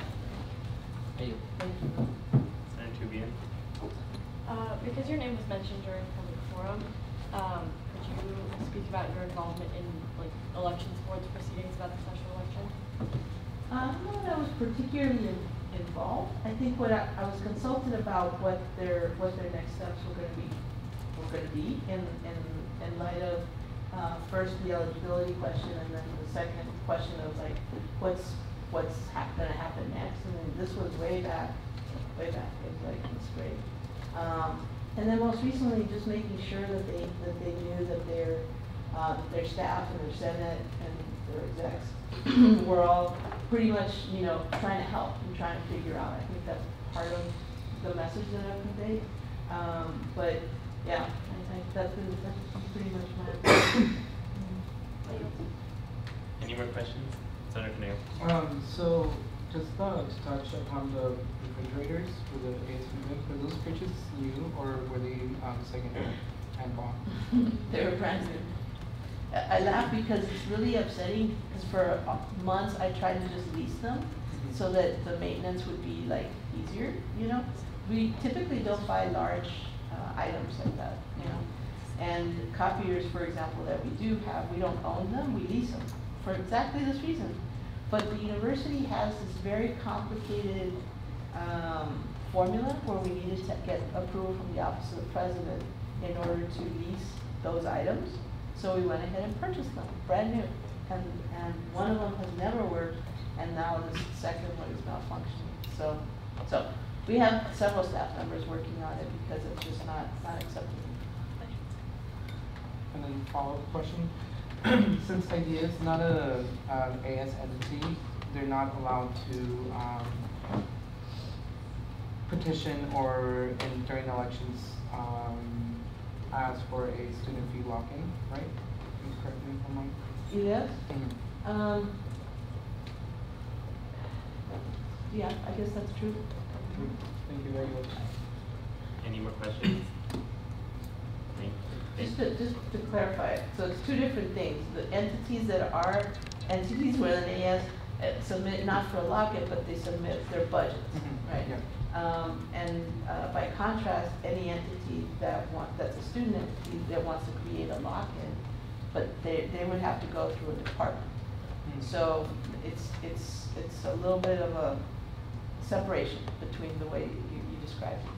Thank you. Thank you. Senator Tubian. Because your name was mentioned during public forum, could you speak about your involvement in like elections board's proceedings about the special election? I don't know that I was particularly involved. I think what I was consulted about what their next steps were going to be in light of first the eligibility question, and then the second question of like what's going to happen next. And then this was way back. It was like it's great. And then most recently, just making sure that they knew that their staff and their Senate and their execs were all pretty much, you know, trying to help and trying to figure out. I think that's part of the message that I've conveyed. But yeah, I think that's pretty much my. Any more questions? Senator Caneo. So just to touch upon the refrigerators for the ASB, were those purchased new or were they second-hand bought? They were brand new. I laugh because it's really upsetting, because for months I tried to just lease them so that the maintenance would be like easier, you know. We typically don't buy large items like that, you know. And copiers, for example, that we do have, we don't own them, we lease them for exactly this reason. But the university has this very complicated formula where we needed to get approval from the Office of the President in order to lease those items. So we went ahead and purchased them, brand new. And one of them has never worked, and now the second one is malfunctioning. So we have several staff members working on it because it's just not acceptable. And then follow-up question. Since IDEA is not a AS entity, they're not allowed to petition or during elections ask for a student fee lock-in, right? Can you correct me if I'm wrong? Yes. yeah, I guess that's true. Thank you very much. Any more questions? Just to clarify, so it's two different things. The entities that are entities where the AS submit not for a lock-in, but they submit their budgets, right? Yeah. And by contrast, any entity that's a student entity that wants to create a lock-in, but they would have to go through a department. So it's a little bit of a separation between the way you described it.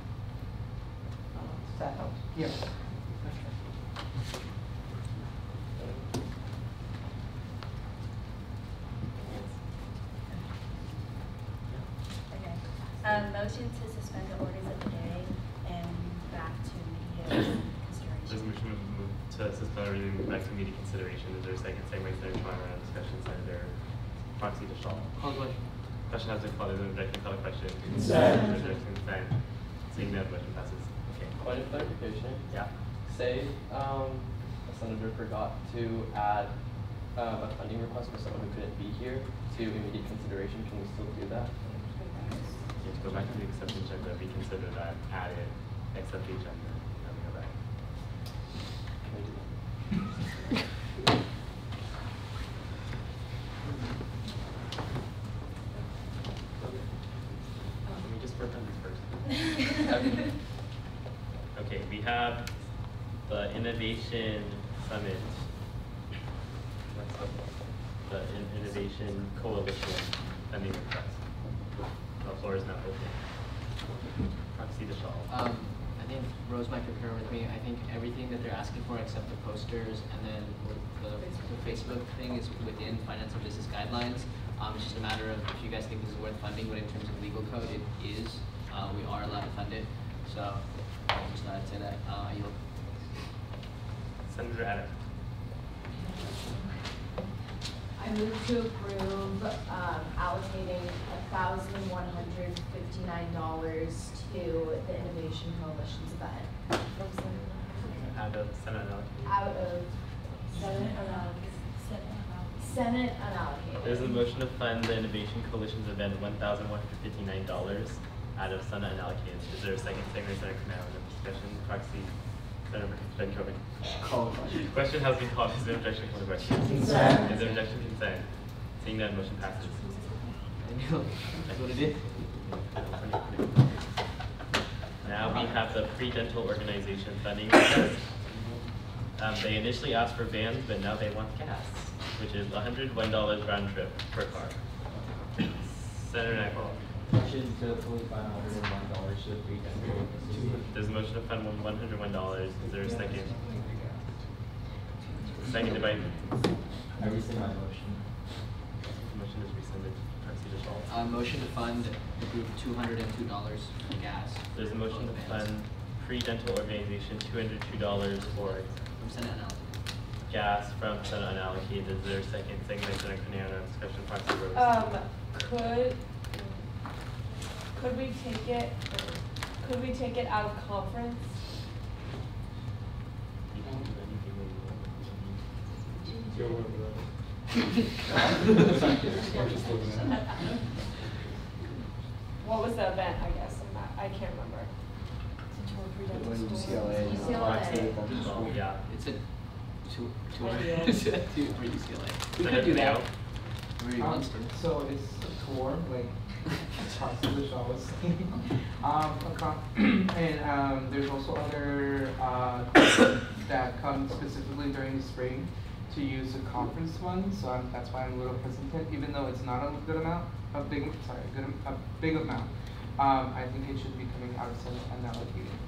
Does that help? Yeah. Motion to suspend the orders of the day and back to immediate consideration. There's a motion to move to suspend or move back to immediate consideration. Is there a second? Second by Senator Schweimer on discussion. Senator Proxy DeShaw. Call question. Question has been called. Is there an objection? Call a question. Consent. Objection. Consent. Seeing none, motion passes. Okay. Point of clarification. Yeah. Say a senator forgot to add a funding request for someone who couldn't be here to immediate consideration. Can we still do that? You have to go back to the accept the agenda, reconsider that, add it, accept the agenda, and then go back. Let me just work on this first. Okay, we have the Innovation Summit. The Innovation Coalition funding request. The floor is now open. Proxy DeShaw. I think Rose might concur with me. I think everything that they're asking for except the posters and then the Facebook thing is within finance and business guidelines. It's just a matter of if you guys think this is worth funding, but in terms of legal code, it is. We are allowed to fund it. So I'll just I'd say that. Senator Adams. I move to approve allocating $1,159 to the Innovation Coalition's event. Out of Senate unallocated. Out of Senate unallocated. There's a motion to fund the Innovation Coalition's event $1,159 out of Senate unallocated. Is there a second? Second, Senator Canal in the discussion. Proxy. Senator Ben Coben. Call question. Question has been called. Is there objection to the question? Consent. Is there objection to consent? Seeing none, motion passes. I know. That's what it is. Now we have the pre-dental organization funding request. They initially asked for vans, but now they want gas, which is $101 round trip per car. Senator Nagel. Motion to fully fund $101 to the pre-dental. There's a motion to fund $101. Is there a second? Seconded by. I rescind my motion. The motion is rescinded. Proxy DeShaw. Motion to fund the group $202 for gas. There's a motion to fund pre-dental organization $202 for from Senate unallocated. Gas from Senate unallocated. Is there a second? Second by Senator Canano. Discussion. Proxy Rose. Could we take it out of conference? What was the event, I guess? I can't remember. UCLA. Yeah. It's a two for UCLA. We could do that. Where he wants to. So it's a tour, like Proxy DeShaw was saying. And there's also other that come specifically during the spring to use the conference funds. So that's why I'm a little hesitant, even though it's not a good amount, a big amount. I think it should be coming out of Senate unallocated.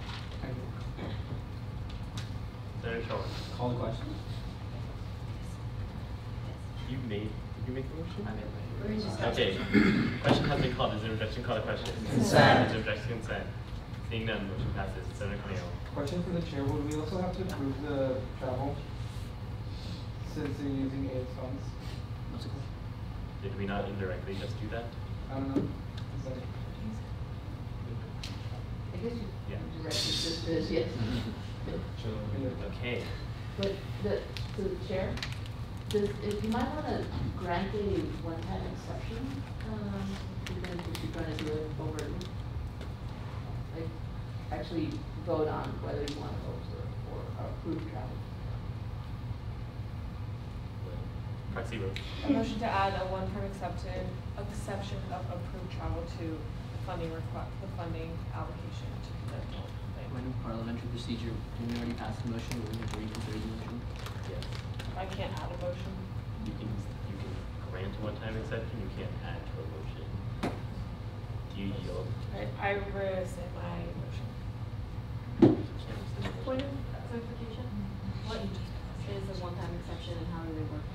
Senator Shaw. Call the question. Did you make the motion? I made the motion. Okay. Question has been called. Is there objection? Call the question. Consent. Is there objection? Consent. Seeing none, motion passes. Senator Corneo. Question for the chair: would we also have to approve the travel since they're using AS funds? What's the question? Did we not indirectly just do that? I don't know. Is that I guess you Yeah. directed this is, yes. Okay. But to the chair, if you might want to grant a one-time exception, even if you're going to do it over, like, actually vote on whether you want to vote or approve travel. Proxy vote. A motion to add a one-time exception of approved travel to funding allocation to the Point of parliamentary procedure, didn't we already pass the motion, or we have to reconsider the motion? Yes. I can't add a motion. You can grant a one-time exception, you can't add to a motion. Do you yield? I rescind my motion. Point of clarification, what is a one-time exception and how do they work?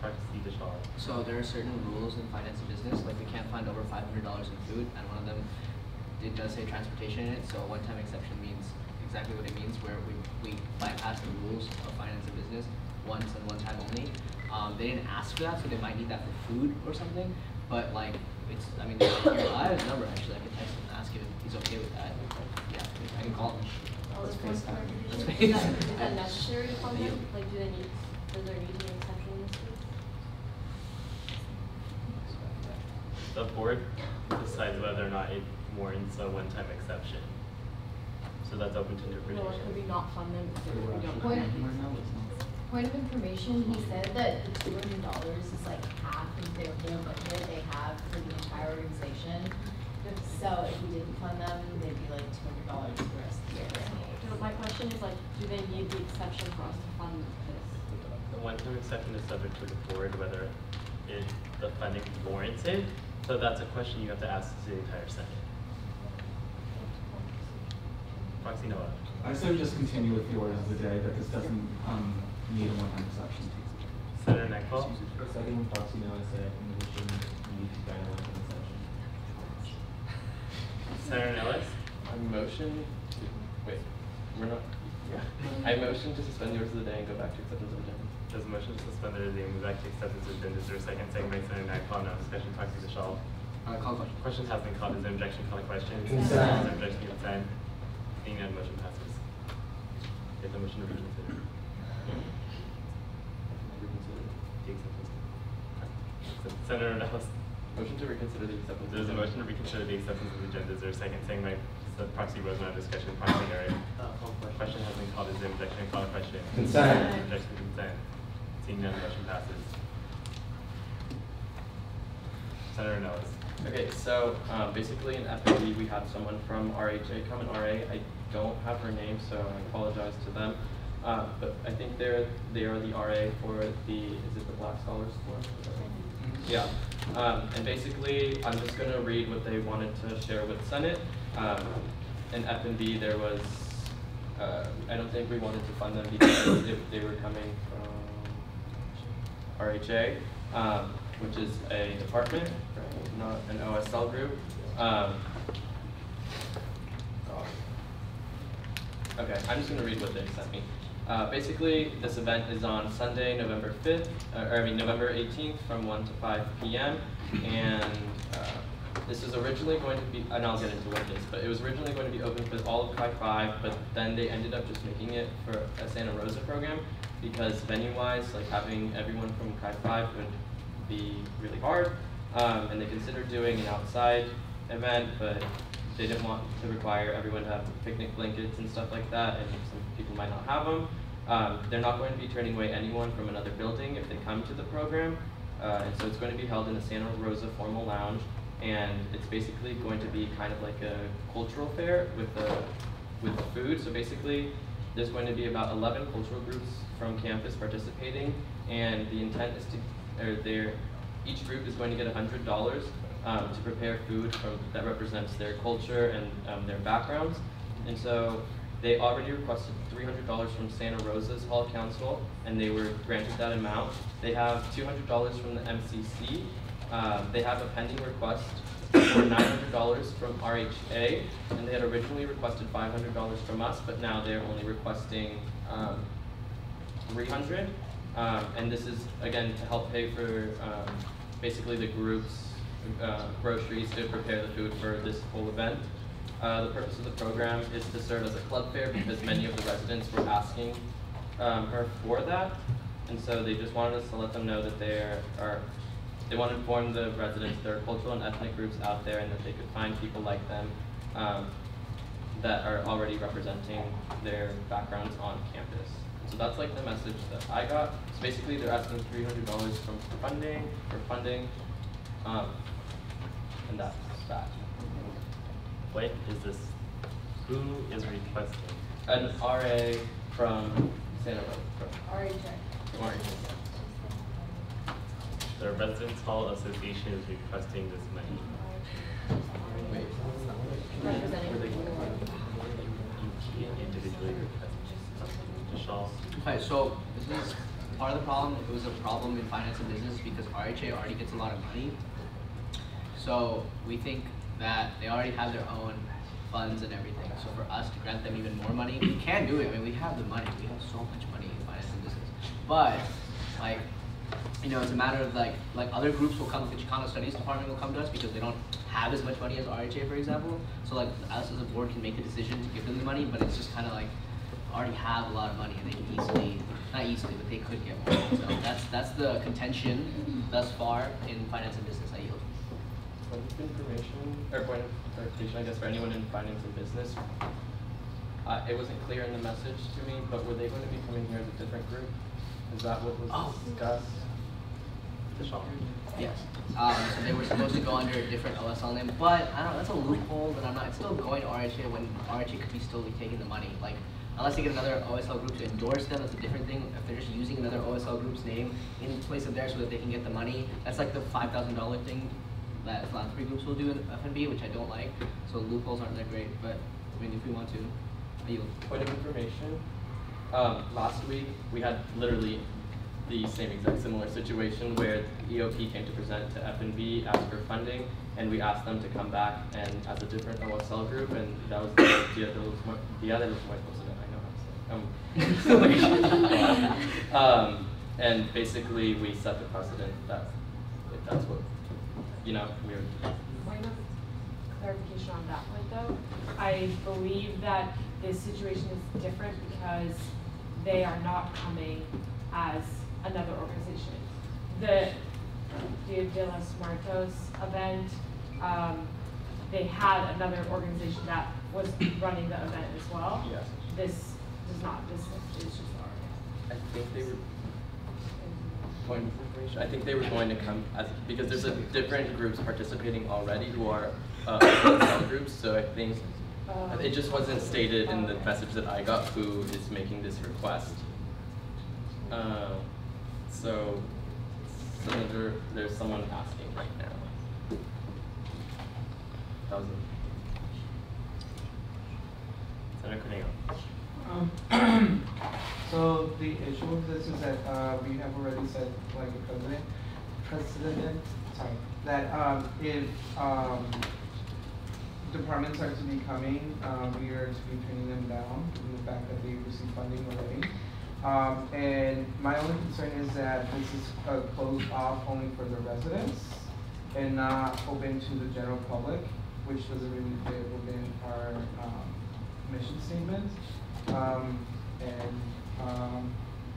Proxy the shawl. So there are certain rules in finance and business, like we can't find over $500 in food, and one of them, it does say transportation in it, so a one-time exception means exactly what it means, where we bypass the rules of finance and business once and one time only. They didn't ask for that, so they might need that for food or something, but like, it's, I mean, I have his number actually, I can text him and ask him if he's okay with that. Yeah, I can call him. Let's FaceTime. Is that necessary to fund them? Like, does there need to be an exception in this case? The board decides whether or not it warrants a one-time exception. So that's open to interpretation. Or could we not fund them if we don't? Point of information, he said that the $200 is like half of their whole budget they have for the entire organization. So if we didn't fund them, they'd be like $200 for the rest of the year. So my question is like, do they need the exception for us to fund this? The one-time exception is subject to the board whether the funding warrants it. So that's a question you have to ask to the entire Senate. Proxy Noah. I say we just continue with the order of the day, that this doesn't need a one-time exception. Senator Neckball. Second, Proxy Noah said we shouldn't need to grant a one-time exception. Senator Nellis. I motion to, wait, we're not, yeah. I motion to suspend the orders of the day and go back to acceptance of agenda. There's a motion to suspend the day and move back to acceptance of agenda. Is there a second? Second by Senator Neckball. No discussion. Proxy the shawl. Call question. Question has been called. Is there objection? Call a question. Consent. Is there objection? Consent. Seeing none, motion passes. Get the motion to reconsider. The acceptance. Senator Nellis. Motion to reconsider the acceptance. There's a motion to reconsider the acceptance of the agenda. Is there a second? Second by Proxy Rosemont. Discussion. Proxy Area. Question has been called. Is there objection? Call a question. Consent. Objection. Consent. Seeing none, motion passes. Senator Nellis. Okay, so basically in FAD we have someone from RHA come in RA. I don't have her name, so I apologize to them. But I think they are the RA for the, is it the Black Scholars Forum? Yeah. And basically I'm just going to read what they wanted to share with Senate. In F&B there was, I don't think we wanted to fund them because if they were coming from RHA, which is a department, right? Not an OSL group. Okay, I'm just going to read what they sent me. Basically, this event is on Sunday, November 5th, November 18th from 1 to 5 p.m. And this was originally going to be, and I'll get into what it is, but it was originally going to be open for all of Chi 5, but then they ended up just making it for a Santa Rosa program because venue-wise, like having everyone from Chi 5 would be really hard. And they considered doing an outside event, but they didn't want to require everyone to have picnic blankets and stuff like that, and some people might not have them. They're not going to be turning away anyone from another building if they come to the program. And so it's going to be held in the Santa Rosa Formal Lounge, and it's basically going to be kind of like a cultural fair with the food. So basically, there's going to be about 11 cultural groups from campus participating, and the intent is to, each group is going to get $100 to prepare food that represents their culture and their backgrounds. And so they already requested $300 from Santa Rosa's Hall Council, and they were granted that amount. They have $200 from the MCC. They have a pending request for $900 from RHA, and they had originally requested $500 from us, but now they're only requesting $300. And this is, again, to help pay for basically the group's groceries to prepare the food for this whole event. The purpose of the program is to serve as a club fair because many of the residents were asking her for that. And so they just wanted us to let them know that they want to inform the residents there are cultural and ethnic groups out there and that they could find people like them that are already representing their backgrounds on campus. So that's like the message that I got. So basically they're asking $300 for funding, and that's that. What is this? Who is requesting? An RA from Santa Rosa. RHA. The Residence Hall Association is requesting this money. Wait. Representing. You can't individually request. Vishal. Okay, so this is part of the problem. It was a problem in finance and business because RHA already gets a lot of money. So we think that they already have their own funds and everything. So for us to grant them even more money, we can do it. I mean, we have the money. We have so much money in finance and business. But like, you know, it's a matter of like other groups will come. The Chicano Studies Department will come to us because they don't have as much money as RHA, for example. So like us as a board can make a decision to give them the money, but it's just kind of like already have a lot of money and they can easily, not easily, but they could get more. So that's the contention thus far in finance and business. I yield. Point of information, or point of clarification, I guess, for anyone in finance and business. It wasn't clear in the message to me, but were they going to be coming here as a different group? Is that what was discussed? Yes. So they were supposed to go under a different OSL name, but I don't know, that's a loophole that I'm not, it's still going to RHA when RHA could be still taking the money. Like, unless they get another OSL group to endorse them, that's a different thing. If they're just using another OSL group's name in place of theirs so that they can get the money, that's like the $5,000 thing that philanthropy groups will do in F&B, which I don't like. So loopholes aren't that great, but I mean, if we want to, I yield. Point of information, last week we had literally the same exact similar situation where EOP came to present to F&B, asked for funding, and we asked them to come back and as a different OSL group, and that was the Dia de los Muertos event. I know how to say. And basically we set the precedent that if that's what, you know, we're. Point of clarification on that point though, I believe that this situation is different because they are not coming as another organization. The Dia de los Muertos event, they had another organization that was running the event as well. Yes. This does not, this is just our. I think they were, point of information, I think they were going to come as, because there's a different groups participating already who are OSL groups, so I think it just wasn't stated in the message that I got who is making this request. So there's someone asking right now. That was Senator Corneo. So the issue with this is that we have already set like a precedent, that if departments are to be coming, we are to be turning them down, given the fact that they receive funding already. And my only concern is that this is closed off only for the residents and not open to the general public, which doesn't really fit within our mission statement.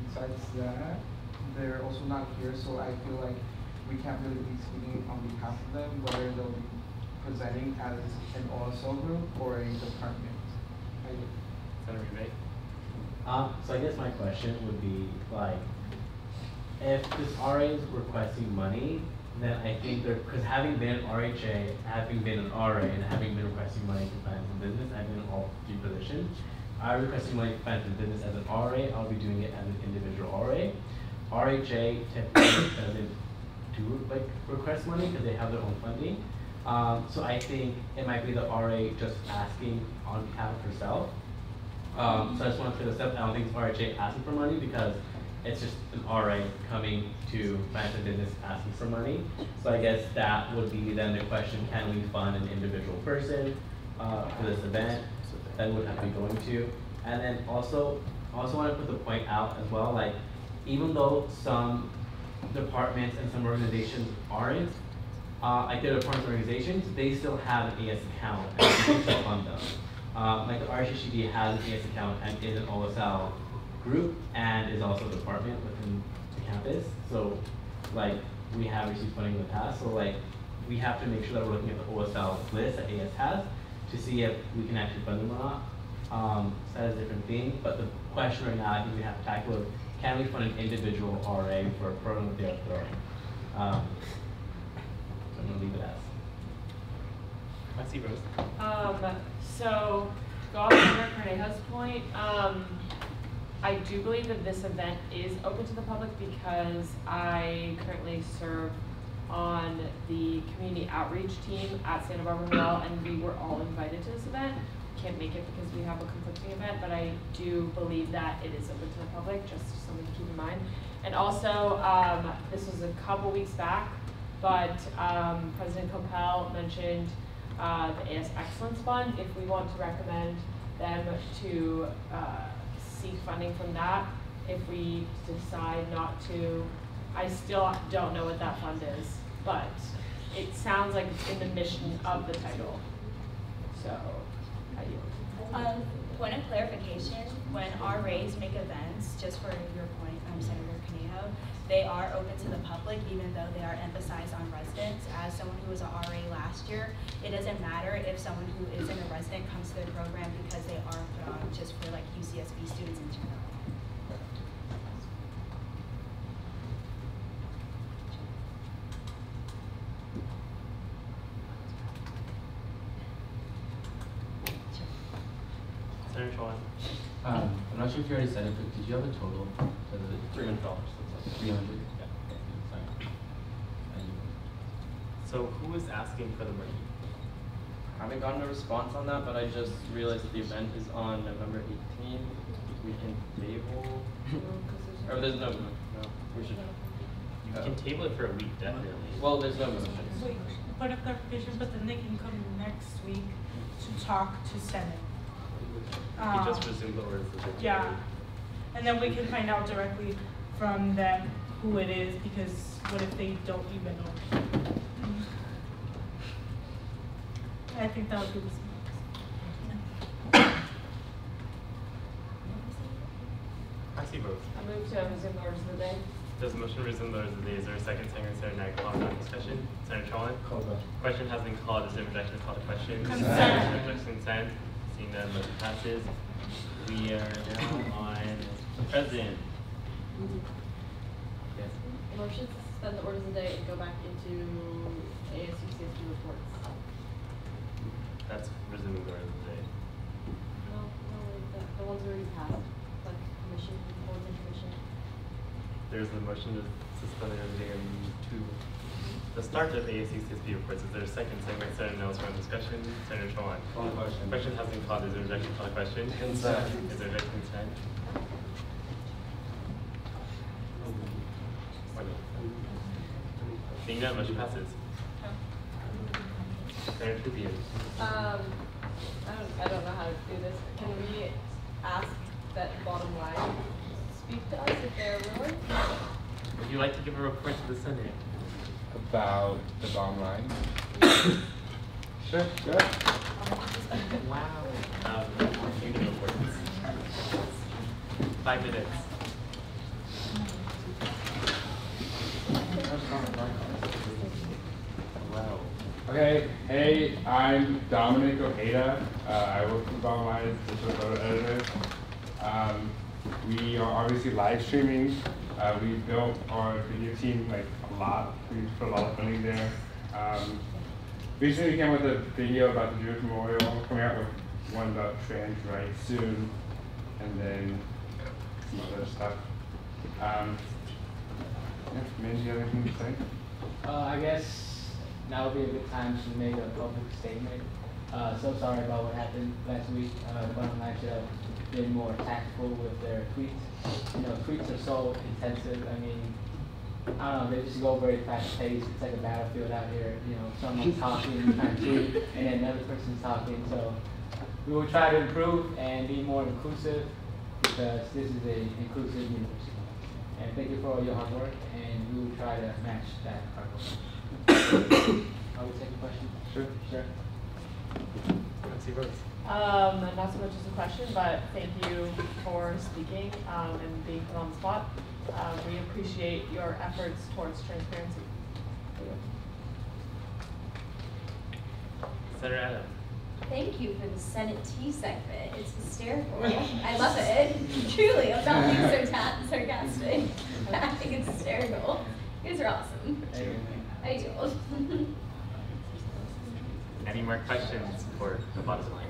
Besides that, they're also not here, so I feel like we can't really be speaking on behalf of them, whether they'll be presenting as an OSL group or a department. Senator Rebate. So I guess my question would be like, if this RA is requesting money, then I think they're, because having been an RHA, having been an RA, and having been requesting money for finance and business, I've been in all three positions. I'm requesting money for finance and business as an RA, I'll be doing it as an individual RA. RHA typically doesn't do like request money because they have their own funding. So I think it might be the RA just asking on behalf of herself. So I just want to clear this up. I don't think it's RHA asking for money because it's just an RA coming to finance and business asking for money. So I guess that would be then the question, can we fund an individual person for this event that would have to be going to? And then also want to put the point out as well, like even though some departments and some organizations aren't, like the department organizations, they still have an AS account and they still fund them. Like the RHCB has an AS account and is an OSL group and is also a department within to campus. So like we have received funding in the past, so like we have to make sure that we're looking at the OSL list that AS has to see if we can actually fund them or not. So that is a different thing, but the question right now I think we have to tackle is, can we fund an individual RA for a program that they are throwing? So I'm gonna leave it as. I see Rose. So go off Member Cornejo's point. I do believe that this event is open to the public because I currently serve on the community outreach team at Santa Barbara Hillel, and we were all invited to this event. Can't make it because we have a conflicting event, but I do believe that it is open to the public, just something to keep in mind. And also, this was a couple weeks back, but President Coppell mentioned the AS Excellence Fund. If we want to recommend them to seek funding from that, if we decide not to, I still don't know what that fund is, but it sounds like it's in the mission of the title. So, I yield. Point of clarification, when RAs make events, just for your point, Senator Cornejo, they are open to the public even though they are emphasized on residents. As someone who was an RA last year, it doesn't matter if someone who isn't a resident comes to the program because they are put on just for like UCSB students in general. Senator Chouan. I'm not sure if you already said it, but did you have a total for the $300. 300? Yeah. Sorry. So who is asking for the money? I haven't gotten a response on that, but I just realized that the event is on November 18th. We can table. Or there's no. We should. You can table it for a week, definitely. Well, there's no motion. Wait, point of clarification, but then they can come next week to talk to Senate. You just resume the orders. Yeah, and then we can find out directly from them who it is, because what if they don't even know? I think that would be I see both. I move to resume the orders of the day. Does the motion resume the orders of the day? Is there a second? Senator Nagel on discussion. Senator Chouan? Call the Question has been called. Is there objection to call the question? Consent. Consent. Seeing none, motion passes. We are now on the president. Yes. Motion to suspend the orders of the day and go back into ASUCSB reports. That's resuming the orders of the day. No, the ones already passed, like commission, boards and commission. There's a motion to suspend the orders of the day to the start of ASUCSB reports. Is there a second? Second by Senator Nelson on discussion. Senator Chouan. Call the question. Question has been called. Is there objection to the question? Consent. Is there objection to consent? Seeing none, motion passes. Senator Tribune. I don't know how to do this. Can we ask that bottom line speak to us if they're willing? Would you like to give a report to the Senate? About the bottom line? Sure, go ahead. Wow. Union reports. 5 minutes. Wow. Okay, hey, I'm Dominic Ojeda. I work for Bottom Line, digital photo editor. We are obviously live streaming. We built our video team like a lot. We put a lot of funding there. Recently we came with a video about the Jewish Memorial, coming out with one about trans rights soon, and then some other stuff. Yeah, man, do you have anything to say? I guess now would be a good time to make a public statement. So sorry about what happened last week. The bottom line should have been more tactful with their tweets. You know, tweets are so intensive. I mean, I don't know, they just go very fast paced. It's like a battlefield out here. You know, someone's talking, trying to tweet, and then another person's talking. So we will try to improve and be more inclusive, because this is an inclusive university. And thank you for all your hard work, and we will try to match that hard work. I will take a question. Sure. Sure. Proxy Rose. Not so much as a question, but thank you for speaking and being put on the spot. We appreciate your efforts towards transparency. Senator Adams. Thank you for the Senate tea segment. It's hysterical. I love it. Truly, I'm not being sarcastic. I think it's hysterical. You guys are awesome. I yield. Any more questions for the bottom line?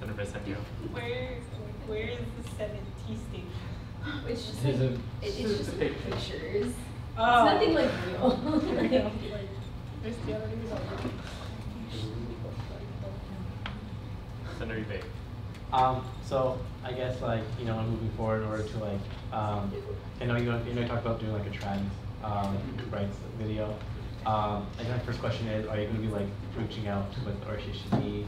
Senator Vicencio. Where is the Senate tea station? It's just like, it's just pictures. Oh. It's nothing like real. There's the other news already. Senator Ube. So I guess like, you know, moving forward in order to like, I know you talked about doing like a trend rights video. I guess my first question is, are you going to be like reaching out with the RCHD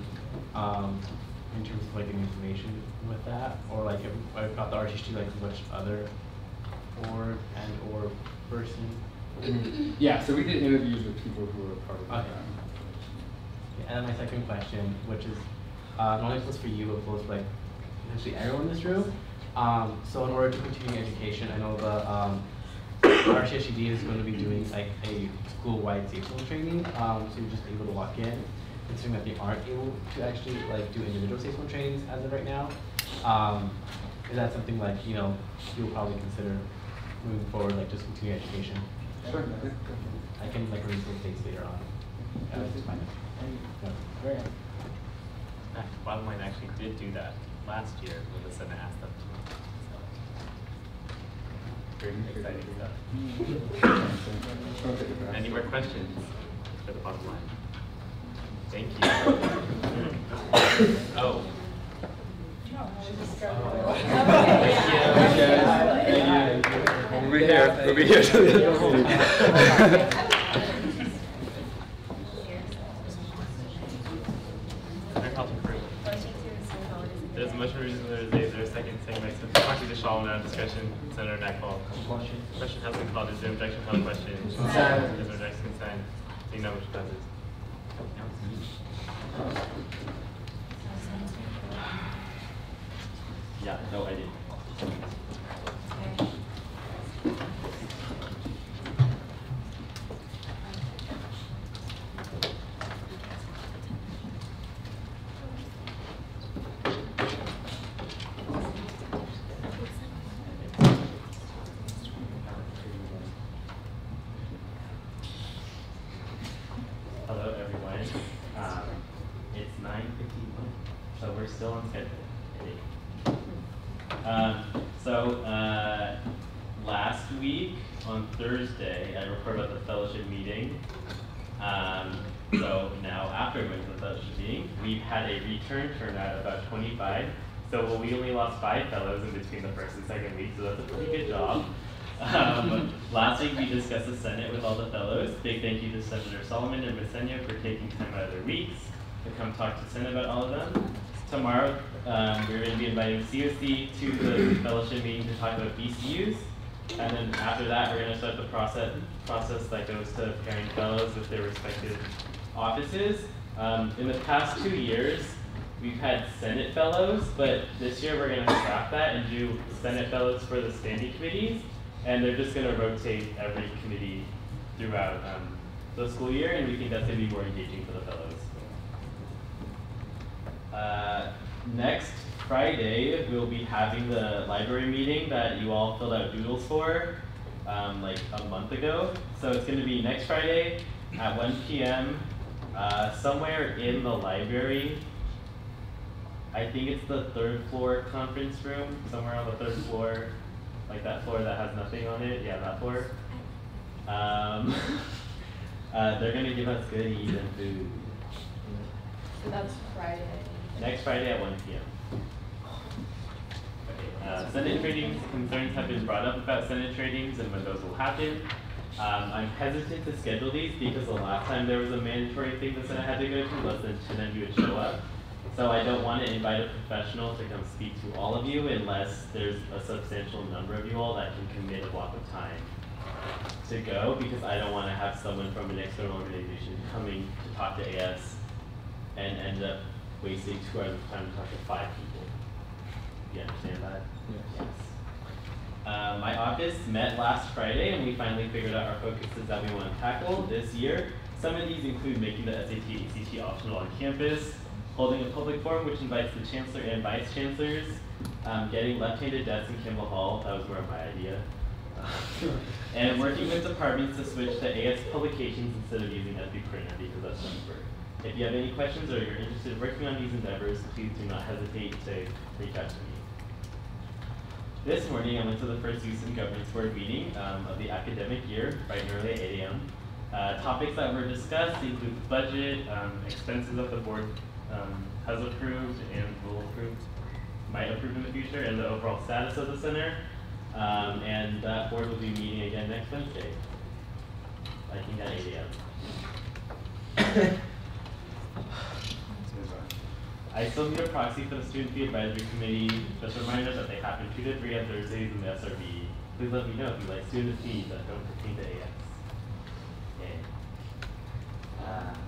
in terms of like getting information with that, or like if not the RCHD, like which other org and or person? Yeah, so we did interviews with people who were part of the Okay. And then my second question, which is not only close for you, but close for like essentially everyone in this room. So in order to continue education, I know the RCHD is going to be doing like a school-wide safe zone training. So you're just able to walk in, considering that they aren't able to actually like do individual safe zone trainings as of right now. Is that something like, you know, you'll probably consider moving forward, like just continue education? Sure. I can like release those dates later on. It's fine. Yeah. Bottom line actually did do that last year when the Senate asked them to. Very exciting stuff. Any more questions for the bottom line? Thank you. Oh. We'll be here. We'll be here till the end of the meeting. There's a motion to resume the day. Is there a second? Second by Senator Proxy DeShaw. Now discussion. Senator Nakval. Question has been called. Is there objection called question? Consent. Is there objection? Consent. Seeing none, motion passes. Yeah. No, I didn't. Hello, everyone. It's 9:51, so we're still on schedule. Last week on Thursday, I reported about the fellowship meeting. So now after we went to the fellowship meeting, we've had a return turnout of about 25. So we only lost 5 fellows in between the first and second week, so that's a pretty good job. Last week we discussed the Senate with all the fellows. Big thank you to Senator Solomon and Vicencio for taking time out of their weeks to come talk to Senate about all of them. Tomorrow we're going to be inviting COC to the fellowship meeting to talk about BCUs. And then after that we're going to start the process that goes to pairing fellows with their respective offices. In the past 2 years we've had Senate fellows, but this year we're going to scrap that and do Senate fellows for the standing committees. And they're just going to rotate every committee throughout the school year, and we think that's going to be more engaging for the fellows. Next Friday, we'll be having the library meeting that you all filled out doodles for like a month ago. So it's going to be next Friday at 1 p.m. Somewhere in the library. I think it's the 3rd floor conference room, somewhere on the 3rd floor. Like that floor that has nothing on it, yeah, that floor. They're gonna give us goodies and food. So that's Friday. Next Friday at 1 p.m. Okay. Senate trainings, concerns have been brought up about Senate trainings and when those will happen. I'm hesitant to schedule these because the last time there was a mandatory thing the Senate had to go to, less than 10 of you would show up. So I don't want to invite a professional to come speak to all of you unless there's a substantial number of you all that can commit a block of time to go, because I don't want to have someone from an external organization coming to talk to AS and end up wasting 2 hours of time to talk to 5 people. You understand that? Yes. My office met last Friday and we finally figured out our focuses that we want to tackle this year. Some of these include making the SAT ACT optional on campus, holding a public forum which invites the chancellor and vice chancellors, getting left-handed desks in Kimball Hall, that was more of my idea, and working with departments to switch to AS publications instead of using FB printer because that's cheaper. If you have any questions or you're interested in working on these endeavors, please do not hesitate to reach out to me. This morning, I went to the first Youth and Governance Board meeting of the academic year, bright and early at 8 a.m. Topics that were discussed include the budget, expenses that the board has approved and will approve, might approve in the future, and the overall status of the center. And that board will be meeting again next Wednesday, I think at 8 a.m. I still need a proxy for the Student Fee Advisory Committee. Just a reminder that they happen 2 to 3 on Thursdays in the SRB. Please let me know if you like student fees that don't pertain to AS. Okay.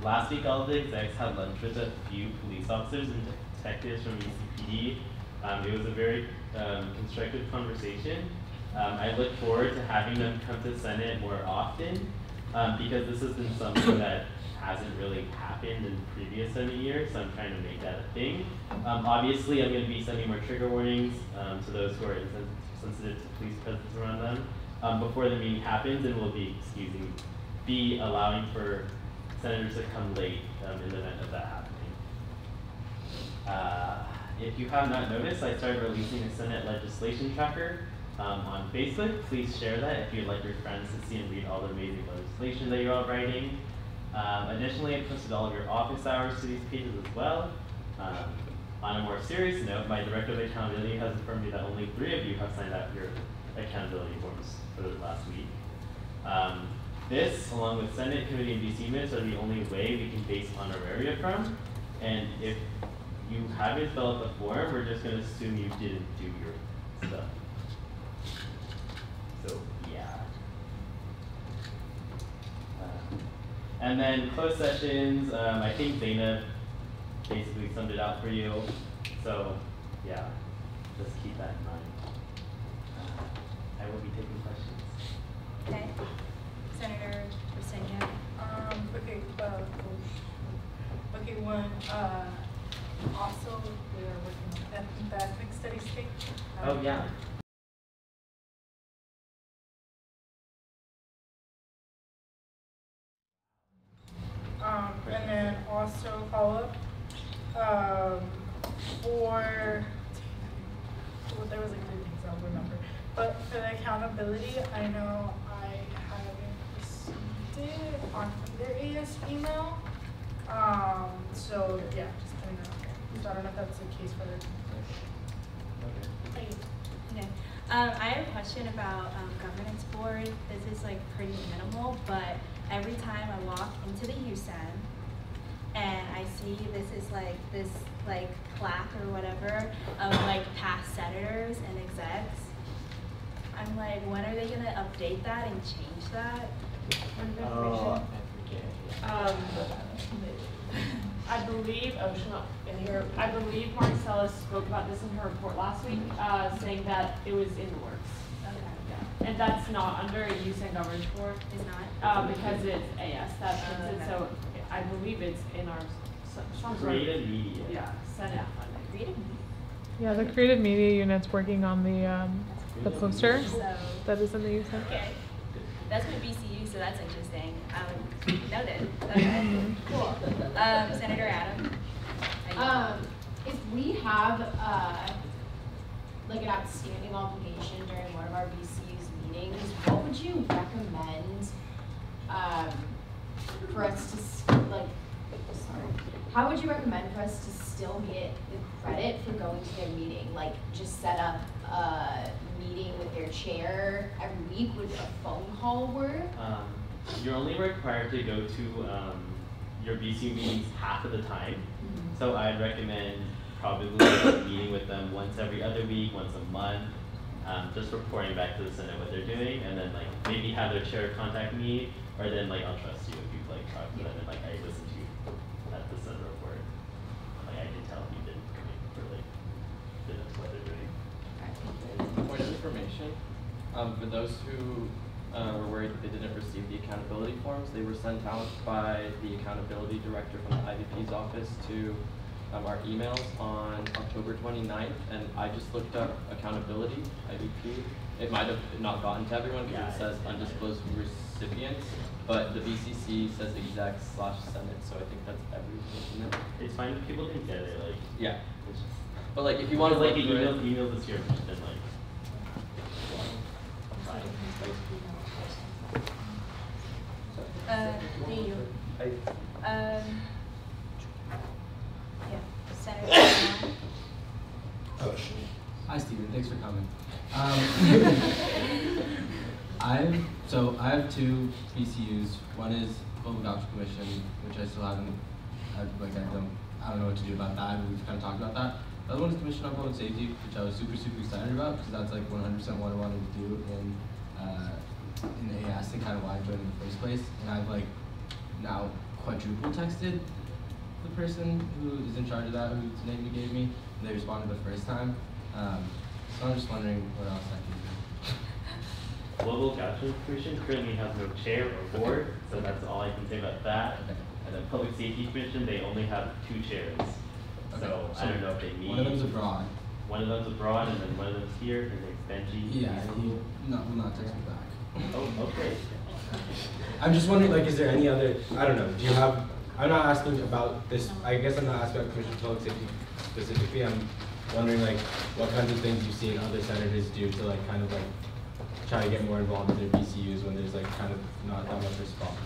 Last week, all of the execs had lunch with a few police officers and detectives from UCPD. It was a very constructive conversation. I look forward to having them come to Senate more often because this has been something that hasn't really happened in previous Senate years, so I'm trying to make that a thing. Obviously, I'm going to be sending more trigger warnings to those who are sensitive to police presence around them before the meeting happens, and we'll be allowing for senators to come late in the event of that happening. If you have not noticed, I started releasing a Senate legislation tracker on Facebook. Please share that if you'd like your friends to see and read all the amazing legislation that you're all writing. Additionally, I posted all of your office hours to these pages as well. On a more serious note, my Director of Accountability has informed me that only 3 of you have signed out your accountability forms for the last week. This, along with Senate Committee and DC minutes, are the only way we can base honoraria from. And if you haven't filled out the form, we're just going to assume you didn't do your stuff. So, yeah. And then closed sessions, I think Zainab basically summed it out for you. So, yeah, just keep that in mind. I will be taking questions. Okay. Senator Briseño. Okay, one, also we are working on the ethnic studies thing. Oh, yeah. And then also follow up for, well, there was like 3 things I'll remember. But for the accountability, I know I haven't received it on their AS email. So yeah, just putting that out there. So I don't know if that's the case for their. Okay. I have a question about governance board. This is like pretty minimal, but every time I walk into the UCSB and I see this is like this plaque or whatever of like past senators and execs, I'm like, when are they gonna update that and change that? Oh, I forget. I believe, in here, I believe Marcella spoke about this in her report last week, saying that it was in the works. Okay. Yeah. And that's not under a use and governance board. It's not? Because it's AS that puts it, so I believe it's in our, some sort of. Creative media. Yeah, Senate funding. Creative media? Yeah, the creative media unit's working on the poster So, that is in the youth center. okay. That's my BCU, so that's interesting. Noted. Okay. Cool. Senator Adam. If we have like an outstanding obligation during one of our BCU's meetings, what would you recommend for us to how would you recommend for us to still get the credit for going to their meeting? Like just set up a meeting with their chair every week? Would a phone call work? You're only required to go to your BCU meetings half of the time. Mm-hmm. So I'd recommend probably meeting with them once every other week, once a month, just reporting back to the Senate what they're doing, and then like maybe have their chair contact me, or then like I'll trust you if you like talk to them and like I listen to you at the Senate report, like I did For those who were worried that they didn't receive the accountability forms, they were sent out by the accountability director from the IVP's office to our emails on October 29th, and I just looked up accountability, IVP. It might have not gotten to everyone because it says undisclosed recipients, but the VCC says exec/senate, so I think that's everything. It's fine if people didn't get it, like. Yeah. But like, if you want to like look the through emails this year have just been like. Senator. Oh, hi Steven, thanks for coming. I have two PCUs. One is Public Option Commission, which I still haven't, I don't know what to do about that, and we've kind of talked about that. The other one is Commission on Public Safety, which I was super excited about, because that's like 100% what I wanted to do in AS and kind of why I joined in the first place. And I've like now quadruple texted the person who is in charge of that, whose name you gave me, and they responded the first time. So I'm just wondering what else I can do. Global Option Commission currently has no chair or board, so that's all I can say about that. Okay. And then Public Safety Commission, they only have 2 chairs. Okay. So I don't know if they need. One of them's abroad. One of them's abroad, and then one of them's here. His name's Benji. Yeah, he will not text me back. Oh, okay. I'm just wondering, like, is there any other, I don't know, do you have, I'm not asking about this, I guess I'm not asking about Commission on Public Safety specifically, I'm wondering, like, what kinds of things you've seen other senators do to, like, kind of, like, try to get more involved in their BCUs when there's, like, kind of not that much response.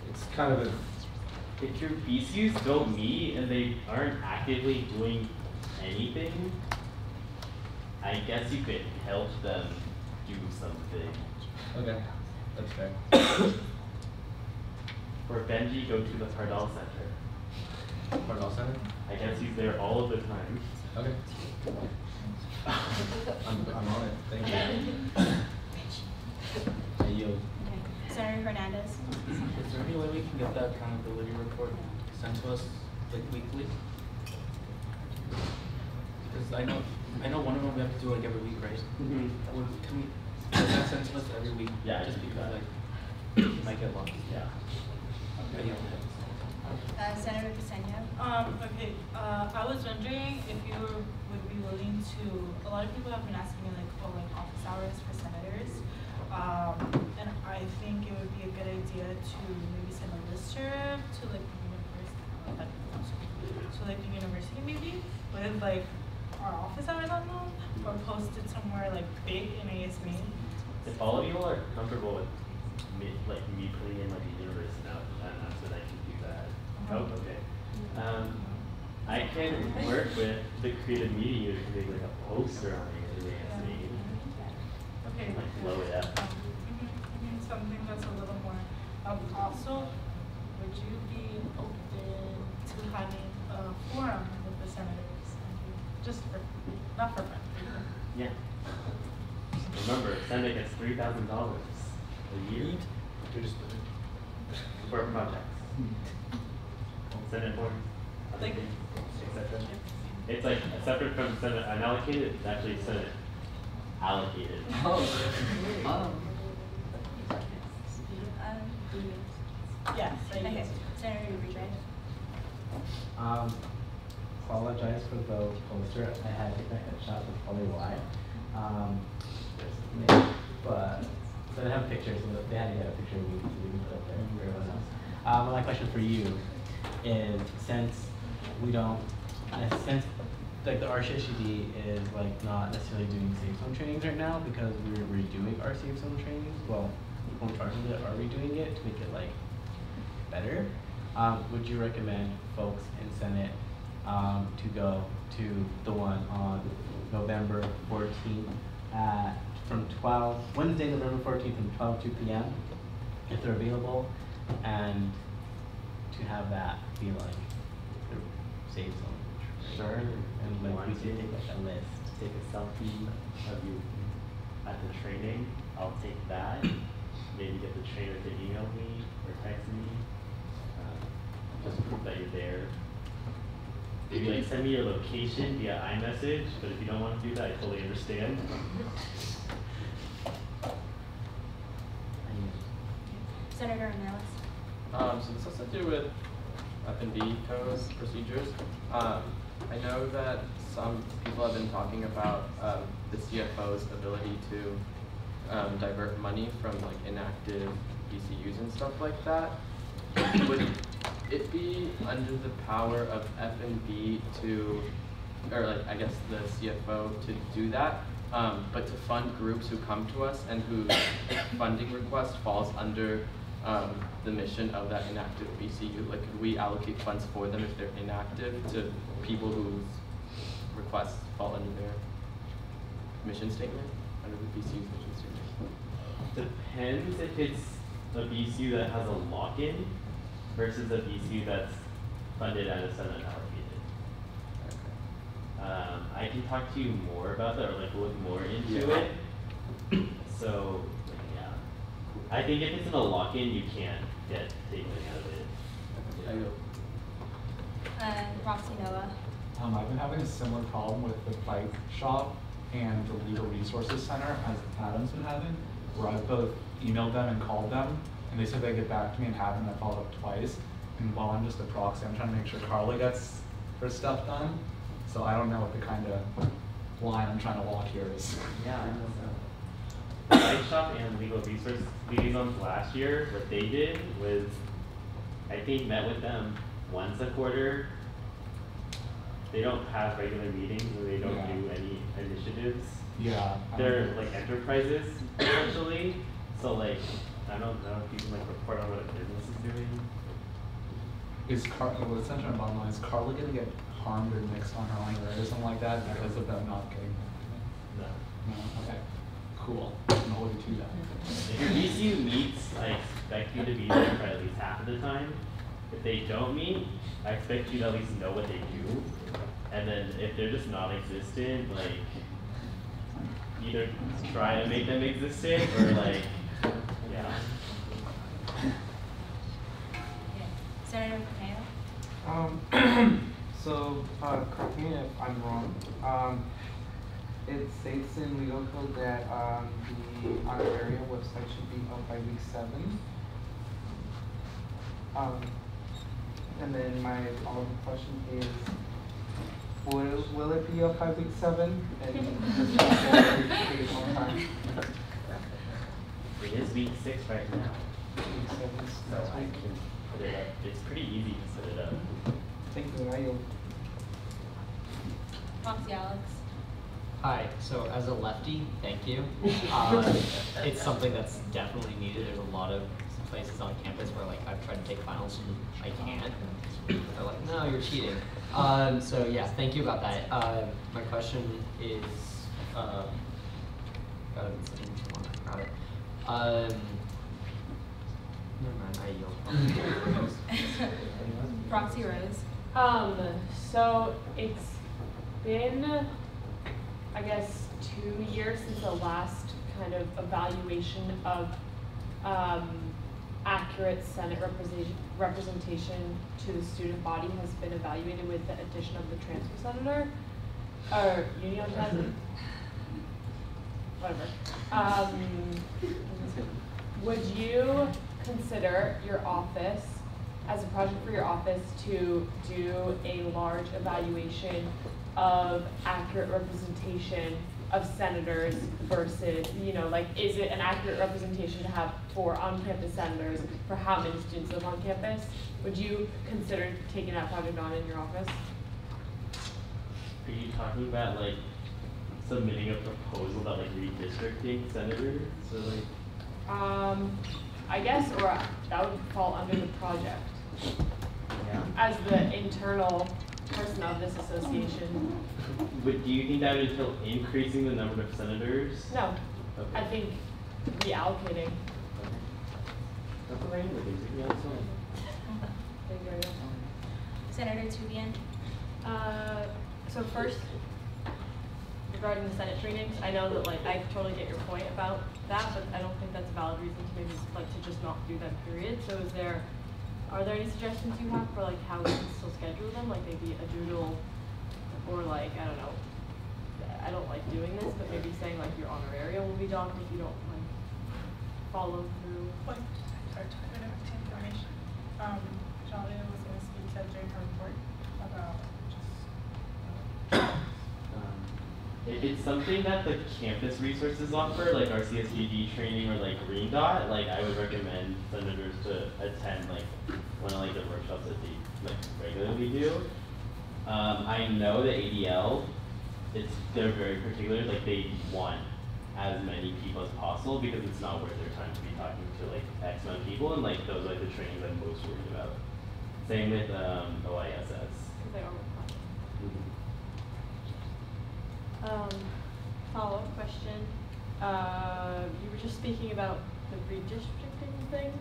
It's kind of a... If your BCUs don't meet and they aren't actively doing anything, I guess you could help them do something. Okay, that's fair. For Benji, go to the Pardal Center. Pardal Center? I guess he's there all of the time. Okay. I'm on it. Thank you. I yield. Senator Hernandez. Is there any way we can get that accountability report sent to us like weekly? Because I know one of them we have to do like every week, right? Mm-hmm. Can we get that sent to us every week? Yeah, just because like it might get lost. Yeah. Okay. Senator Ksenia. Okay, I was wondering if you would be willing to, a lot of people have been asking me like, oh, like office hours for senators. And I think it would be a good idea to maybe send a listserv to like the university maybe, with like our office hours on them, or post it somewhere like big in ASB. If all of you are comfortable with me putting in like a universe now, so that I can do that. Oh, okay. I can work with the creative media to make like a poster on it in ASB. Okay. Like blow it up. Something that's a little more. Also, would you be open to having a forum with the senators? Just for, not for fun. Yeah. Remember, Senate gets $3,000 a year for projects. Senate board, Like, etc. It's like separate from Senate unallocated. It's actually Senate allocated. yes. Okay. Senator Uribe. Apologize for the poster. I had to take a headshot, that's probably why. But so they have pictures, so they had to get a picture of me so we can put up there for everyone else. My question for you is, since we don't, since like the RCSD is like not necessarily doing safe zone trainings right now because we're redoing our safe zone trainings. Well, people in charge of it are redoing it to make it like better. Would you recommend folks in Senate to go to the one on November 14th from 12, Wednesday, November 14th from 12 to 2 p.m. if they're available, and to have that be like the safe zone? Sure. And like we can take like a list. Take a selfie of you at the training. I'll take that. Maybe get the trainer to email me or text me. Just prove that you're there. Maybe like send me your location via iMessage, but if you don't want to do that, I totally understand. So this has to do with F&B code procedures. I know that some people have been talking about the CFO's ability to divert money from like inactive BCUs and stuff like that. Would it be under the power of F&B to, or like I guess the CFO to do that, but to fund groups who come to us and whose funding request falls under the mission of that inactive BCU? Like, could we allocate funds for them if they're inactive to people whose requests fall under their mission statement, under the BCU's mission statement? Depends if it's a BCU that has a lock-in versus a BCU that's funded at a set and allocated. I can talk to you more about that, or like look more into it. So, yeah. I think if it's in a lock-in, you can't take money out of it. Roxy Noah. I've been having a similar problem with the bike shop and the Legal Resources Center as Adam's been having, where I've both emailed them and called them, and they said they'd get back to me and haven't. I followed up twice. And while I'm just a proxy, I'm trying to make sure Carla gets her stuff done. So I don't know what the kind of line I'm trying to walk here is. Yeah, I know. The bike shop and Legal Resource Liaisons last year, what they did was, I think, met with them once a quarter. They don't have regular meetings where they don't do any initiatives. Yeah. They're like enterprises, essentially. So like, I don't know if you can like report on what a business is doing. Is well, essentially my bottom line, is Carla gonna get harmed or mixed on her own grade or something like that because of them not getting No. No? Okay. Cool. I'm not looking to that. If your BCU meets, I expect you to be there for at least half of the time. If they don't meet, I expect you to at least know what they do. And then if they're just non-existent, like, either try to make them existent or like, yeah. Senator Pineo? So, correct me if I'm wrong. It states in legal code that the honoraria website should be up by week 7. And then my follow-up question is, will it be up by week 7? And take more time. It is week 6 right now. Week 7 is So next I week. can put it up. It's pretty easy to set it up. Thank you, I yield. Roxy Alex. Hi, so as a lefty, thank you. It's something that's definitely needed. There's a lot of places on campus where like I've tried to take finals and I can't. They're like, no, you're cheating. So yeah, thank you about that. My question is, never mind, I yield. Roxy Rose. So it's been, I guess, 2 years since the last kind of evaluation of accurate Senate representation to the student body has been evaluated with the addition of the transfer senator, or union president, whatever. Would you consider your office, as a project for your office, to do a large evaluation of accurate representation of senators versus, you know, like, is it an accurate representation to have 4 on-campus senators for how many students live on campus? Would you consider taking that project on in your office? Are you talking about like submitting a proposal about like redistricting senators? So like, I guess, or that would fall under the project. Yeah. As the internal person of this association. But do you think that would entail increasing the number of senators? No, Okay. I think reallocating. That's what I am looking to. Yeah, that's fine. Senator Tubian. So first, regarding the Senate trainings, I know that like I totally get your point about that, but I don't think that's a valid reason to maybe like to just not do them, period. So are there any suggestions you have for like how we can still schedule them? Like maybe a doodle, or like, I don't know, I don't like doing this, but maybe saying like your honoraria will be docked if you don't like follow through. pertinent information. Charlie was going to speak to during her report about If it's something that the campus resources offer, like our CSBD training or like Green Dot, like I would recommend senators to attend like one of like the workshops that they like regularly do. I know that ADL, they're very particular, like they want as many people as possible because it's not worth their time to be talking to like X amount of people, and like those are like the trainings I'm most worried about. Same with OISS. Follow-up question. You were just speaking about the redistricting thing.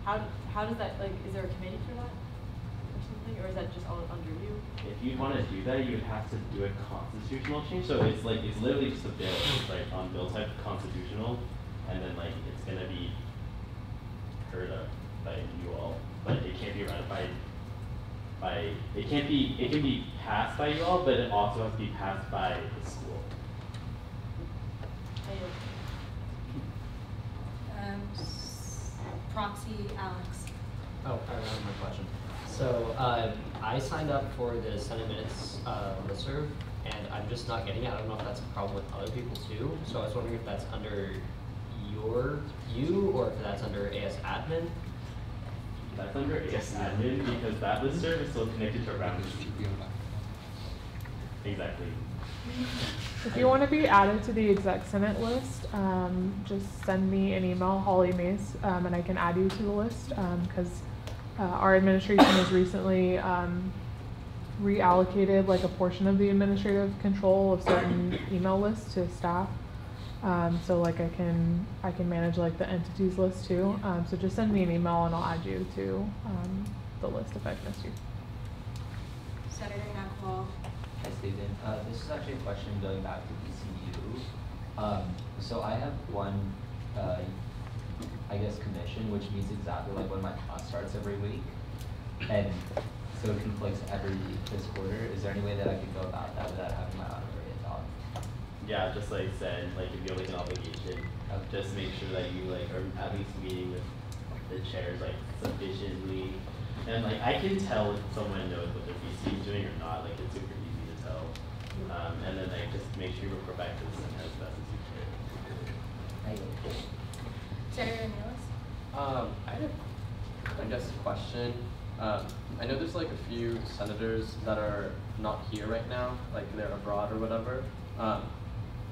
How does that, like, is there a committee for that or something, or is that just all under you? If you want to do that, you would have to do a constitutional change. So it's like, it's literally just a bill, right, on bill type constitutional, and then like it's gonna be heard of by you all, but it can't be ratified by, it can be passed by you all, but it also has to be passed by the school. Proxy, Alex. Oh, I remember my question. So I signed up for the Senate Minutes listserv, and I'm just not getting it. I don't know if that's a problem with other people too. So I was wondering if that's under you, or if that's under AS Admin. That's under AS Admin because that listserv is still connected to Round. Exactly. If you want to be added to the exec senate list, just send me an email, Holly Mace, and I can add you to the list because our administration has recently reallocated like a portion of the administrative control of certain email lists to staff. So like I can manage like the entities list too. So just send me an email and I'll add you to the list if I've missed you. Senator Nakval. Hi, Stephen. This is actually a question going back to ECU. So I have one, I guess, commission, which means exactly like when my class starts every week. And so it conflicts every this quarter. Is there any way that I could go about that without having my honorary dog? Yeah, just like said, like if you have like an obligation, just make sure that you like are at least meeting with the chairs like sufficiently. And like I can tell if someone knows what their VC is doing or not. Like it's super easy to tell. And then like just make sure you report back to the Senate as best as you can. Senator Niels. I had I guess a question. I know there's like a few senators that are not here right now, like they're abroad or whatever.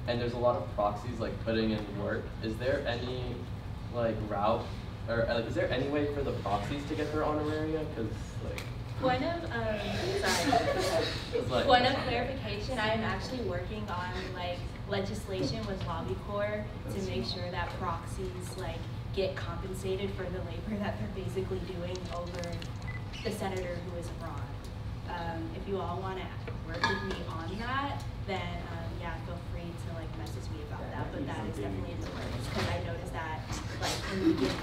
And there's a lot of proxies like putting in work. Is there any like route, or like is there any way for the proxies to get their honoraria? Because like Point of clarification, I am actually working on like legislation with Lobby Corps to make sure that proxies like get compensated for the labor that they're basically doing over the senator who is abroad. If you all want to work with me on that, then yeah, feel free to like message me about that. But that is definitely in the works because I noticed that like in the beginning,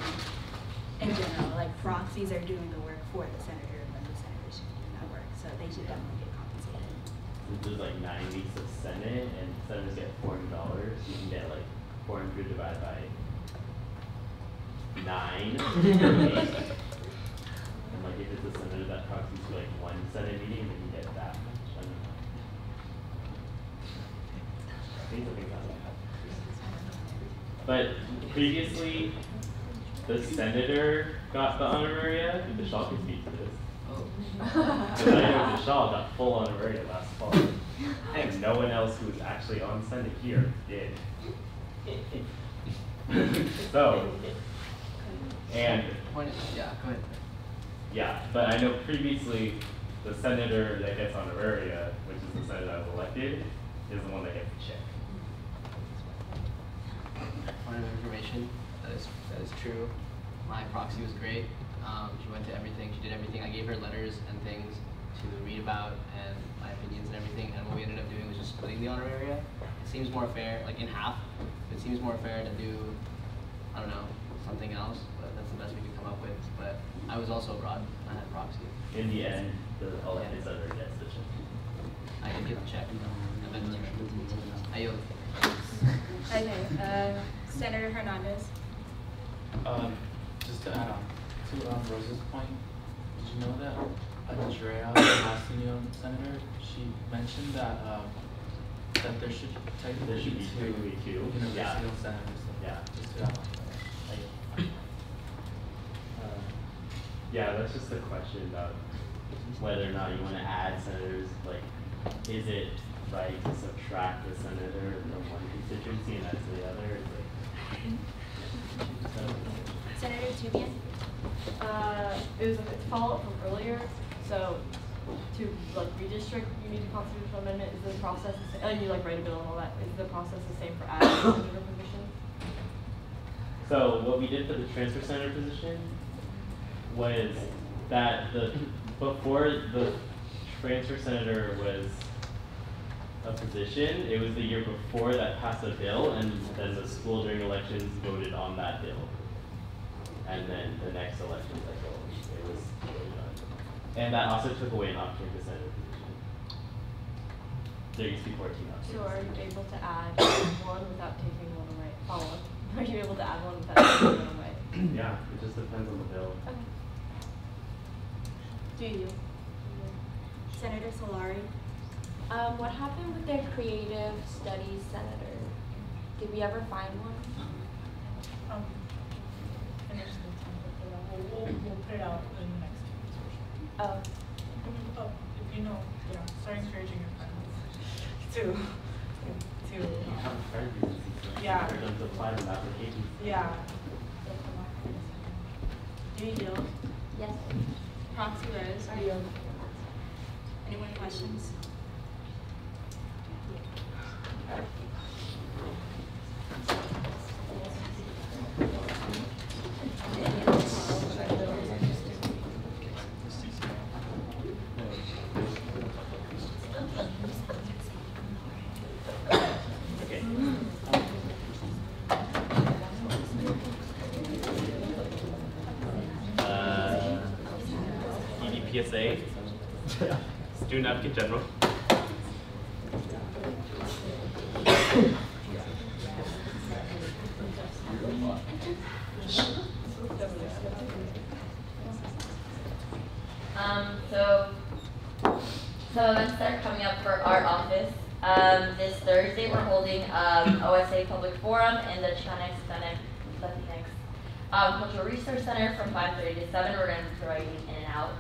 in general, like proxies are doing the work for the senator when the senator should be doing that work. So they should definitely get compensated. There's like 9 weeks of Senate, and senators get $400. You can get like 400 divided by 9 per week. And like if it's a senator that proxies to like one Senate meeting, then you get that much. I don't know. But previously, the senator got the honoraria. Vishal can speak to this. Because I know Vishal got full honoraria last fall. And no one else who was actually on Senate here did. So, and yeah, go ahead. Yeah, but I know previously the senator that gets honoraria, which is the senator that was elected, is the one that gets the check. Point of information, that is true. My proxy was great. She went to everything, she did everything. I gave her letters and things to read about and my opinions and everything, and what we ended up doing was just splitting the honoraria. It seems more fair, like in half. It seems more fair to do, I don't know, something else, but that's the best we could come up with. But I was also abroad, I had proxy. In the end, the elected senator gets the check. I did get the check. I yield. Okay, Senator Hernandez. Just to add on to Rose's point, did you know that Andrea, the last senator, she mentioned that that there should technically be two university senators. Yeah. Just to add on. Yeah, that's just the question about whether or not you want to add senators. Like, is it right to subtract a senator from one constituency and add to the other? Senator Tubian. It was a follow-up from earlier. So to like redistrict, you need a constitutional amendment. Is the process the same? And you like write a bill and all that. Is the process the same for adding senator positions? So what we did for the transfer senator position was that before the transfer senator was a position, it was the year before that passed a bill, and then the school during elections voted on that bill. And then the next election cycle, it was voted on. And that also took away an off-campus senator position. There used to be 14 off-campus. So are you able to add one without taking one away? Follow-up. Are you able to add one without taking one away? Yeah, it just depends on the bill. Okay. Do you? Senator Solari. What happened with their creative studies senator? Did we ever find one? Finish the template for that. We'll put it out in the next 2 weeks for sure. Oh. If you know, yeah, start encouraging your friends to yeah. For them to apply to applications. Yeah. Do you yield? Yes. Proxy Rose. I yield. Anyone questions? PSA, Student Advocate General. So events that are coming up for our office. This Thursday we're holding OSA Public Forum in the Latinx Cultural Resource Center from 5:30 to 7. We're going to be providing in and out.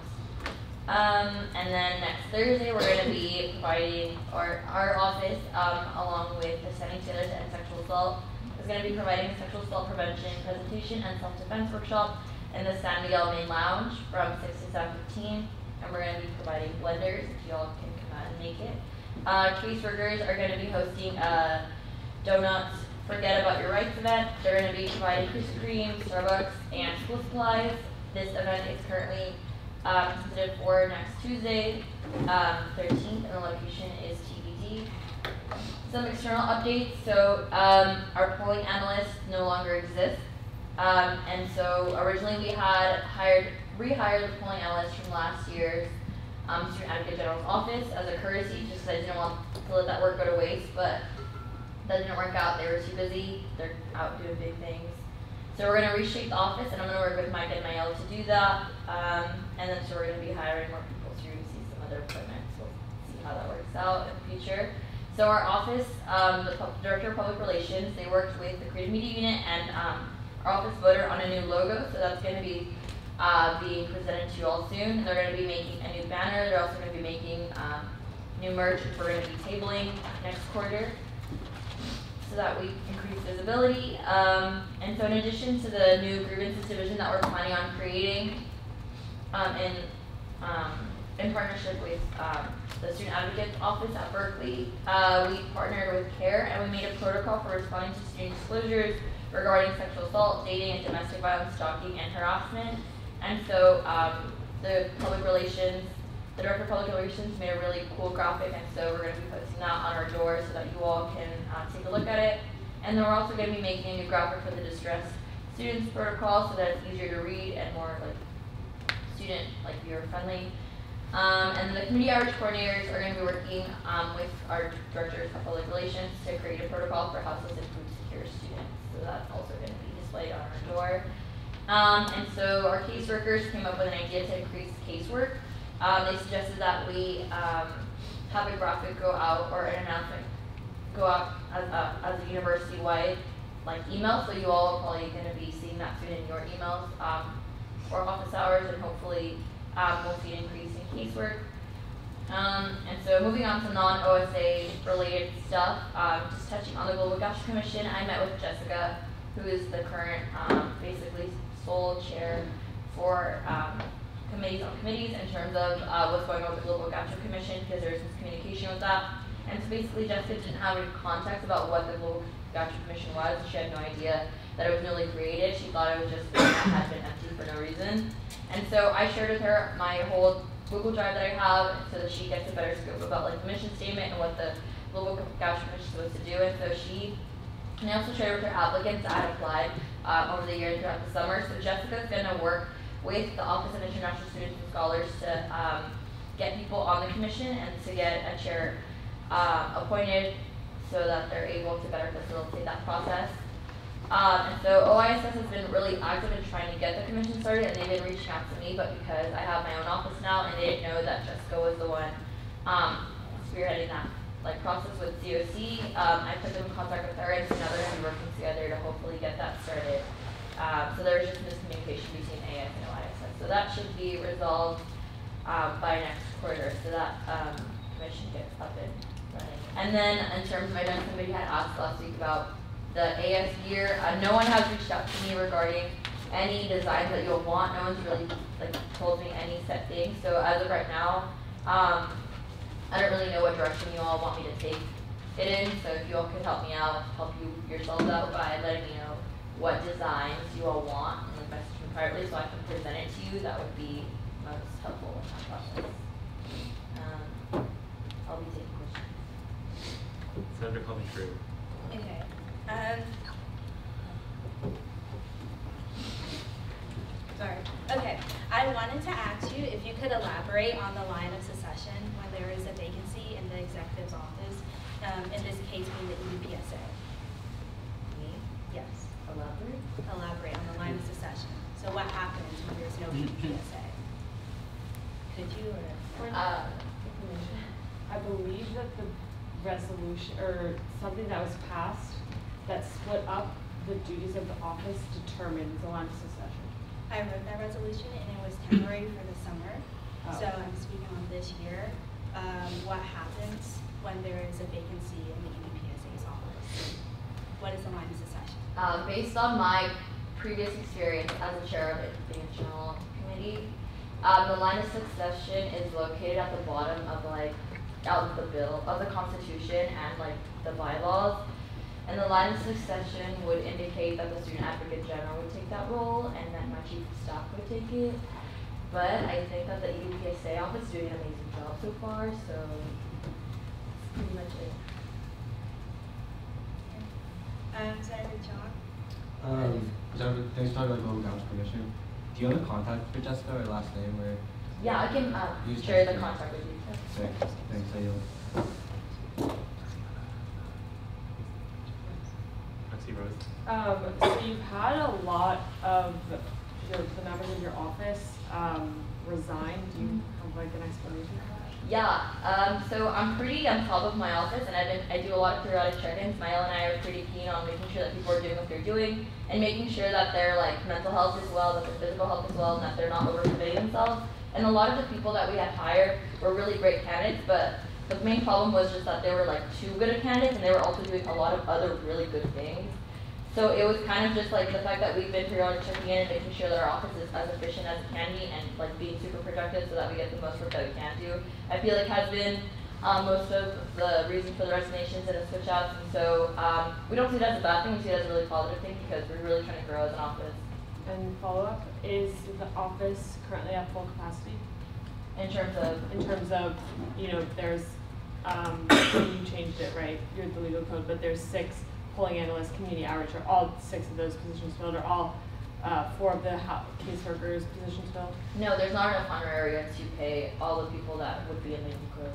And then next Thursday we're going to be providing, or our office, along with the Sending Sailors and Sexual Assault, is going to be providing a sexual assault prevention presentation and self-defense workshop in the San Miguel Main Lounge from 6 to 7:15. And we're going to be providing blenders if y'all can come out and make it. Caseworkers are going to be hosting a Donuts Forget About Your Rights event. They're going to be providing Krispy Kreme, Starbucks, and school supplies. This event is currently considered for next Tuesday, 13th, and the location is TBD. Some external updates. So our polling analyst no longer exists. And so originally we had rehired the polling analyst from last year's Student Advocate General's office as a courtesy, just because I didn't want to let that work go to waste, but that didn't work out. They were too busy. They're out doing big things. So we're going to reshape the office, and I'm going to work with Mike and Mael to do that. And then so we're going to be hiring more people to see some other appointments. We'll see how that works out in the future. So our office, the Director of Public Relations, they worked with the Creative Media Unit and our office voted on a new logo. So that's going to be being presented to you all soon. And they're going to be making a new banner. They're also going to be making new merch, which we're going to be tabling next quarter, so that we increase visibility. And so in addition to the new grievances division that we're planning on creating in partnership with the Student Advocate's office at Berkeley, we partnered with CARE and we made a protocol for responding to student disclosures regarding sexual assault, dating, and domestic violence, stalking, and harassment. And so the Director of Public Relations made a really cool graphic, and so we're going to be posting that on our door so that you all can take a look at it. And then we're also going to be making a new graphic for the distressed students protocol so that it's easier to read and more student viewer friendly. And then the community outreach coordinators are going to be working with our directors of public relations to create a protocol for houseless and food secure students. So that's also going to be displayed on our door. And so our caseworkers came up with an idea to increase casework. They suggested that we have a graphic go out or an announcement go out as a university-wide email. So you all are probably going to be seeing that soon in your emails or office hours, and hopefully we'll see an increase in casework. And so moving on to non-OSA related stuff, just touching on the Global Gotcha Commission, I met with Jessica, who is the current basically sole chair for committees on committees in terms of what's going on with the Global Gotcha Commission, because there's miscommunication with that. And so basically Jessica didn't have any context about what the Global Gotcha Commission was. She had no idea that it was newly created. She thought it was just had been empty for no reason. And so I shared with her my whole Google Drive that I have so that she gets a better scope about the mission statement and what the Global Gotcha Commission is supposed to do. And so and I also shared with her applicants that had applied over the year and throughout the summer. So Jessica's going to work with the Office of International Students and Scholars to get people on the commission and to get a chair appointed so that they're able to better facilitate that process. And so OISS has been really active in trying to get the commission started, and they've been reaching out to me, but because I have my own office now and they didn't know that Jessica was the one spearheading that process with COC, I put them in contact with her, and so now they're going to be working together to hopefully get that started. So there was just miscommunication between AS and OISS. So that should be resolved by next quarter, so that commission gets up and running. And then in terms of, I know somebody had asked last week about the AS gear. No one has reached out to me regarding any designs that you'll want. No one's really told me any set things. So as of right now, I don't really know what direction you all want me to take it in. So if you all could help me out, help you yourselves out by letting me know what designs you all want and message me privately so I can present it to you, that would be most helpful in that process. I'll be taking questions. Senator Covey True. Okay. Sorry. Okay. I wanted to ask you if you could elaborate on the line of succession when there is a vacancy in the executive's office, in this case being the EUPSA. Me? Yes. Elaborate on the line of succession. So what happens when there's no EUPSA? Could you or? I believe that the resolution or something that was passed that split up the duties of the office determines the line of succession. I wrote that resolution and it was temporary for the summer. Oh. So I'm speaking on this year. What happens when there is a vacancy in the EUPSA's office? What is the line of succession? Based on my previous experience as a chair of the internal committee, the line of succession is located at the bottom of out of the bill of the Constitution and the bylaws. And the line of succession would indicate that the student advocate general would take that role and then my chief of staff would take it. But I think that the EUPSA office is doing an amazing job so far, so that's pretty much it. Senator John? Thanks for talking about the Global Gotcha Commission. Do you have a contact for Jessica or last name or? Yeah, I can share the contact with you. Thanks, I yield. Rose. So you've had a lot of the members of your office resign. Do you have an explanation for that? Yeah, so I'm pretty on top of my office, and I do a lot of periodic check-ins. Mael and I are pretty keen on making sure that people are doing what they're doing and making sure that their mental health as well, that their physical health as well, and that they're not overcommitting themselves. And a lot of the people that we had hired were really great candidates, but the main problem was just that they were too good of candidates, and they were also doing a lot of other really good things. So it was kind of just the fact that we've been periodically checking in and making sure that our office is as efficient as it can be and being super productive so that we get the most work that we can do. I feel has been most of the reason for the resignations and the switch outs. And so we don't see that as a bad thing, we see it as a really positive thing because we're really trying to grow as an office. And follow up, is the office currently at full capacity? In terms of, there's you changed it, right? You're the legal code, but there's 6 polling analysts, community outreach, are all 6 of those positions filled, are all 4 of the caseworkers positions filled? No, there's not enough honorarium to pay all the people that would be in legal code.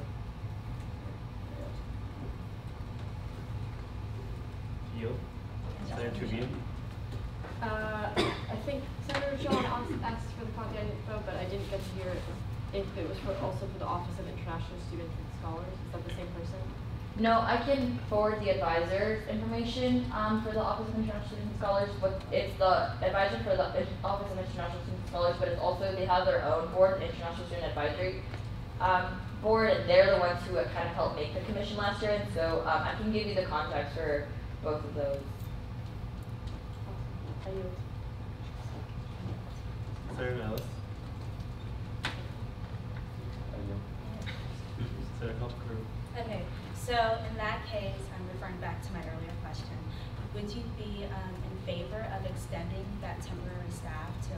You? Senator Tribune? I think Senator John asked for the contact info, but I didn't get to hear if it was also for the Office of International Students and Scholars. Is that the same person? No, I can forward the advisor's information for the Office of International Students and Scholars, but it's the advisor for the Office of International Students and Scholars, but it's also, they have their own board, the International Student Advisory Board, and they're the ones who kind of helped make the commission last year, and so I can give you the contacts for both of those. Senator Ellis? Senator Crew? Okay, so in that case, I'm referring back to my earlier question. Would you be in favor of extending that temporary staff to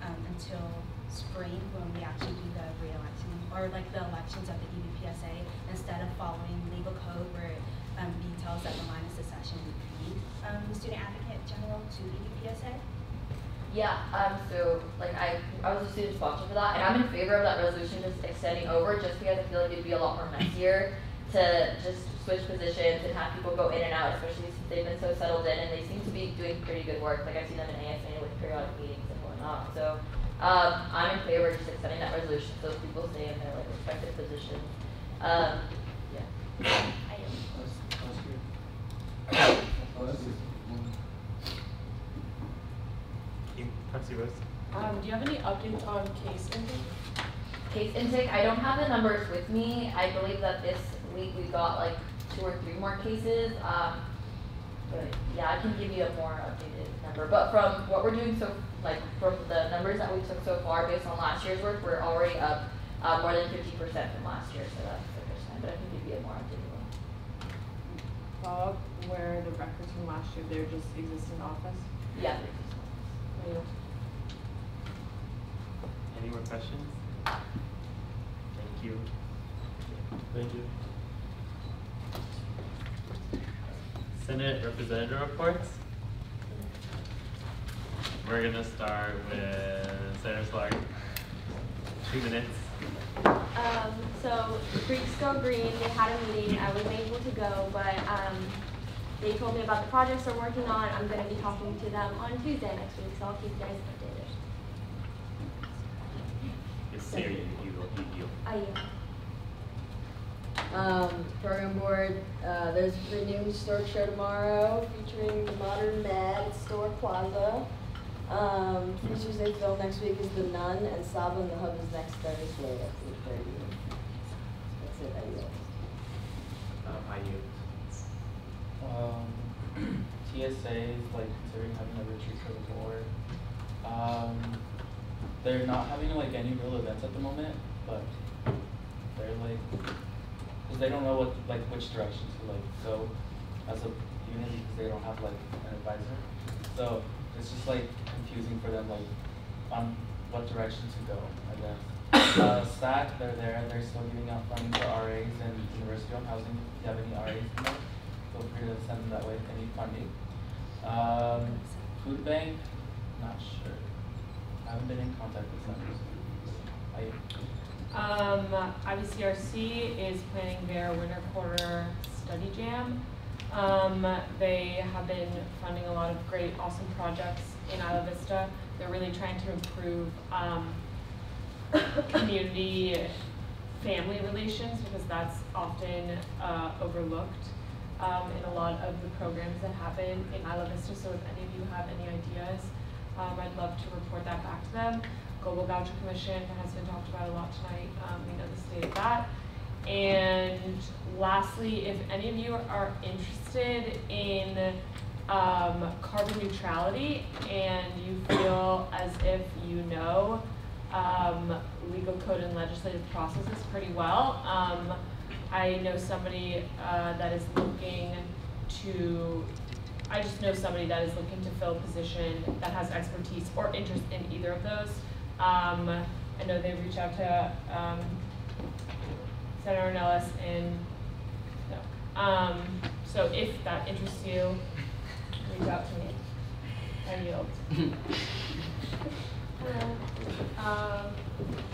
until spring when we actually do the re-election or the elections of the EBPSA instead of following legal code where it details that the line of succession would be the student advocate general to EBPSA? Yeah, so I was a student sponsor for that, and I'm in favor of that resolution just extending over, just because I feel like it'd be a lot more messier to just switch positions and have people go in and out, especially since they've been so settled in, and they seem to be doing pretty good work. I've seen them in ASA with periodic meetings and whatnot. So I'm in favor of just extending that resolution so people stay in their respective positions. Yeah. Proxy Rose? Do you have any updates on case intake? Case intake, I don't have the numbers with me. I believe that this week we got 2 or 3 more cases. But yeah, I can give you a more updated number. But from what we're doing from the numbers that we took so far based on last year's work, we're already up more than 50% from last year. So that's the first time, but I can give you a more updated one. Follow up where the records from last year, they're just exist in the office? Yeah. Any more questions? Thank you. Thank you. Senate Representative reports. We're gonna start with Senator Slark. 2 minutes. So Greeks Go Green, they had a meeting. I wasn't able to go, but they told me about the projects they're working on. I'm going to be talking to them on Tuesday next week, so I'll keep you guys updated. It's serious. You. Program board, there's the new storage show tomorrow featuring the Modern Med at Store Plaza. Tuesday film next week is The Nun, and Saba and the Hub is next Thursday at 8:30. That's it, I guess. TSA is considering having a retreat for the board. They're not having any real events at the moment, but they're because they don't know which direction to go as a unit because they don't have an advisor. So it's just confusing for them on what direction to go, I guess. STAC, they're there, they're still giving out funding for RAs and university-owned housing. If you have any RAs in there, feel free to send them that way if they need funding. Food bank, not sure. I haven't been in contact with them. IBCRC is planning their winter quarter study jam. They have been funding a lot of great, awesome projects in Isla Vista. They're really trying to improve community family relations because that's often overlooked in a lot of the programs that happen in Isla Vista. So if any of you have any ideas, I'd love to report that back to them. Global Voucher Commission has been talked about a lot tonight. We know the state of that. And lastly, if any of you are interested in carbon neutrality and you feel as if you know legal code and legislative processes pretty well, I know somebody that is looking to, I just know somebody that is looking to fill a position that has expertise or interest in either of those. I know they've reached out to Senator Nellis and no. So if that interests you, reach out to me. I yield.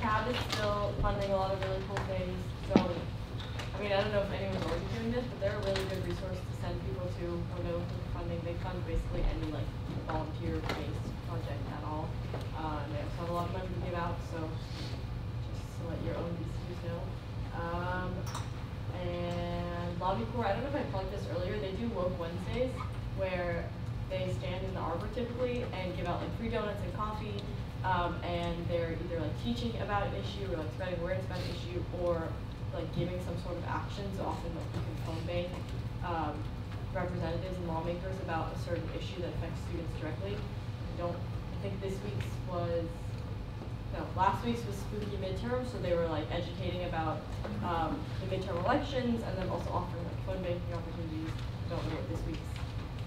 CAB is still funding a lot of really cool things. So, I mean, I don't know if anyone's already doing this, but they're a really good resource to send people to when they're looking for funding. They fund basically any like volunteer-based project at all. And they also have a lot of money to give out, so just to let your own VCs know. And Lobby Corps, I don't know if I plugged this earlier, they do Woke Wednesdays where they stand in the arbor typically and give out like free donuts and coffee. And they're either like teaching about an issue or like spreading awareness about an issue or like giving some sort of action. So often like you can phone bank representatives and lawmakers about a certain issue that affects students directly. I think this week's was, no, last week's was spooky midterm, so they were like educating about the midterm elections and then also offering like phone banking opportunities. I don't know what this week's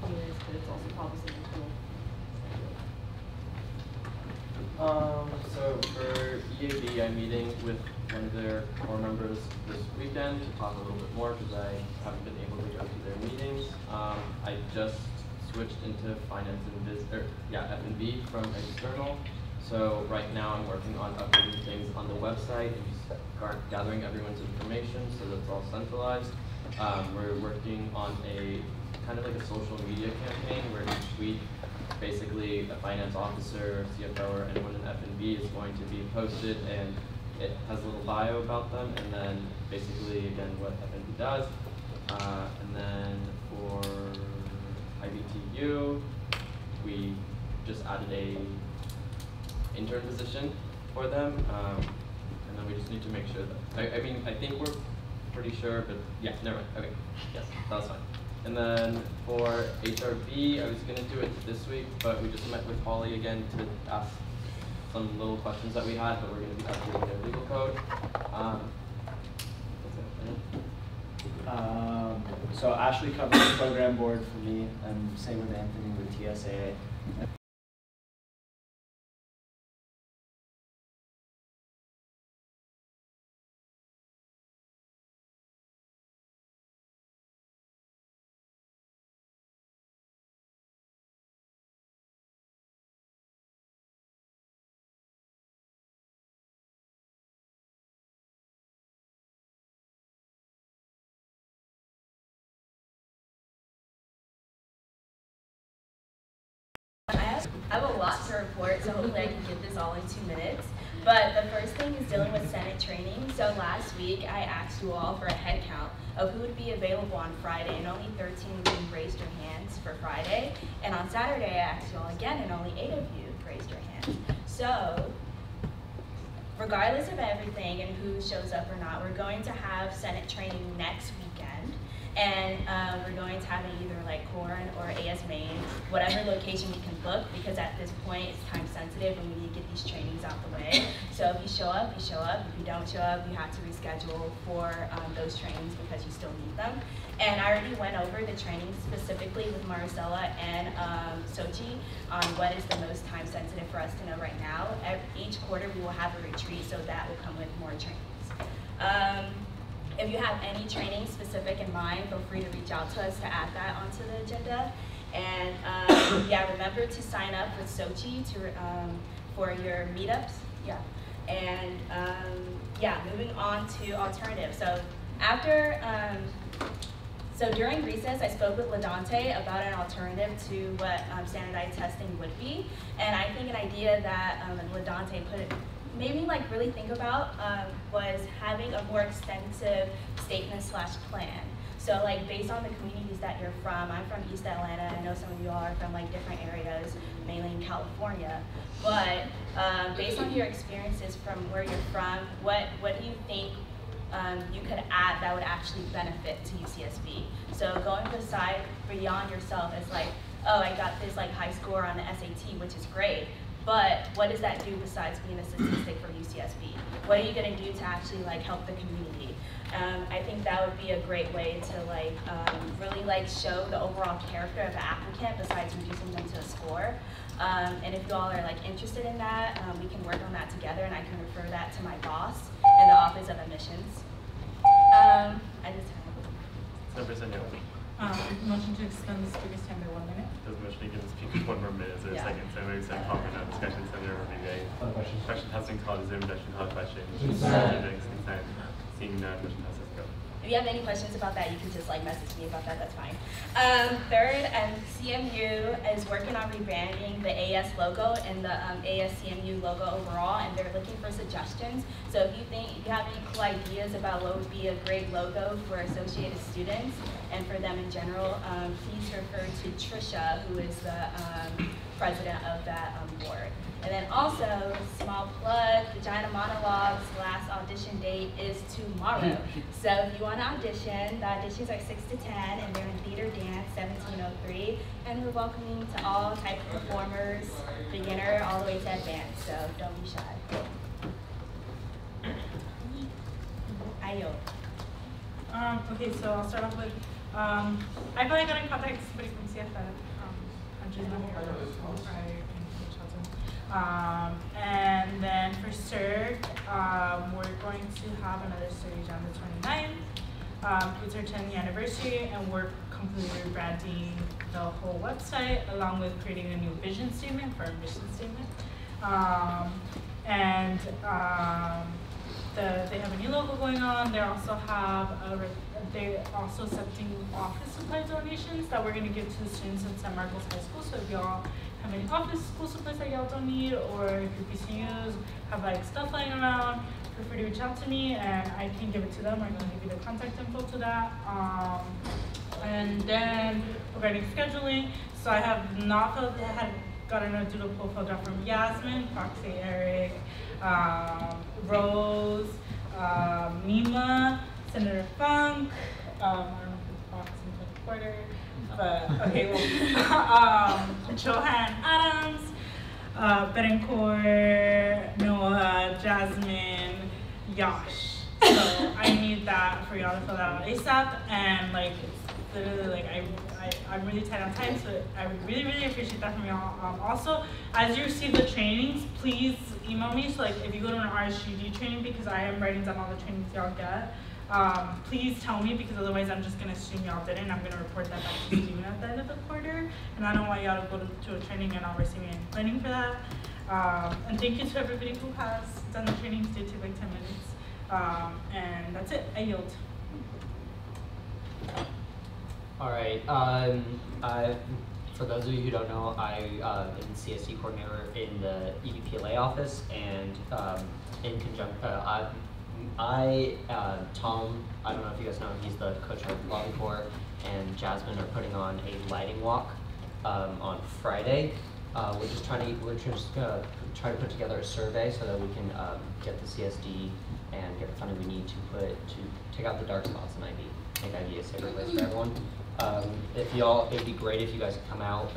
theme is, but it's also probably something cool. So for EAB, I'm meeting with one of their core members this weekend to talk a little bit more because I haven't been able to go to their meetings. I just switched into finance and F&B from external. So right now I'm working on updating things on the website and just gathering everyone's information so that's all centralized. We're working on a kind of like a social media campaign where each week basically a finance officer, CFO, or anyone in F&B is going to be posted and it has a little bio about them and then basically again what F&B does. And then for IBTU, we just added a intern position for them, and then we just need to make sure that, I mean, I think we're pretty sure, but yeah, never mind, okay, yes, that was fine. And then for HRB, I was gonna do it this week, but we just met with Holly again to ask some little questions that we had, but we're gonna be updating their legal code. So Ashley covers the program board for me, and same with Anthony with TSAA. I have a lot to report, so hopefully I can get this all in 2 minutes. But the first thing is dealing with Senate training. So last week, I asked you all for a head count of who would be available on Friday, and only 13 of you raised your hands for Friday. And on Saturday, I asked you all again, and only 8 of you raised your hands. So regardless of everything and who shows up or not, we're going to have Senate training next weekend. And we're going to have it either like Corn or AS Main, whatever location we can book, because at this point it's time sensitive and we need to get these trainings out the way. So if you show up, you show up. If you don't show up, you have to reschedule for those trainings because you still need them. And I already went over the training specifically with Maricela and Sochi on what is the most time sensitive for us to know right now. Each quarter we will have a retreat, so that will come with more trainings. If you have any training specific in mind, feel free to reach out to us to add that onto the agenda. And yeah, remember to sign up with Sochi for your meetups. Yeah. And yeah, moving on to alternatives. So after, so during recess, I spoke with LaDante about an alternative to what standardized testing would be. And I think an idea that LaDante made me like really think about was having a more extensive statement/plan. So like based on the communities that you're from, I'm from East Atlanta, I know some of you all are from like different areas, mainly in California, but based on your experiences from where you're from, what do you think you could add that would actually benefit to UCSB? So going beside beyond yourself as like, oh, I got this like high score on the SAT, which is great, but what does that do besides being a statistic for UCSB? What are you going to do to actually like help the community? I think that would be a great way to like really like show the overall character of the applicant besides reducing them to a score. And if you all are like interested in that, we can work on that together, and I can refer that to my boss in the Office of Admissions. I just have. Motion to extend the speaker's time by 1 minute. Does motion to give the speakers 1 more minute? Is there a second? So maybe second call for no discussion. Senator Rodriguez. Question. Question has been called. Is there an objection to the question? Consent. Consent. Seeing none, motion passes. Go. If you have any questions about that, you can just like message me about that, that's fine. Third, CMU is working on rebranding the AS logo and the ASCMU logo overall, and they're looking for suggestions. So if you have any cool ideas about what would be a great logo for associated students and for them in general, please refer to Trisha, who is the president of that board. And then also, small plug, Vagina Monologues' last audition date is tomorrow. So if you want to audition, the auditions are 6 to 10, and they're in Theater Dance 1703. And we're welcoming to all type of performers, beginner all the way to advanced, so don't be shy. Ayo. Okay, so I'll start off with, I feel like I got in contact with somebody from CFF. And then for CERT, we're going to have another stage on the 29th. It's our 10th anniversary, and we're completely rebranding the whole website, along with creating a new vision statement for our mission statement. They have a new logo going on. They also have they're also accepting office supply donations that we're going to give to the students at San Marcos High School. So if y'all have any office school supplies that y'all don't need, or if your PCUs have like stuff lying around, feel free to reach out to me and I can give it to them. I can give you the contact info to that. And then regarding scheduling, so I have not gotten a doodle profile draft from Yasmin, Foxy, Eric, Rose, Mima, Senator Funk, I don't know if it's Fox and Porter, but okay, well, Johan Adams, Betancourt, Noah, Jasmine, Yash. So I need that for y'all to fill that out ASAP, and like it's literally like I'm really tight on time, so I would really appreciate that from y'all. Also, as you receive the trainings, please email me. So like if you go to an RSGD training, because I am writing down all the trainings y'all get, please tell me, because otherwise I'm just gonna assume y'all didn't. I'm gonna report that back to Steven at the end of the quarter, and I don't want y'all to go to a training and not receive any planning for that. And thank you to everybody who has done the trainings. They take like 10 minutes. And that's it. I yield. All right. For those of you who don't know, I'm CSC coordinator in the EVPLA office, and in conjunction, Tom, I don't know if you guys know, he's the coach of Lobby Corps, and Jasmine are putting on a lighting walk on Friday. We're just gonna try to put together a survey so that we can get the CSD and get the funding we need to take out the dark spots in IB, make IB a safer place for everyone. It'd be great if you guys could come out.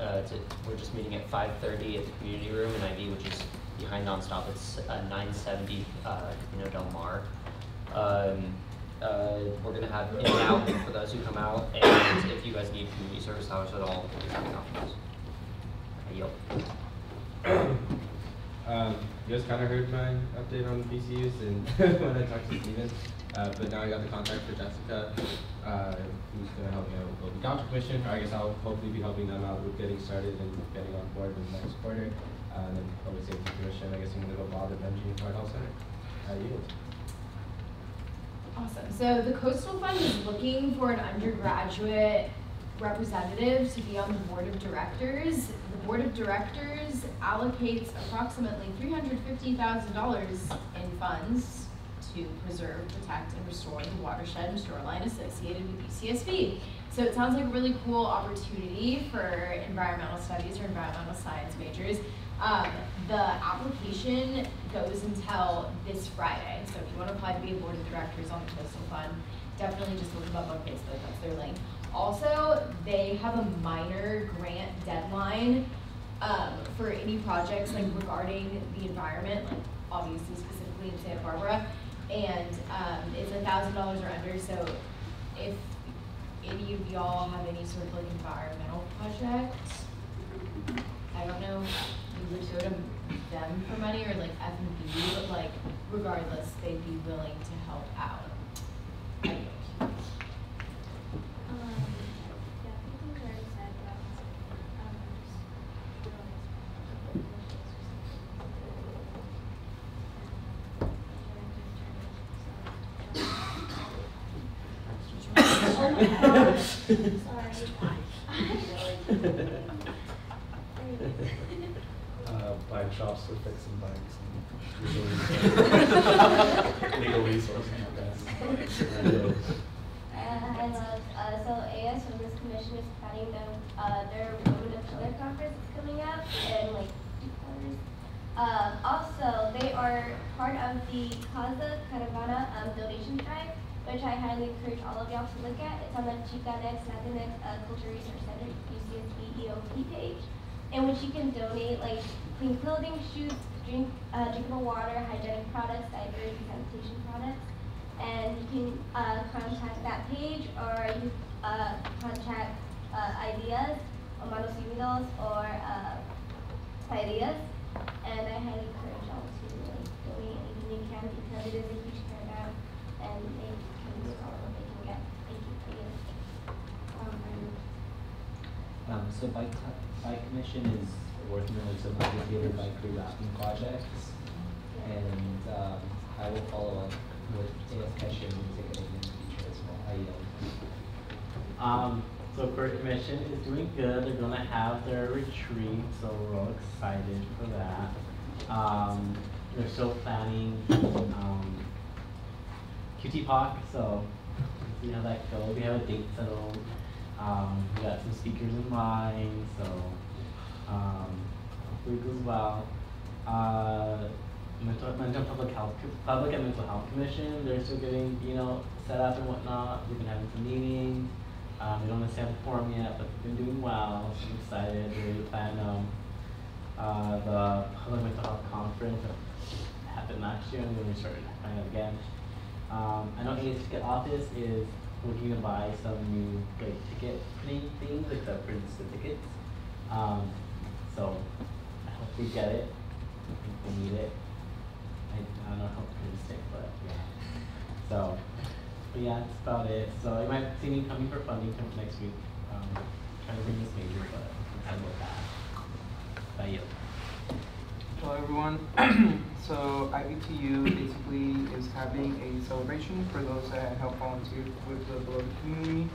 We're just meeting at 5:30 at the community room in IB, which is behind Nonstop. It's 970 Del Mar. We're gonna have in and out for those who come out, and if you guys need community service hours at all, we'll be having options. I yield. You guys kind of heard my update on PCUs and when I talked to Steven, but now I got the contact for Jessica, who's going to help me out with the Counter Commission. I guess I'll hopefully be helping them out with getting started and getting on board with the next quarter. And then Public Safety Commission, I guess I'm going to go bother Benji and Fire Health Center. I yield. Awesome. So the Coastal Fund is looking for an undergraduate representative to be on the board of directors. The board of directors allocates approximately $350,000 in funds to preserve, protect, and restore the watershed and shoreline associated with UCSB. So it sounds like a really cool opportunity for environmental studies or environmental science majors. The application goes until this Friday. So if you want to apply to be a board of directors on the Coastal Fund, definitely just look them up on Facebook. That's their link. Also, they have a minor grant deadline for any projects like regarding the environment, like obviously specifically in Santa Barbara, and it's $1,000 or under. So if any of y'all have any sort of like environmental projects, I don't know, you would go to them for money or like F&B, but like regardless, they'd be willing to help out. Bike shops for fixing bikes and legally sourcing, I guess. I love, so AS Women's Commission is planning their Women of Color conference is coming up in like 2 hours. Also, they are part of the Casa Caravana donation drive, which I highly encourage all of y'all to look at. It's on the Chicanx Latinx Culture Research Center UCSB EOP page, in which you can donate like clean clothing, shoes, drinkable water, hygienic products, diapers, and sanitation products. And you can contact that page, or you contact ideas, or Manos Unidos, or ideas. And I highly encourage y'all to like donate anything you can, because it is a huge turnout, and they can use all what they can get. Thank you for your So Bike Commission is working on some dedicated bike rerouting projects, and I will follow up with AS Commission and ticketing in the future as well. So Court Commission is doing good. They're gonna have their retreat, so we're all excited for that. They're still planning QT POC, so we'll see how that goes. We have a date settled. We got some speakers in mind, so hopefully it goes well. Public and Mental Health Commission, they're still getting, set up and whatnot. We've been having some meetings. We don't necessarily have a forum yet, but we've been doing well, so I'm excited. We plan the Public Mental Health Conference that happened last year, and then we started planning it again. I know AS Ticket Office is looking to buy some new ticket printing things, like the prints the tickets. So I hope we get it. I think we need it. I don't know how to stick, but yeah. But yeah, that's about it. So you might see me coming for funding next week. Trying to bring this major, but I'm with that. Bye. Hello everyone. So IBTU basically is having a celebration for those that help volunteer with the Beloved community.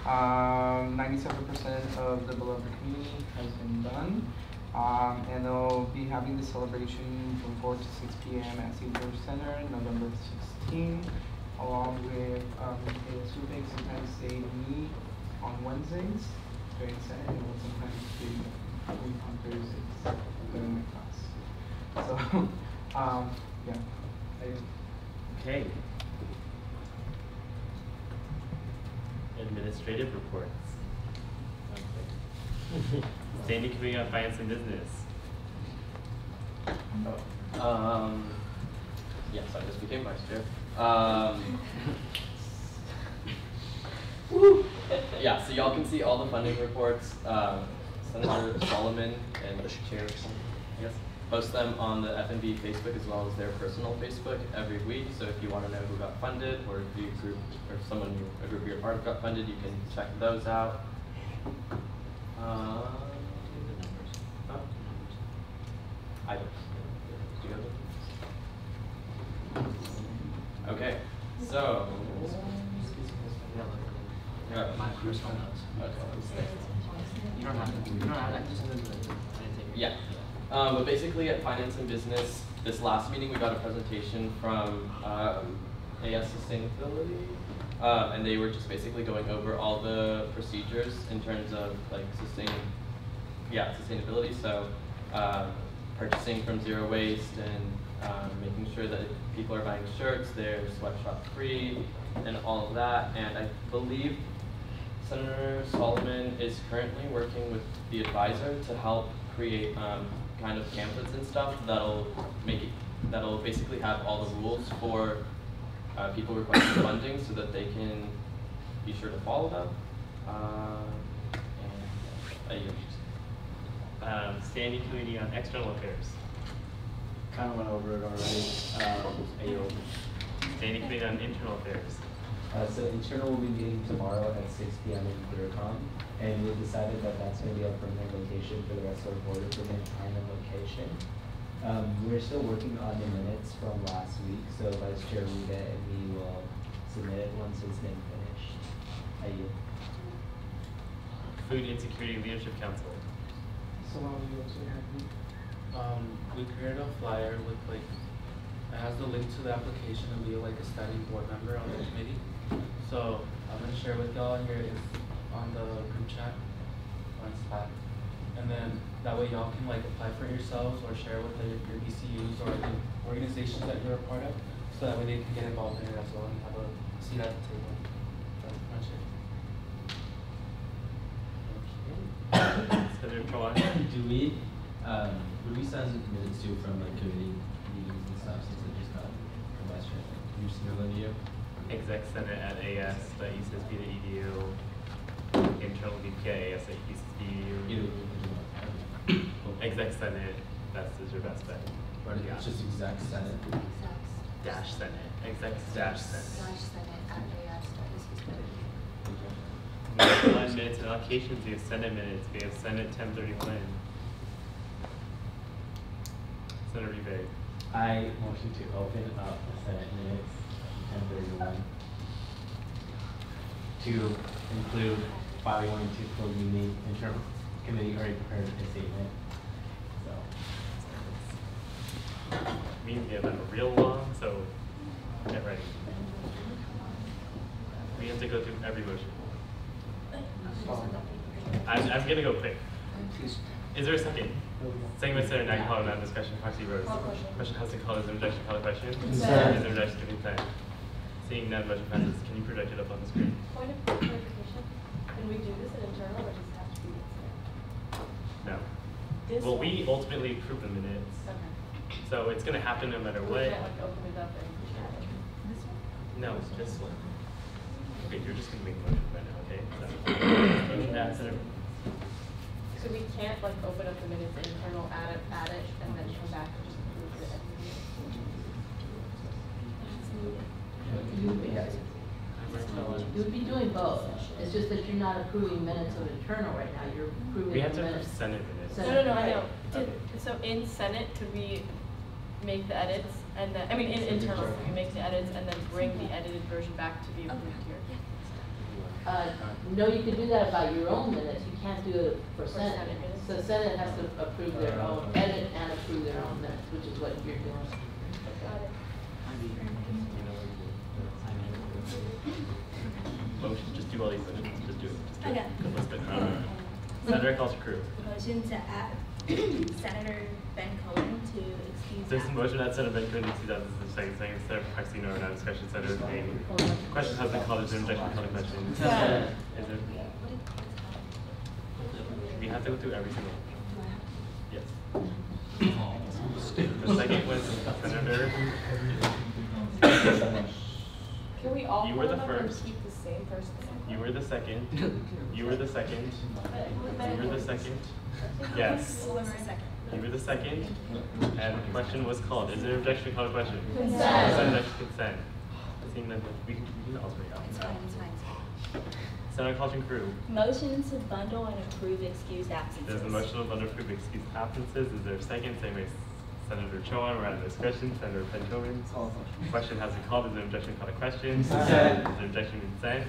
97% of the Beloved community has been done. And they'll be having the celebration from 4 to 6 p.m. at St. George Center, November 16th, along with AS Rubik. Sometimes they meet on Wednesdays during Senate, and sometimes they meet on Thursdays during my class. So, yeah. Okay. Administrative reports. Standing Committee on Finance and Business. Yes, I just became vice chair. Yeah, so y'all can see all the funding reports. Senator Solomon and the chair, yes, post them on the FNB Facebook as well as their personal Facebook every week. So if you want to know who got funded, or if you group or someone a group you're part of got funded, you can check those out. Items. Do you have them? Okay, so. My personal notes. Okay. You don't have to. You don't have to. Yeah. But basically at Finance and Business, this last meeting we got a presentation from AS Sustainability. And they were just basically going over all the procedures in terms of like sustainability. So purchasing from zero waste and making sure that if people are buying shirts, they're sweatshop free and all of that. And I believe Senator Solomon is currently working with the advisor to help create kind of pamphlets and stuff that'll basically have all the rules for people requesting funding so that they can be sure to follow them. Standing Committee on External Affairs. Kind of went over it already. Standing Committee on Internal Affairs. So internal will be meeting tomorrow at 6 p.m. in ClearCom, and we've decided that that's going to be our permanent location for the rest of the board, permanent time and location. We're still working on the minutes from last week, so Vice Chair Rita and me will submit it once it's been finished. Food Insecurity Leadership Council. So We created a flyer with like, it has the link to the application and be like a standing board member on the committee. So I'm gonna share with y'all here, it's on the group chat on Slack. And then that way y'all can like apply for it yourselves or share with your BCUs or the organizations that you're a part of. So that way they can get involved in it as well and have a seat at the table. That's pretty much it. Senator Kawan. Would we send minutes to from like committee meetings and stuff since it just got from last year? You just know the Exec Senate at as.ucsb.edu. Internal VP at as.ucsb.edu. Exec Senate, that is your best bet. Or it's just exec Senate? Dash Senate. Exec dash Senate. We have minutes and allocations. We have Senate minutes. We have Senate 1031. Senator Rebay. I motion to open up the Senate minutes 1031 to include filing to close meeting interim committee already prepared a statement. So Means we have a real long, so get ready. We have to go through every motion. I'm gonna go quick. Is there a second? Second by Senator Nag, call on discussion. Proxy Rose. Question has to call as an objection. Call the question. Consent. Is there objection to consent? Seeing none, motion passes. Can you project it up on the screen? Point of clarification, can we do this in internal or does it have to be external? No. This Well, one? we ultimately approve the minutes. Okay. So it's gonna happen no matter We what. can't like open it up and push it out. This one? No, it's this one. Okay, you're just gonna make a motion right now, okay? So, Senator. So we can't like open up the minutes in internal, add it, and then come back and just approve it at the meeting? You would be doing both. It's just that you're not approving minutes of internal right now. You're approving We have to minutes. approve Senate minutes. No, I know. Okay. So in Senate, could we make the edits and then, I mean, in internal, could we make the edits and then bring the edited version back to be approved here? No, you can do that about your own minutes. You can't do it for Senate Senate minutes. minutes. So Senate has to approve their own, edit and approve their own minutes, which is what you're doing. Got it. Motion, just do all these motions. Just do it. Just do Okay. it. Let's go. Senator Culture Crew. Motion to add Senator Ben Cohen to excuse There's a absence. motion that Senator Ben Cohen to 2002 saying Senator Paxino or not discussion. Senator Payne. Question has been called. Is there an objection? Call the question. Is there? We have to go through every single one. Yes. The second was Senator. Can we all You pull were the them up and first. keep the same person? You were the second. You were the second. You were the second. Yes. Who was the second? You were the second. And the question was called. Is there an objection to call the question? Consent. Is there an objection to consent? Seeing that we can alternate out. It's fine, it's fine. Senator Culture Crew. Motion to bundle and approve excused absences. There's a motion to bundle approve excused absences. Is there a second? Same way Senator Chowan, we're out of discussion. Senator Pencoven. Question has been called. Is there an objection? Call the question. Consent. Is there an objection to consent?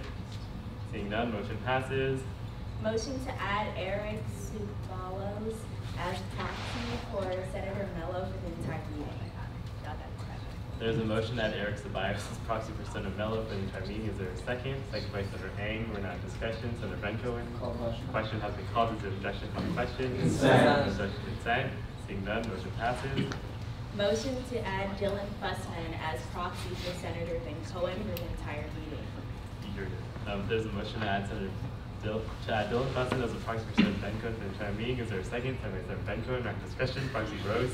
Seeing none, motion passes. Motion to add Eric Subalos as proxy for Senator Mello for the entire meeting. Got that correct. There's a motion that Eric Ceballos is proxy for Senator Mello for the entire meeting. Is there a second? Second by Senator Hang. We're not in discussion. Senator Bencoven. Question has been called. Is there objection to the question? Consent. Objection to consent. Seeing none, motion passes. Motion to add Dylan Fussman as proxy for Senator Ben Cohen for the entire meeting. There's a motion to add Dylan Fussman as a proxy for Senator Bencoven for the entire meeting. Is there a second? Second by Senator Bencoven. We're not in discussion. Proxy Rose.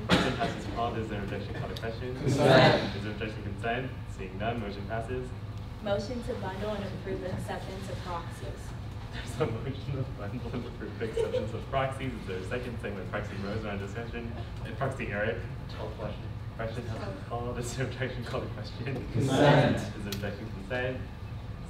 Question has been called. Is there an objection? Call the question. Consent. Is there objection to consent? Seeing none, motion passes. Motion to bundle and approve acceptance of proxies. There's a motion to bundle and approve acceptance of proxies. Is there a second? Second by Proxy Rose. We're on discussion. And Proxy Eric. Call the question. Question has been called. Is there objection? Call the question. Consent. Is there objection? Consent.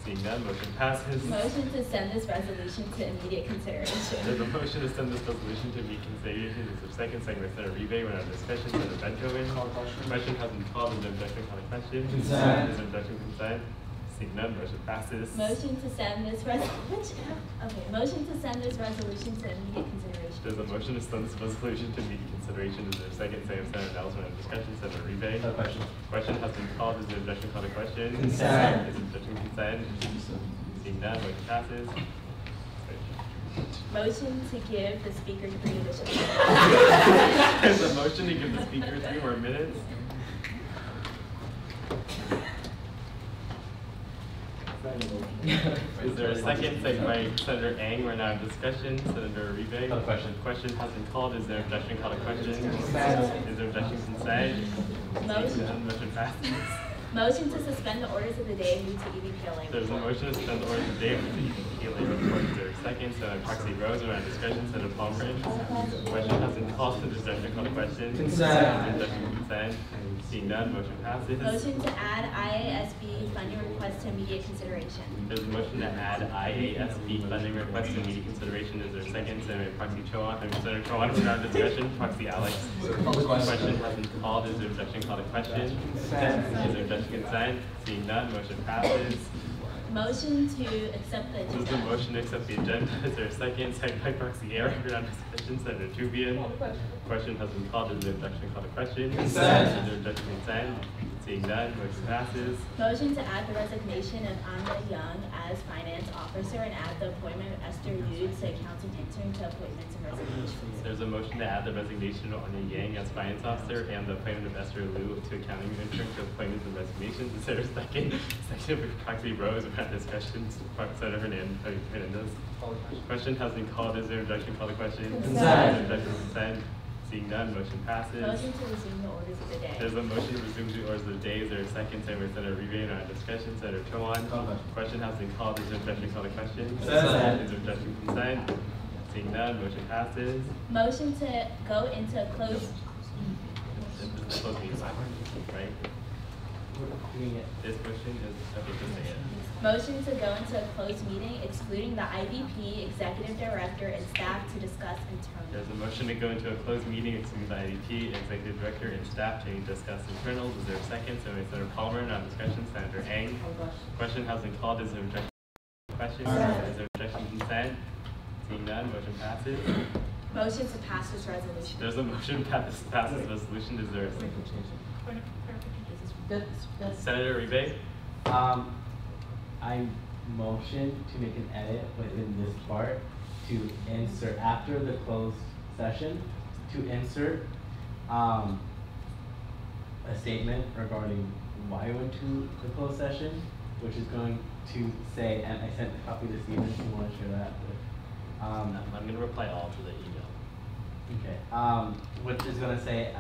Seeing none, motion passes. Motion to send this resolution to immediate consideration. There's a motion to send this resolution to immediate consideration. Is there a second? Second by Senator Rebay. We're on discussion. Senator Bencoven. Question has been called. Is there objection? Call the question. Consent. Is there objection? Consent. Seeing none, motion passes. Motion to send this motion to send this resolution to immediate consideration. There's a motion to send this resolution to immediate consideration. Is there a second? Second, Senator Nelson. On discussion, Senator Rebay. No question. Question has been called. Is there objection? Call the question. Consent. Is there objection? Consent. Seeing none, motion passes. Motion to give the speaker 3 additional minutes. There's a motion to give the speaker 3 more minutes. Is there a second? Second by Senator Ang. We're now in discussion. Senator Rebay. No question. Question has been called. Is there objection? Call the question. Is there objection? Consent. Motion passes. Motion to suspend the orders of the day and move to EVPLA. There's a motion to suspend the orders of the day and move to EVPLA report. Is there a second? Senator Proxy Rose. We're on discussion. Senator Palmer. Question has been called. Is there objection? Call the question. Consent. Is there objection? Consent. Seeing none, motion passes. Motion to add IASB funding request to immediate consideration. There's a motion to add IASB funding request to immediate consideration. Is there a second? Senator Proxy Chowan. Senator Chowan, we're on discussion. Proxy Alex. Question has been called. Is there objection? Call the question. Consent. Is there objection? Consent. Seeing none, motion passes. Motion to accept the This agenda. is the motion to accept the agenda. Is there a second? Second by Proxy Eric. We're on discussion. Senator Tubian. Question has been called. Is there objection? Call the question. Consent. Is there objection? Consent. Seeing none, motion passes. Motion to add the resignation of Anya Young as finance officer and add the appointment of Esther Yu to accounting intern to appointments and resignations. There's a motion to add the resignation of Anya Yang as finance officer and the appointment of Esther Liu to accounting intern to appointments and resignations. Is there a second? Second by Proxy Rose. We're on discussion. Senator Hernandez. Question has been called. Is there objection? Call the question. Consent. Is there objection? Consent. Seeing none, motion passes. Motion to resume the orders of the day. There's a motion to resume the orders of the day. Is there a second? Second by Senator Rebay. On discussion. Senator Chowan. Question has been called. Is there objection? Call the question. Consent. Is there objection? Consent. Seeing none, motion passes. Motion to go into closed. This is supposed to be right? This motion is, okay, just say it. Motion to go into a closed meeting excluding the IVP, executive director, and staff to discuss internal. There's a motion to go into a closed meeting excluding the IDP, executive director, and staff to discuss internals. Is there a second? Senator Palmer. On discussion. Senator Ang. Question has been called. Is there objection? Question. Is there objection? Consent. Seeing none, motion passes. Motion to pass this resolution. There's a motion to pass this resolution. Is there a second? Senator Rebay. I motion to make an edit within this part to insert after the closed session to insert a statement regarding why I went to the closed session, which is going to say, and I sent a copy to Stephen if you want to share that with. I'm going to reply all to the email. Okay. Which is going to say,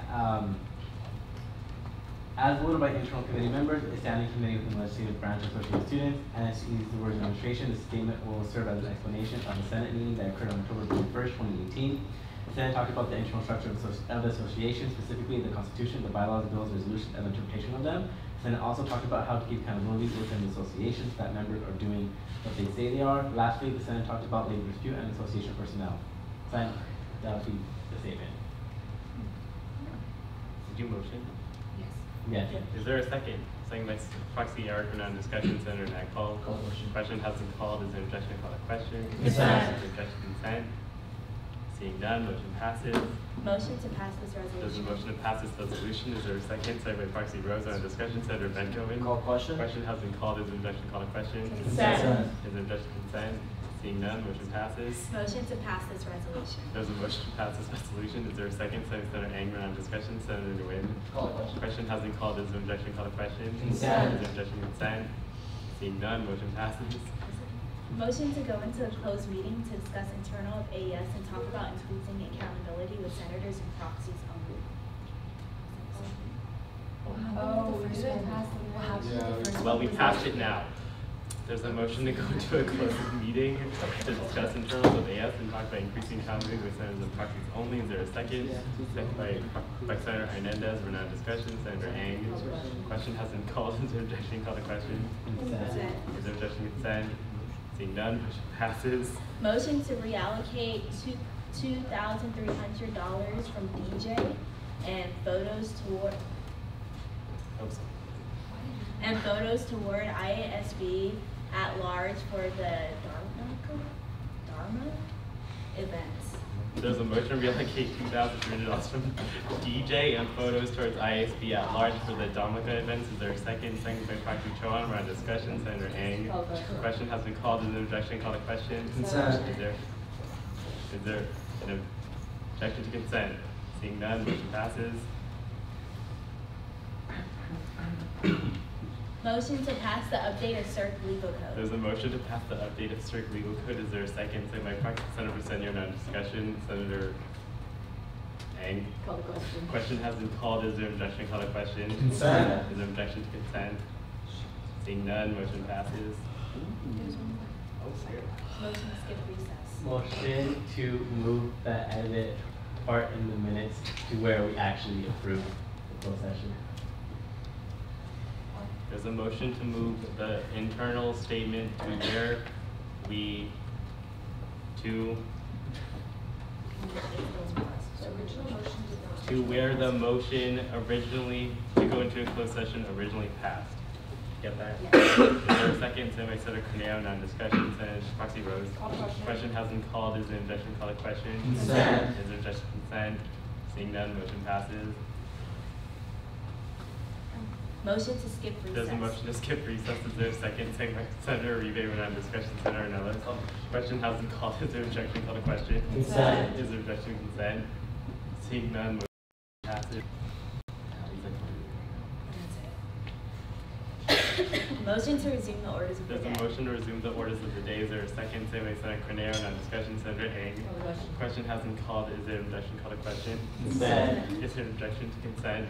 as voted by internal committee members, a standing committee within the legislative branch of Associated Students, and as to use the words administration, the statement will serve as an explanation of the Senate meeting that occurred on October 21st, 2018. The Senate talked about the internal structure of the association, specifically the Constitution, the bylaws, bills, resolutions, and interpretation of them. The Senate also talked about how to keep accountability within the associations that members are doing what they say they are. Lastly, the Senate talked about labor dispute and association personnel. That would be the statement. Did you motion? Yes. Is there a second? Second by Proxy Eric. We're now in discussion. Senator Nagpal. Question has been called. Is there objection? Call the question. Consent. Is there objection? Consent. Seeing none, motion passes. Motion to pass this There's a resolution. motion to pass this resolution. Is there a second? Second by Proxy Rose. On discussion. Senator Benjamin. Call question. Question has been called. Is there objection? Call the question. Consent. Is there objection? Consent. Seeing none, motion passes. Motion to pass this resolution. There's a motion to pass this resolution. Is there a second? Second, Senator Angman. On discussion. Senator Nguyen. Call the question. Question has been called. Is there objection? Call the question. Consent. Is there objection? Consent. Seeing none, motion passes. Motion to go into a closed meeting to discuss internal of AES and talk about increasing accountability with senators and proxies only. Oh, we didn't pass it. Well, we passed it now. There's a motion to go into a closed meeting to discuss internals of AS and talk about increasing accountability with senators and proxies only. Is there a second? Second by Senator Hernandez. We're now in discussion. Senator Ang. Question has been called. Is there objection? Call the question. Consent. Is there objection? Consent. Seeing none, motion passes. Motion to reallocate $2,300 from DJ and photos toward. Oops. and photos toward IASB at large for the Dharma events. There's a motion to reallocate $2,300 from DJ and photos towards IASB at large for the Dharmaka events. Is there a second? Second by Dr. Choan. We're on discussion. Senator Ang. Question has been called. Is there an objection? Call the question. Consent. Is there an objection to consent? Seeing none, motion passes. Motion to pass the update of CERC legal code. There's a motion to pass the update of CERC legal code. Is there a second? Second by Senator Senor. On discussion. Senator Ang. Call the question. Question has been called. Is there an objection? Call the question. Consent. Is there an objection to consent? Seeing none, motion passes. Motion to skip recess. Motion to move the edit part in the minutes to where we actually approve the closed session. There's a motion to move the internal statement to where we to where the motion originally to go into a closed session originally passed. Get that? Yes. Is there a second? Senator Senator Corneo, non-discussion. Senator Proxy Rose. Question has been called. Is there an objection? Call the question. Consent. Is there objection? Consent. Seeing none, motion passes. Motion to skip recess. There's a motion to skip recess. Is there a second? Second by Senator Uribe. We're on discussion. Senator Nellis. Question has been called. Is there objection? Call the question. Consent. Is there objection? Consent. Seeing none, motion passes. Motion to resume the orders of the day. There's a motion to resume the orders of the day. Is there a second? Second by Senator Corneo. On discussion. Senator Ang. Question has been called. Is there an objection? Call the question. Consent. Is there an objection to consent?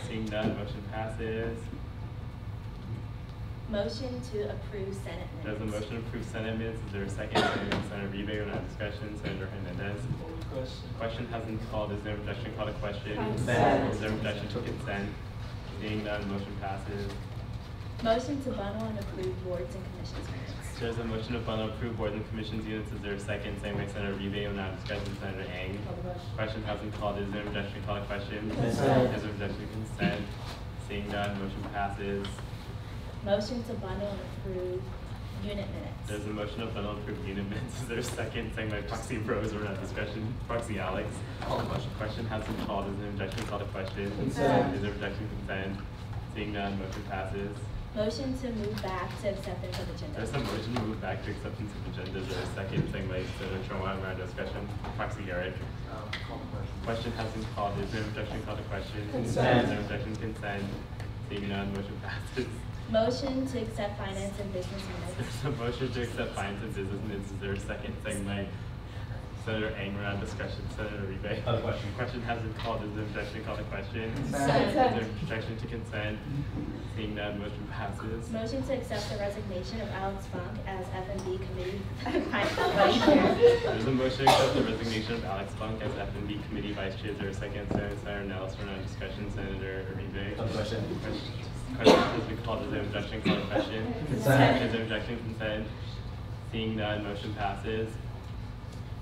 Seeing none, motion passes. Motion to approve Senate minutes. There's a motion to approve Senate minutes. Is there a second? Second, Senator Uribe. On discussion. Senator Hernandez. Question has been called. Is there an objection? Call the question. Consent. Is there an objection to consent? Seeing none, motion passes. Motion to bundle and approve boards and commissions minutes. There's a motion to bundle approve boards and commissions units. Is there a second? Second by Senator Uribe. On discussion. Senator Ang. Question has been called. Is there an objection? Call the question. Consent. Is there an objection to consent? Seeing none, motion passes. Motion to bundle and approve unit minutes. There's a motion to bundle and approve unit minutes. Is there a second? Second by Proxy Rose. We're on discussion. Proxy Alex. Call the question. Question has been called. Is there an objection? Call the question. Consent. Is there objection? Consent. Seeing none, motion passes. Motion to move back to acceptance of agenda. There's a motion to move back to acceptance of agenda. Is there a second? Second by Senator Chowan. We're on discussion. Proxy Eric. Call the question. Question has been called. Is there an objection? Call the question. Consent. Is there an objection? Consent. Seeing none, motion passes. Motion to accept finance and business minutes. There's a motion to accept finance and business minutes. Is there a second? Second by Senator Ang. We're on discussion. Senator Uribe. Call the question. Question has been called. Is there an objection? Call the question. Consent. Is there an objection to consent? Seeing none, motion passes. Motion to accept the resignation of Alex Funk as F&B committee vice chair. There's a motion to accept the resignation of Alex Funk as F&B committee vice chair. Is there a second? Senator Nellis. We're on discussion. Senator Uribe. Call the question. Question has been called. Is there an objection? Call the question. Consent. Is there an objection? Consent. Seeing none, motion passes.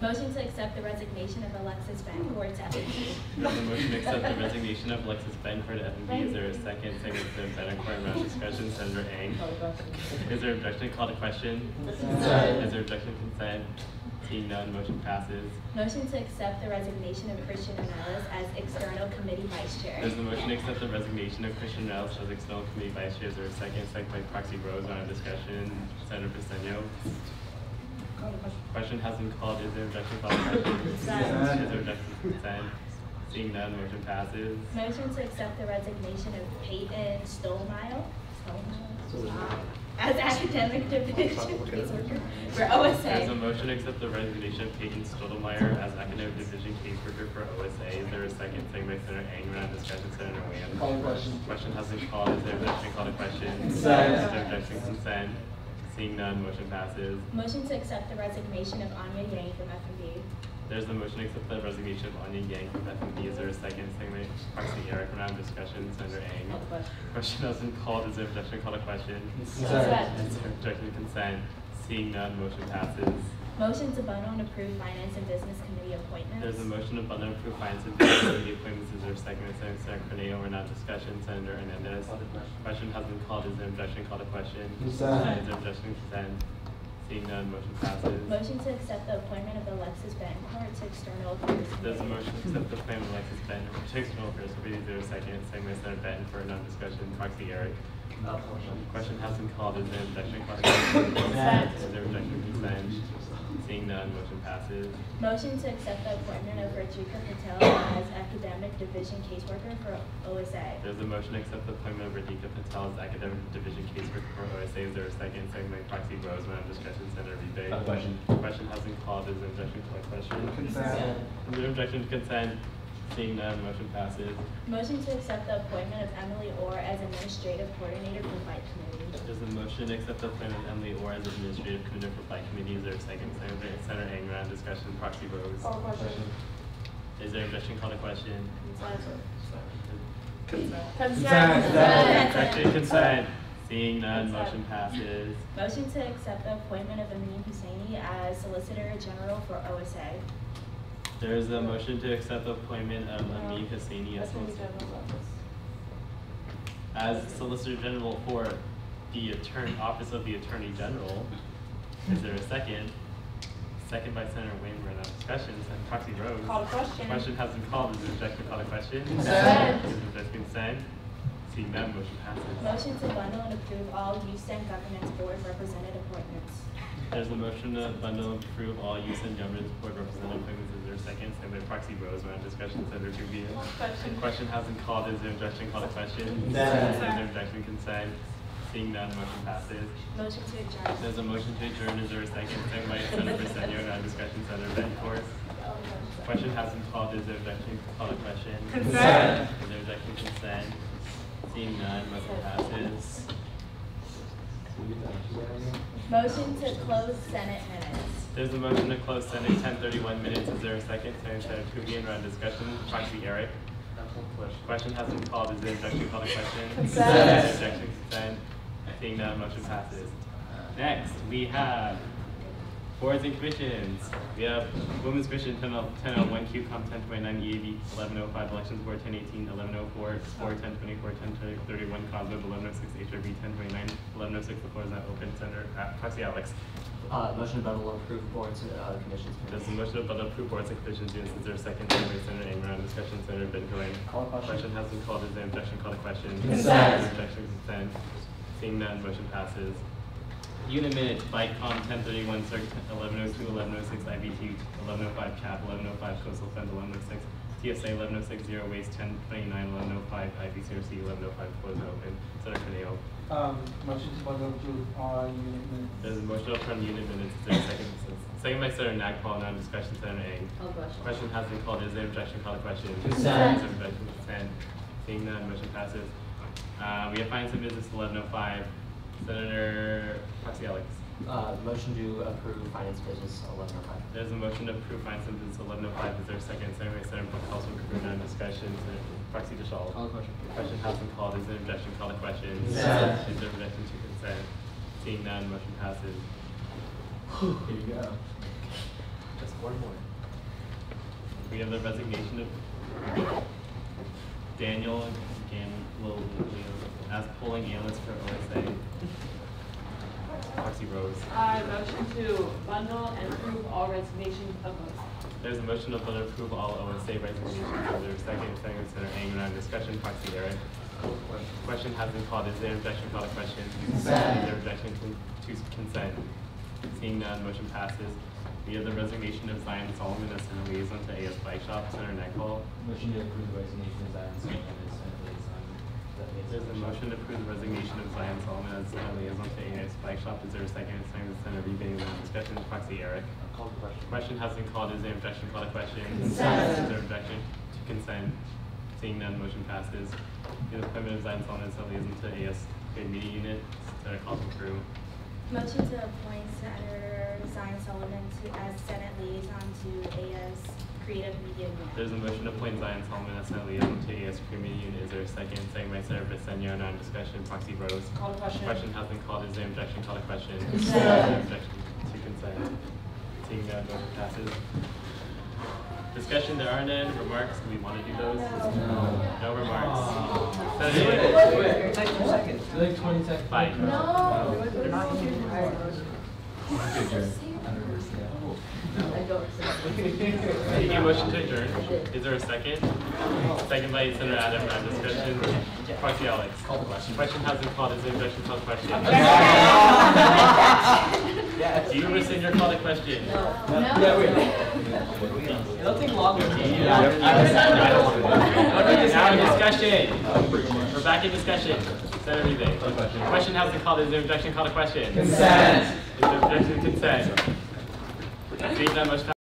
Motion to accept the resignation of Alexis Bencourt to F&B. There's a motion to accept the resignation of Alexis Bencourt to F&B. Is there a second? Second, Senator Bencourt. Round discussion. Senator Ang. Is there objection? Call the question. Consent. Is there objection? Consent. Seeing none, motion passes. Motion to accept the resignation of Christian Anellis as external committee vice chair. There's a motion to accept the resignation of Christian Nellis as external committee vice chair. Is there a second? Second by Proxy Rose. On discussion. Senator Briceño. Question has been called. Is there objection? Call the question. Is there objection? Consent. Seeing none, motion passes. Motion to accept the resignation of Peyton Stolmile as academic division caseworker for OSA. There's a motion to accept the resignation of Peyton Stottlemyre as academic division caseworker for OSA. Is there a second? Second by Senator Ang. We're on discussion. Senator Wham. Call the question. Question has been called. Is there objection? Call the question. Consent. Is there objection? Consent. Seeing none, motion passes. Motion to accept the resignation of Anya Yang from F&B. There's a motion to accept the resignation of Anya Yang from F&B. Is there a second? Second by Proxy Eric. We're on discussion. Senator Ang. Question has been called. Is there objection? Call the question. Consent. Is there objection? Consent. Seeing none, motion passes. Motion to bundle and approve finance and business committee appointments. There's a motion to bundle and approve finance and business committee appointments. Is there a second? Senator Corneo, we're not discussion. Senator Hernandez. Question has been called. Is there objection? Call the question. Consent. Is there objection? Consent. Seeing none, motion passes. Motion to accept the appointment of Alexis Betancourt to external affairs committee. There's a motion to accept the appointment of Alexis Betancourt to external affairs committee. Is there a second? Second by Senator Benton for a non-discussion. Proxy Eric. Question has been called. Is there objection? Call the question. Consent. Is there objection? Consent. Seeing none, motion passes. Motion to accept the appointment of Rajika Patel as academic division caseworker for OSA. There's a motion to accept the appointment of Radhika Patel as academic division caseworker for OSA. Is there a second? Second by Proxy Rose. We're on discussion. Senator Rebate. Question. Question has been called. Is there objection? Call the question. Consent. Is there objection to consent? Seeing none, motion passes. Motion to accept the appointment of Emily Orr as administrative coordinator for Fight Committee. There's a motion to accept the appointment of Emily Orr as administrative coordinator for Fight Committee. Is there a second? Senator Anger on discussion. Proxy Rose. Call the question. Is there objection? Call the question. Consent. Consent. Seeing none, Consent. motion passes. Motion to accept the appointment of Amin Husseini as solicitor general for OSA. There is a motion to accept the appointment of Amin Husseini as Attorney General's office. Solicitor General for the Office of the Attorney General. Is there a second? Second by Senator Wayne. We're in discussion. Senator Proxy Rose. Call the question. Question has been called. Is there objection? Call the question. Consent. Is there objection? Consent. Seeing none, motion passes. Motion to bundle and approve all youth and governance board representative appointments. There's a motion to bundle and approve all youth and governance board representative appointments. Is there a second? Second by Proxy Rose. We're on discussion. Senator Trujillo. Question has been called. Is there objection? Call the question. Consent. Is there objection? Consent. Seeing none, motion passes. Motion to adjourn. There's a motion to adjourn. Is there a second? Second by Senator Briseño. On discussion. Senator Betancourt. Question has been called. Is there objection? Call the question. Consent. Is there objection? Consent. Seeing none, motion passes. Motion to close Senate minutes. There's a motion to close Senate 10:31 minutes. Is there a second? Second, Senator Kubian. Round discussion. Proxy Eric. Question has been called. Is there objection? Call the question. Consent. Objection. Consent. Seeing none, motion passes. Next, we have boards and commissions. We have Women's Commission 1001, QCOM 1029, EAB 1105, Elections Board 1018, 1104, SCORE 1024, 1031, COSWEB 1106, HRB 1029, 1106. The floor is now open. Senator Proxy Alex. Motion to bundle and approve boards and commissions. There's a motion to bundle approve boards and commissions. Is there a second? Senator Anger on discussion. Senator Ben Cohen. Call the Question has been called. Is there objection? Call the question. Consent. Objection. Consent. Seeing none, motion passes. Unit minutes, BICOM 1031, CERC 1102, 1106, IBT 1105, CAP 1105, Coastal Fund 1106, TSA 1106, Zero Waste 1029, 1105, IBCRC 1105. Floor is open. Senator Corneo. Motion to bundle approve all unit minutes. There's a motion to approve unit minutes. Is there a second? Second by Senator Nagpal. Now discussion. Senator Eng. Call the question. Question has been called. Is there objection? Call the question. Consent. Is there objection? Consent. Seeing none, motion passes. We have finance and business 1105. Senator Proxy Alex. Motion to approve finance business 1105. There's a motion to approve finance and business 1105. Is there a second? Second by Senator Councilman Cabrera on discussion. Senator Proxy Deschal. Call the question. Question has been called. Is there objection? Call the question. Consent. Is there objection to consent? Seeing none, motion passes. Here you go. Just one more. We have the resignation of Daniel Ganlilio as polling analyst for OSA. Proxy Rose. I motion to bundle and approve all resignations of those. There's a motion to approve all OSA resignations. Is there a second? Second, Senator Anger on discussion. Proxy Eric. Question has been called. Is there objection? Call the question. Consent. Is there objection to consent? Seeing none, motion passes. We have the resignation of Zion Solomon as Senate liaison to AS Bike Shop. Senator Nagpal. Motion to approve the resignation of Zion Solomon as Senate liaison. There's a motion to approve the resignation of Zion Solomon as Senate liaison to AS Bike Shop. Is there a second? Second, Senator Rebate. Discussion. Proxy Eric. Call the question. Question has been called. Is there objection? Call the question. Consent. Is there objection to consent? Seeing none, motion passes. The appointment of Zion Solomon as Senate liaison to AS Media Unit. Senator Councilman Crew. Motion to appoint Senator Zion Solomon as Senate liaison to AS Creative Media Unit. There's a motion to appoint Zion Solomon as Senate liaison to AS Creative Media Unit. Is there a second? Second by Senator Briseño. On discussion. Proxy Rose. Call the question. Question has been called. Is there objection? Call the question. Consent. Is there objection to consent? Seeing none, motion passes. Discussion, there are none. Remarks, do we want to do those? No. No remarks. Do Senator it. It's like 2 seconds. Do like 20 seconds. Fine. No. They're not using I don't Taking a motion to adjourn. Is there a second? Second by Senator Adam. Discussion. Proxy Alex. Call the question. Question has been called. Is there objection to the question? Do you rescind your call to question? No. Yeah, It'll take longer. Now in discussion. We're back in discussion. Senator Uribe. Question has been called. Is there objection? Call to question. Consent. Is there objection to consent? Seeing that much time.